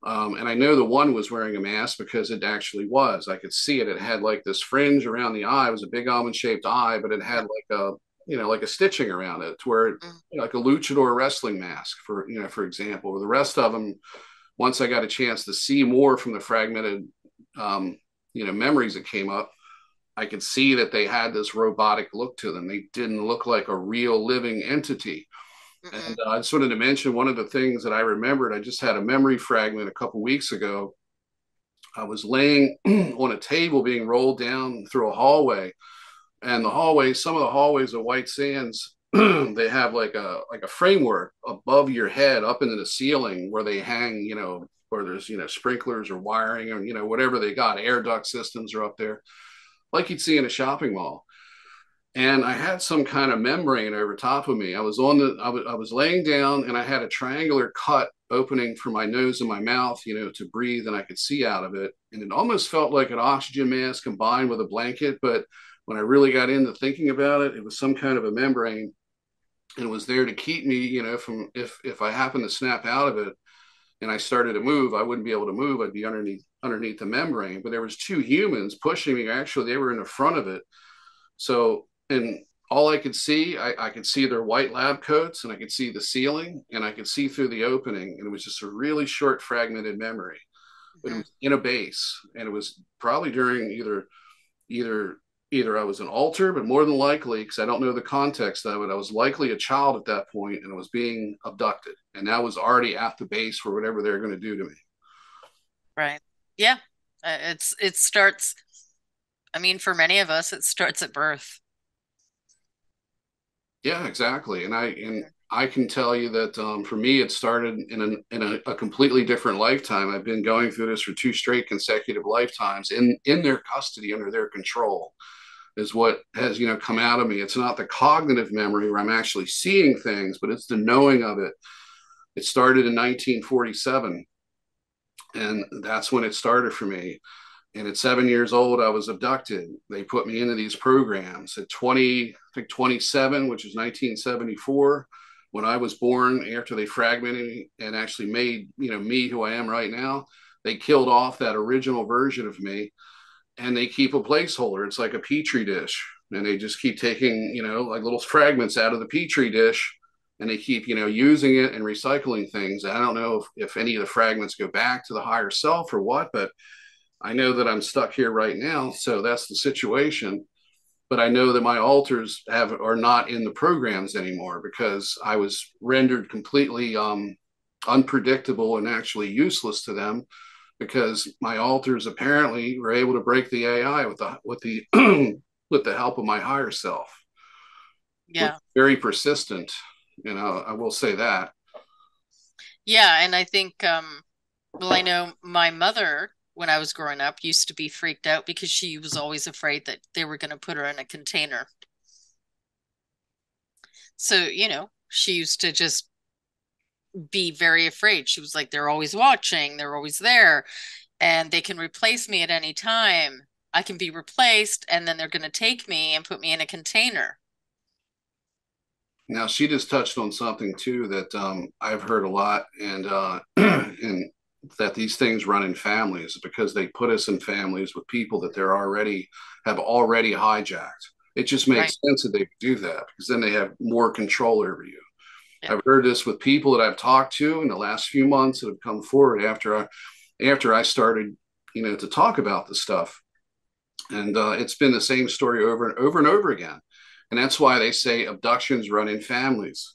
S1: And I know the one was wearing a mask because it actually was. I could see it. It had like this fringe around the eye. It was a big almond shaped eye, but it had like like a stitching around it to where, like a luchador wrestling mask, for example. Or the rest of them, once I got a chance to see more from the fragmented, memories that came up, I could see that they had this robotic look to them. They didn't look like a real living entity. And I just wanted to mention one of the things that I remembered. I just had a memory fragment a couple weeks ago. I was laying on a table being rolled down through a hallway, and some of the hallways are white sands. They have like a framework above your head up into the ceiling where they hang, where there's sprinklers or wiring or whatever they got. Air duct systems are up there, like you'd see in a shopping mall. And I had some kind of membrane over top of me. I was laying down, and I had a triangular cut opening for my nose and my mouth, to breathe, and I could see out of it. And it almost felt like an oxygen mask combined with a blanket. But when I really got into thinking about it, it was some kind of a membrane, and it was there to keep me, from if I happened to snap out of it and I started to move, I wouldn't be able to move. I'd be underneath the membrane. But there was two humans pushing me. Actually, they were in the front of it. So, and all I could see, I could see their white lab coats, and I could see the ceiling, and I could see through the opening. And it was just a really short fragmented memory, but it was in a base. And it was probably during either I was an altar, but more than likely, because I don't know the context of it, I was likely a child at that point, and I was being abducted. And that was already at the base for whatever they're going to do to me.
S3: Right. Yeah. It starts, I mean, for many of us, it starts at birth.
S1: Yeah, exactly. And I can tell you that, for me, it started in a completely different lifetime. I've been going through this for two straight consecutive lifetimes in their custody, under their control, is what has come out of me. It's not the cognitive memory where I'm actually seeing things, but it's the knowing of it. It started in 1947, and that's when it started for me. And at 7 years old, I was abducted. They put me into these programs at 20, I think 27, which is 1974. When I was born, after they fragmented me and actually made, me who I am right now, they killed off that original version of me, and they keep a placeholder. It's like a petri dish, and they just keep taking, like little fragments out of the petri dish, and they keep, using it and recycling things. I don't know if any of the fragments go back to the higher self or what, but I know that I'm stuck here right now, so that's the situation. But I know that my alters are not in the programs anymore, because I was rendered completely unpredictable and actually useless to them, because my alters apparently were able to break the AI with the with the help of my higher self.
S3: Yeah.
S1: Very persistent, I will say that.
S3: Yeah. And I think, well, I know my mother, when I was growing up, used to be freaked out because she was always afraid that they were going to put her in a container. So, she used to just be very afraid. She was like, they're always watching, they're always there, and they can replace me at any time. I can be replaced, and then they're going to take me and put me in a container.
S1: Now, she just touched on something too that, I've heard a lot, and and that these things run in families because they put us in families with people that have already hijacked. It just makes sense that they do that, because then they have more control over you. Yeah. I've heard this with people that I've talked to in the last few months that have come forward after I started, to talk about this stuff, and it's been the same story over and over and over again. And that's why they say abductions run in families.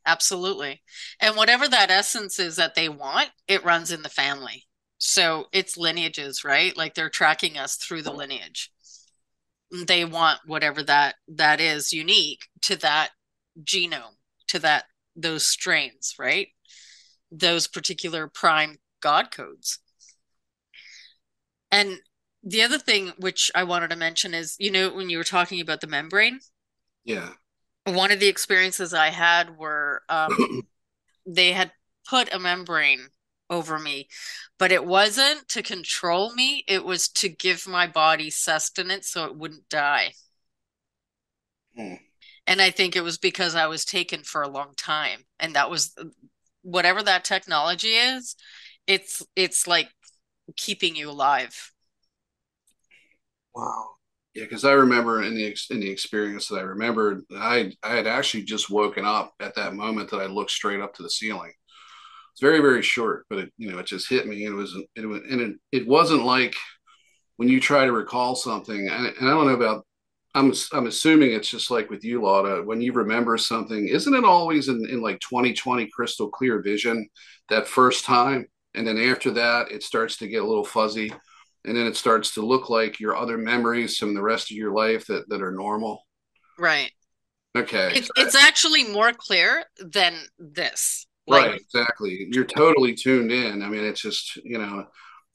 S3: Absolutely. And whatever that essence is that they want, it runs in the family. So it's lineages, right? Like they're tracking us through the lineage. They want whatever that is unique to that genome, to those strains, right? Those particular prime God codes. And The other thing which I wanted to mention is, when you were talking about the membrane,
S1: Yeah.
S3: one of the experiences I had were they had put a membrane over me, but it wasn't to control me, it was to give my body sustenance so it wouldn't die.
S1: Hmm.
S3: And I think it was because I was taken for a long time. And that was whatever that technology is, it's like keeping you alive.
S2: Wow.
S1: Yeah, because I remember in the experience that I remembered, I had actually just woken up at that moment that I looked straight up to the ceiling. It's very very short, but it just hit me. It wasn't like when you try to recall something, and I don't know about. I'm assuming it's just like with you, Lauda. When you remember something, isn't it always in like 2020 crystal clear vision that first time, and then after that it starts to get a little fuzzy, and then it starts to look like your other memories from the rest of your life that are normal.
S3: Right.
S1: Okay,
S3: It's actually more clear than this. Like,
S1: right, exactly. You're totally tuned in. I mean, it's just,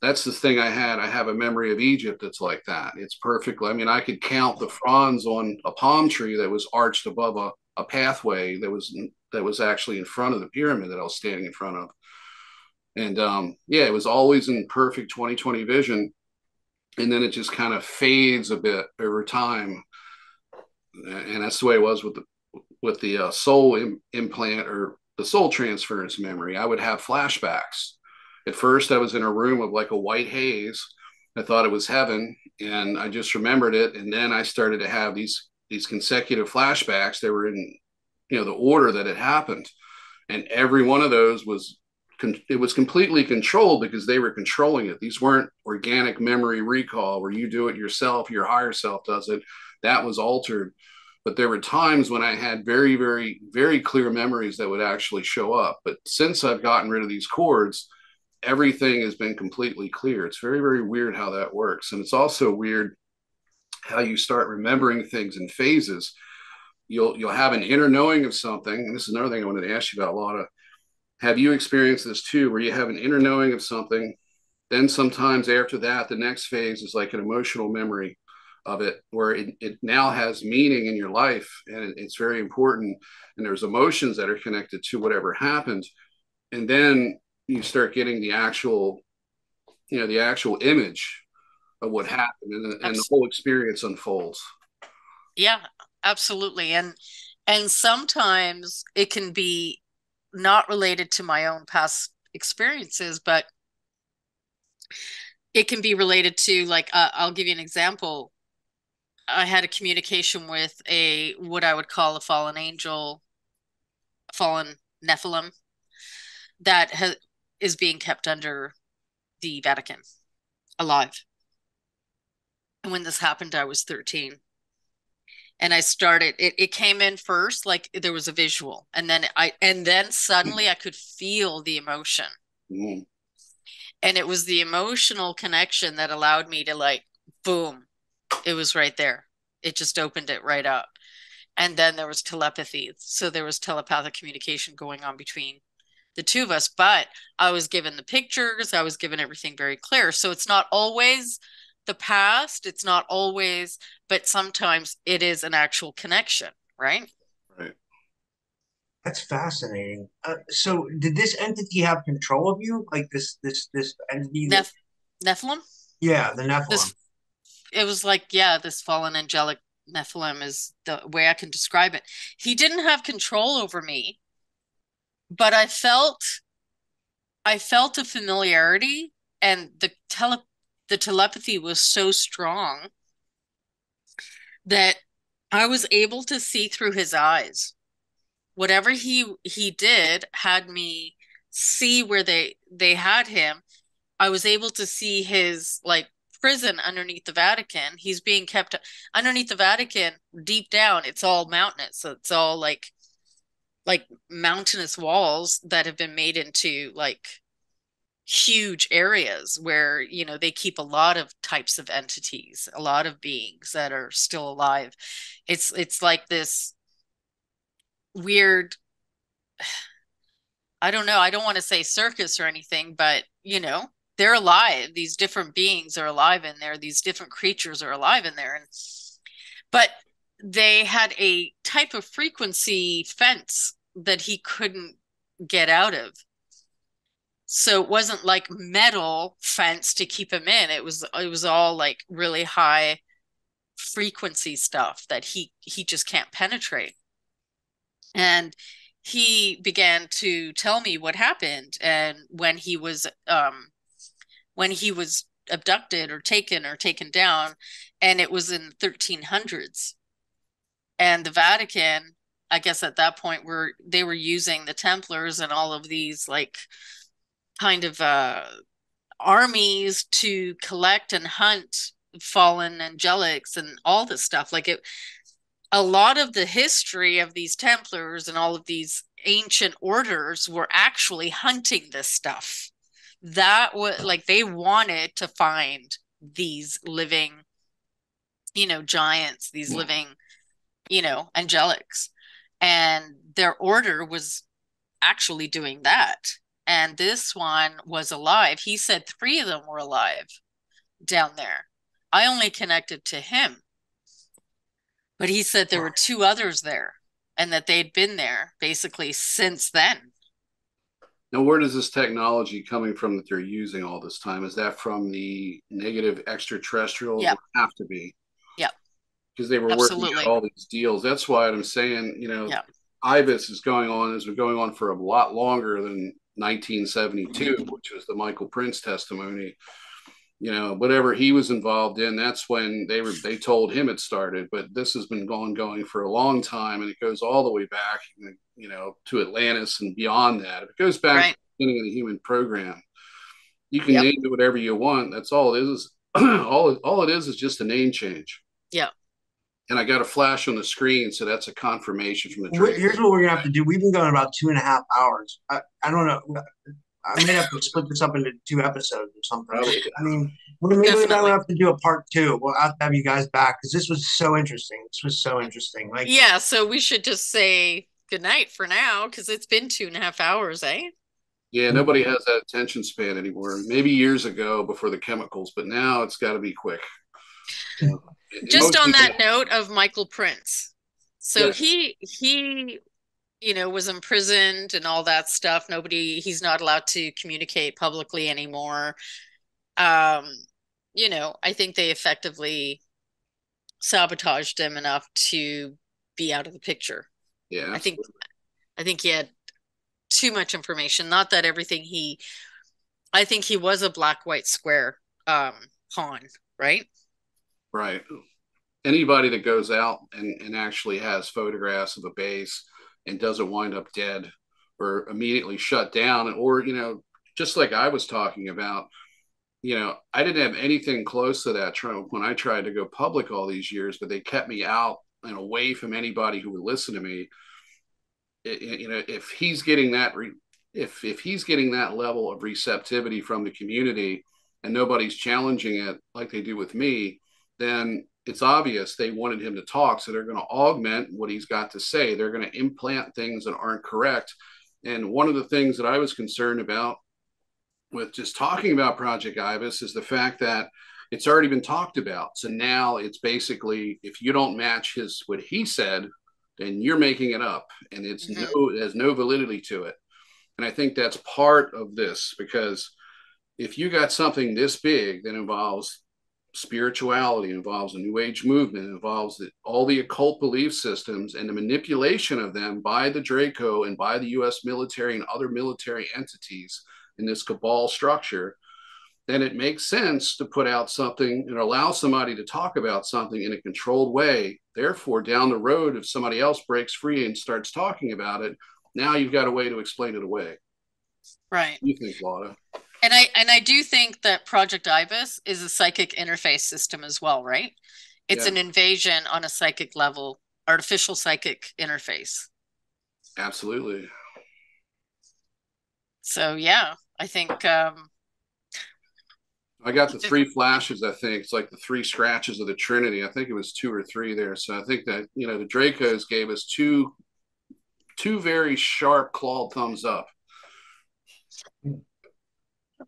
S1: that's the thing I had. I have a memory of Egypt that's like that. It's perfectly, I mean, I could count the fronds on a palm tree that was arched above a pathway that was actually in front of the pyramid that I was standing in front of. And yeah, it was always in perfect 2020 vision. And then it just kind of fades a bit over time. And that's the way it was with the soul implant or the soul transference memory. I would have flashbacks. At first, I was in a room of like a white haze. I thought it was heaven, and I just remembered it. And then I started to have these consecutive flashbacks. They were in the order that it happened, and every one of those was it was completely controlled because they were controlling it. These weren't organic memory recall where you do it yourself, your higher self does it. That was altered. But there were times when I had very, very, very clear memories that would actually show up. But since I've gotten rid of these cords, everything has been completely clear. It's very, very weird how that works. And it's also weird how you start remembering things in phases. You'll have an inner knowing of something, and this is another thing I wanted to ask you about, Laura. Have you experienced this too, where you have an inner knowing of something, then sometimes after that, the next phase is like an emotional memory of it, where it now has meaning in your life and it's very important. And there's emotions that are connected to whatever happened. And then you start getting the actual image of what happened, and the whole experience unfolds.
S3: Yeah, absolutely. And sometimes it can be not related to my own past experiences, but it can be related to, like, I'll give you an example. I had a communication with what I would call a fallen angel, fallen Nephilim that is being kept under the Vatican alive. And when this happened, I was 13. And it came in first, like there was a visual. And then suddenly I could feel the emotion.
S1: Mm.
S3: And it was the emotional connection that allowed me to, like, boom, it was right there. It just opened it right up. And then there was telepathy. So there was telepathic communication going on between the two of us. But I was given the pictures, I was given everything very clear. So it's not always the past, it's not always, but sometimes it is an actual connection, right?
S1: Right.
S2: That's fascinating. So, did this entity have control of you? Like this entity that?
S3: Nephilim?
S2: Yeah, the Nephilim.
S3: This It was like, yeah, this fallen angelic Nephilim is the way I can describe it. He didn't have control over me, but I felt a familiarity, and the telepathy was so strong that I was able to see through his eyes. Whatever he did had me see where they had him. I was able to see his, like, prison underneath the Vatican. He's being kept underneath the Vatican, deep down. It's all mountainous. So it's all like mountainous walls that have been made into, like, huge areas where, they keep a lot of types of entities, a lot of beings that are still alive. It's like this weird, I don't know, I don't want to say circus or anything, but they're alive. These different beings are alive in there. These different creatures are alive in there. But they had a type of frequency fence that he couldn't get out of. So it wasn't like metal fence to keep him in. It was all like really high frequency stuff that he just can't penetrate. And he began to tell me what happened, and when he was abducted or taken down, and it was in the 1300s. And the Vatican, I guess at that point, they were using the Templars and all of these like kind of armies to collect and hunt fallen angelics and all this stuff. Like a lot of the history of these Templars and all of these ancient orders were actually hunting this stuff. That was like they wanted to find these living, giants, these living, angelics. And their order was actually doing that. And this one was alive. He said 3 of them were alive down there. I only connected to him. But he said there were 2 others there and that they'd been there basically since then.
S1: Now, where does this technology coming from that they're using all this time? Is that from the negative extraterrestrials?
S3: Yep.
S1: It have to be.
S3: Yep.
S1: Because they were working out all these deals. That's why I'm saying,
S3: yep.
S1: Ibis has been going on for a lot longer than 1972, which was the Michael Prince testimony. Whatever he was involved in, that's when they told him it started. But this has been going for a long time, and it goes all the way back, to Atlantis and beyond that. If it goes back to the beginning of the human program, you can name it whatever you want. That's all it is. all it is just a name change.
S3: Yeah.
S1: And I got a flash on the screen, so that's a confirmation from the Draco.
S2: Here's what we're gonna have to do. We've been going about 2.5 hours. I don't know. I may have to split this up into 2 episodes or something. I mean, we're maybe going to have to do a part 2. We'll have to have you guys back because this was so interesting. Like,
S3: yeah, so we should just say good night for now because it's been 2.5 hours, eh?
S1: Yeah, nobody has that attention span anymore. Maybe years ago before the chemicals, but now it's got to be quick.
S3: Just on that note of Michael Prince. So he was imprisoned and all that stuff. He's not allowed to communicate publicly anymore. I think they effectively sabotaged him enough to be out of the picture.
S1: Yeah.
S3: I think he had too much information. Not that everything I think he was a black-white square pawn, right?
S1: Right. Anybody that goes out and actually has photographs of a base and doesn't wind up dead or immediately shut down, or, just like I was talking about, I didn't have anything close to that when I tried to go public all these years, but they kept me out and away from anybody who would listen to me. If he's getting that, if he's getting that level of receptivity from the community and nobody's challenging it like they do with me, then it's obvious they wanted him to talk. So they're going to augment what he's got to say. They're going to implant things that aren't correct. And one of the things that I was concerned about with just talking about Project Ibis is the fact that it's already been talked about. So now it's basically, if you don't match what he said, then you're making it up, and it has no validity to it. And I think that's part of this, because if you got something this big that involves spirituality, involves a new age movement, involves all the occult belief systems and the manipulation of them by the Draco and by the US military and other military entities in this cabal structure, then it makes sense to put out something and allow somebody to talk about something in a controlled way. Therefore, down the road, if somebody else breaks free and starts talking about it, now you've got a way to explain it away.
S3: Right.
S1: What do you think, Lauda?
S3: And I do think that Project Ibis is a psychic interface system as well, right? It's an invasion on a psychic level, artificial psychic interface.
S1: Absolutely.
S3: So, yeah, I think...
S1: I got the 3 flashes, I think. It's like the 3 scratches of the Trinity. I think it was 2 or 3 there. So I think that, the Dracos gave us two very sharp clawed thumbs up.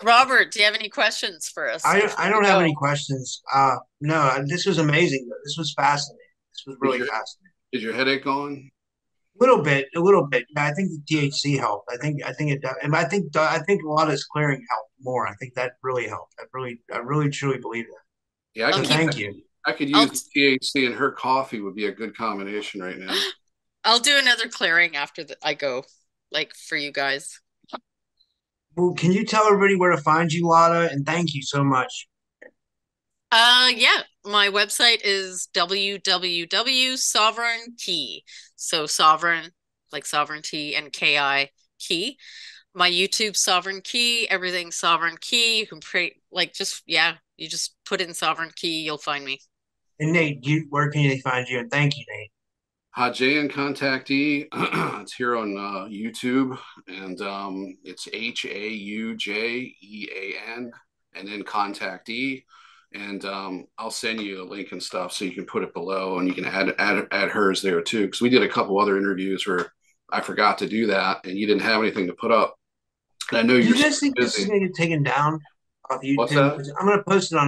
S3: Robert, do you have any questions for us
S2: I
S3: before we
S2: don't have
S3: go?
S2: any questions. No, this was amazing. This was fascinating. This was
S1: Is
S2: really
S1: your
S2: fascinating.
S1: is your headache gone?
S2: A little bit. Yeah, I think the THC helped. I think it does, and I think a lot of this clearing helped more. I think that really helped. I really truly believe that.
S1: Yeah, I
S3: I'll
S2: So
S1: could
S3: keep
S2: thank you.
S1: I could
S3: I'll
S1: use the THC, and her coffee would be a good combination right now.
S3: I'll do another clearing after I go, like for you guys.
S2: Well, can you tell everybody where to find you, Lauda? And thank you so much.
S3: Yeah, my website is www.sovereignty. So sovereign, like sovereignty, and KI key. My YouTube Sovereign Key, everything Sovereign Key. You can pray like just yeah, you just put in Sovereign Key, you'll find me.
S2: And Nate, where can they find you? And thank you, Nate.
S1: Haujean Contactee. It's here on YouTube, and it's HAUJEAN, and then Contactee. And I'll send you a link and stuff so you can put it below, and you can add hers there too. Because we did a couple other interviews where I forgot to do that, and you didn't have anything to put up. And I know
S2: Do
S1: you're
S2: you
S1: super
S2: guys think this is
S1: busy.
S2: going to get taken down off
S1: What's
S2: YouTube?
S1: that?
S2: 'Cause I'm going to post it on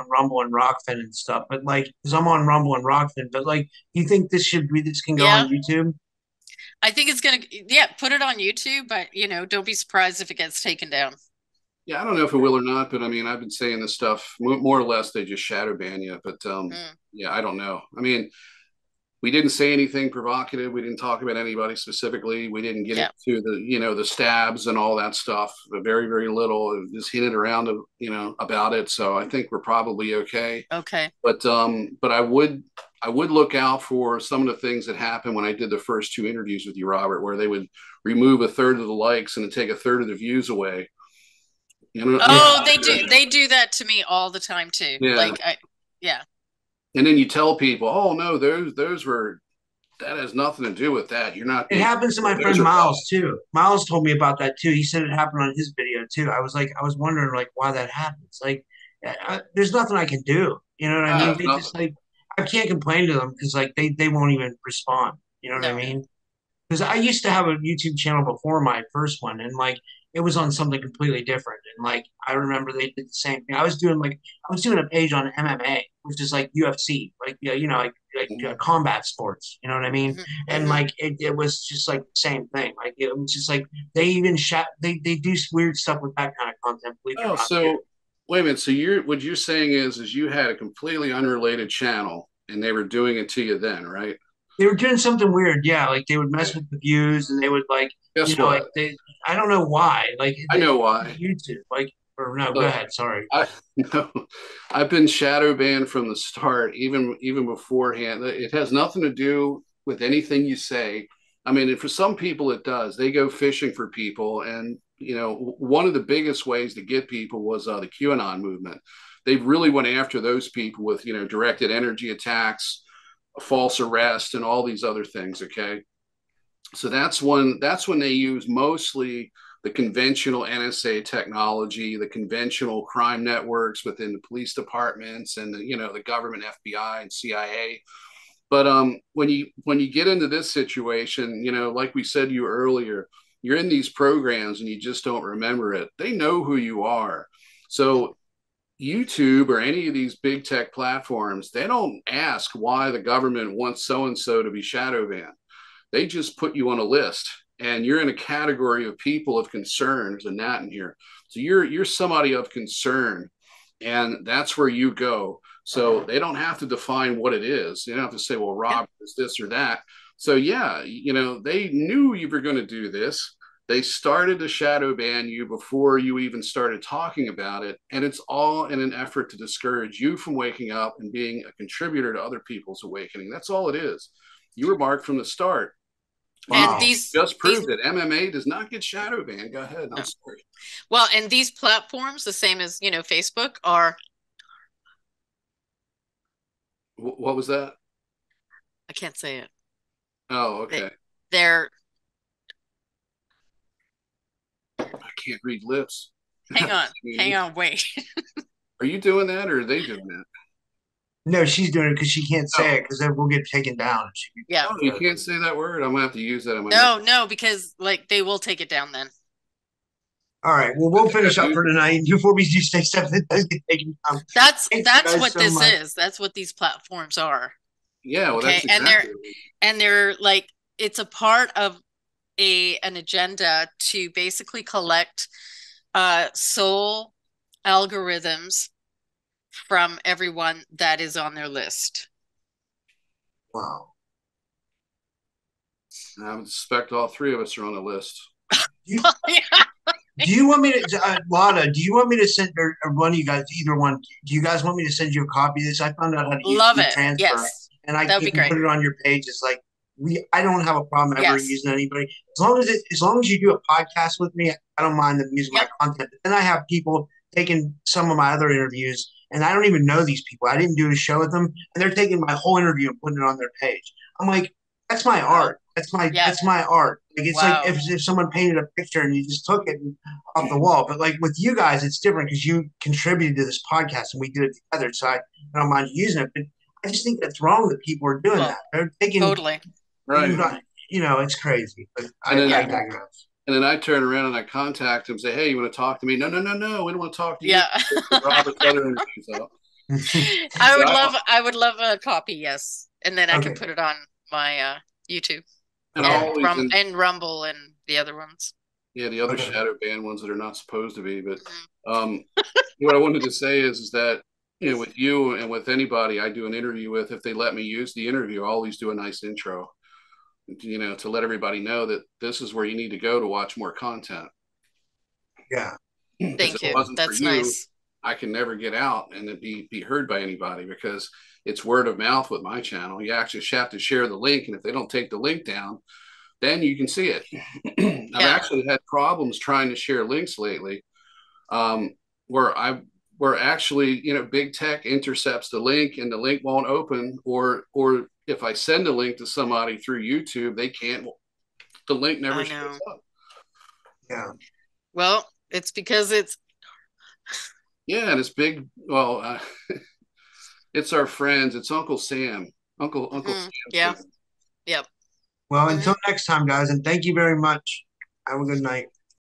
S2: Rumble and Rockfin and stuff. But like, because I'm on Rumble and Rockfin. But like, do you think this can go
S3: Yeah,
S2: on YouTube?
S3: I think it's gonna yeah, put it on YouTube, but don't be surprised if it gets taken down.
S1: Yeah, I don't know if it will or not, but I mean, I've been saying this stuff more or less. They just shadow ban you, but
S3: Mm,
S1: yeah, I don't know. I mean, we didn't say anything provocative. We didn't talk about anybody specifically. We didn't get
S3: yeah.
S1: into the stabs and all that stuff. Very very little. It just hinted around about it. So I think we're probably okay.
S3: Okay.
S1: But I would look out for some of the things that happened when I did the first two interviews with you, Robert, where they would remove a third of the likes and take a third of the views away.
S2: Yeah.
S3: Oh, they do that to me all the time too.
S1: Yeah.
S3: Yeah.
S1: And then you tell people, oh no, those were that has nothing to do with that. You're not
S2: It
S1: being
S2: happens to my
S1: those
S2: friend
S1: are
S2: Miles too. Miles told me about that too. He said it happened on his video too. I was wondering like why that happens. Like, there's nothing I can do. You know what I mean?
S1: it's
S2: They
S1: nothing.
S2: just like I can't complain to them because like they won't even respond. You know what I
S3: No.
S2: mean? Because I used to have a YouTube channel before my first one, and like it was on something completely different. And like I remember they did the same thing. I was doing a page on MMA, which is like UFC, like yeah,
S1: Mhm.
S2: combat sports. You know what I mean?
S3: Hmm.
S2: And
S3: Hmm.
S2: like it was just like the same thing. Like it was just like they even shot. They do weird stuff with that kind of content. Believe it or
S1: Oh,
S2: not, too.
S1: so wait a minute. So what you're saying is you had a completely unrelated channel and they were doing it to you then, right?
S2: They were doing something weird. Yeah, like they would mess
S1: Okay.
S2: with the views, and they would like
S1: Guess
S2: like
S1: what?
S2: they. I don't know why. Like
S1: I know why.
S2: YouTube. Like or no, go
S1: Look,
S2: ahead. Sorry.
S1: I no, I've been shadow banned from the start, even beforehand. It has nothing to do with anything you say. I mean, for some people it does. They go fishing for people, and one of the biggest ways to get people was the QAnon movement. They really went after those people with directed energy attacks, false arrest, and all these other things. Okay, so that's when they use mostly the conventional NSA technology, the conventional crime networks within the police departments and the government FBI and CIA. But when you get into this situation, like we said to you earlier, you're in these programs and you just don't remember it. They know who you are. So YouTube or any of these big tech platforms, they don't ask why the government wants so and so to be shadow banned. They just put you on a list and you're in a category of people of concern. There's a gnat in here. So you're somebody of concern, and that's where you go. So they don't have to define what it is. They don't have to say, well,
S3: Yeah.
S1: Rob is this or that. So yeah, they knew you were going to do this. They started to shadow ban you before you even started talking about it. And it's all in an effort to discourage you from waking up and being a contributor to other people's awakening. That's all it is. You were marked from the start. You
S3: And
S2: Wow.
S1: just
S3: these
S1: proved it. MMA does not get shadow banned. Go ahead. I'm
S3: no.
S1: sorry.
S3: Well, and these platforms, the same as, Facebook are
S1: What was that?
S3: I can't say it.
S1: Oh,
S3: They
S1: okay.
S3: they're
S1: I can't read lips.
S3: hang on, wait.
S1: Are you doing that or are they doing that?
S2: No, she's doing it because she can't say
S1: Oh,
S2: it because then we'll get taken down.
S3: Yeah.
S1: oh, you can't say that word. I'm gonna have to use that in my next.
S3: No, because like they will take it down then.
S2: All right. Well, we'll finish up for tonight before we do say stuff that does get taken down.
S3: That's what so this is. That's what these platforms are.
S1: Yeah, well, okay? That's exactly.
S3: And they're like, it's a part of an agenda to basically collect soul algorithms from everyone that is on their list.
S2: Wow.
S1: I would suspect all three of us are on the list.
S2: Do you want me to, Lauda, do you want me to send, or one of you guys, either one, do you guys want me to send you a copy of this? I found out how to use transfer.
S3: Yes.
S2: And I can put it on your page. It's like, I don't have a problem ever using anybody. As long as you do a podcast with me, I don't mind them using my content. But then I have people taking some of my other interviews, and I don't even know these people. I didn't do a show with them, and they're taking my whole interview and putting it on their page. I'm like, that's my art. That's my art. Like it's like if someone painted a picture and you just took it off the wall. But like with you guys, it's different because you contributed to this podcast and we did it together. So I don't mind using it. But I just think it's wrong that people are doing that. They're taking
S3: totally
S2: right. It's crazy. But I digress.
S1: And then I turn around and I contact him and say, "Hey, you want to talk to me?" No, we don't want to talk to you. Robert's other interviews out.
S3: I would love a copy, yes. And then I can put it on my YouTube. And Rumble and the other ones.
S1: Yeah, the other shadow banned ones that are not supposed to be. But what I wanted to say is that, with you and with anybody I do an interview with, if they let me use the interview, I always do a nice intro, to let everybody know that this is where you need to go to watch more content.
S2: Yeah.
S3: Thank you. That's nice.
S1: I can never get out and be heard by anybody because it's word of mouth with my channel. You actually have to share the link, and if they don't take the link down, then you can see it. I've actually had problems trying to share links lately, where actually, big tech intercepts the link and the link won't open, or if I send a link to somebody through YouTube, they can't. The link never shows up.
S2: Yeah.
S3: Well, it's because it's.
S1: Yeah, and it's big. Well, it's our friends. It's Uncle Sam. Uncle Sam.
S3: Yeah. Yep.
S2: Well, until next time, guys, and thank you very much. Have a good night.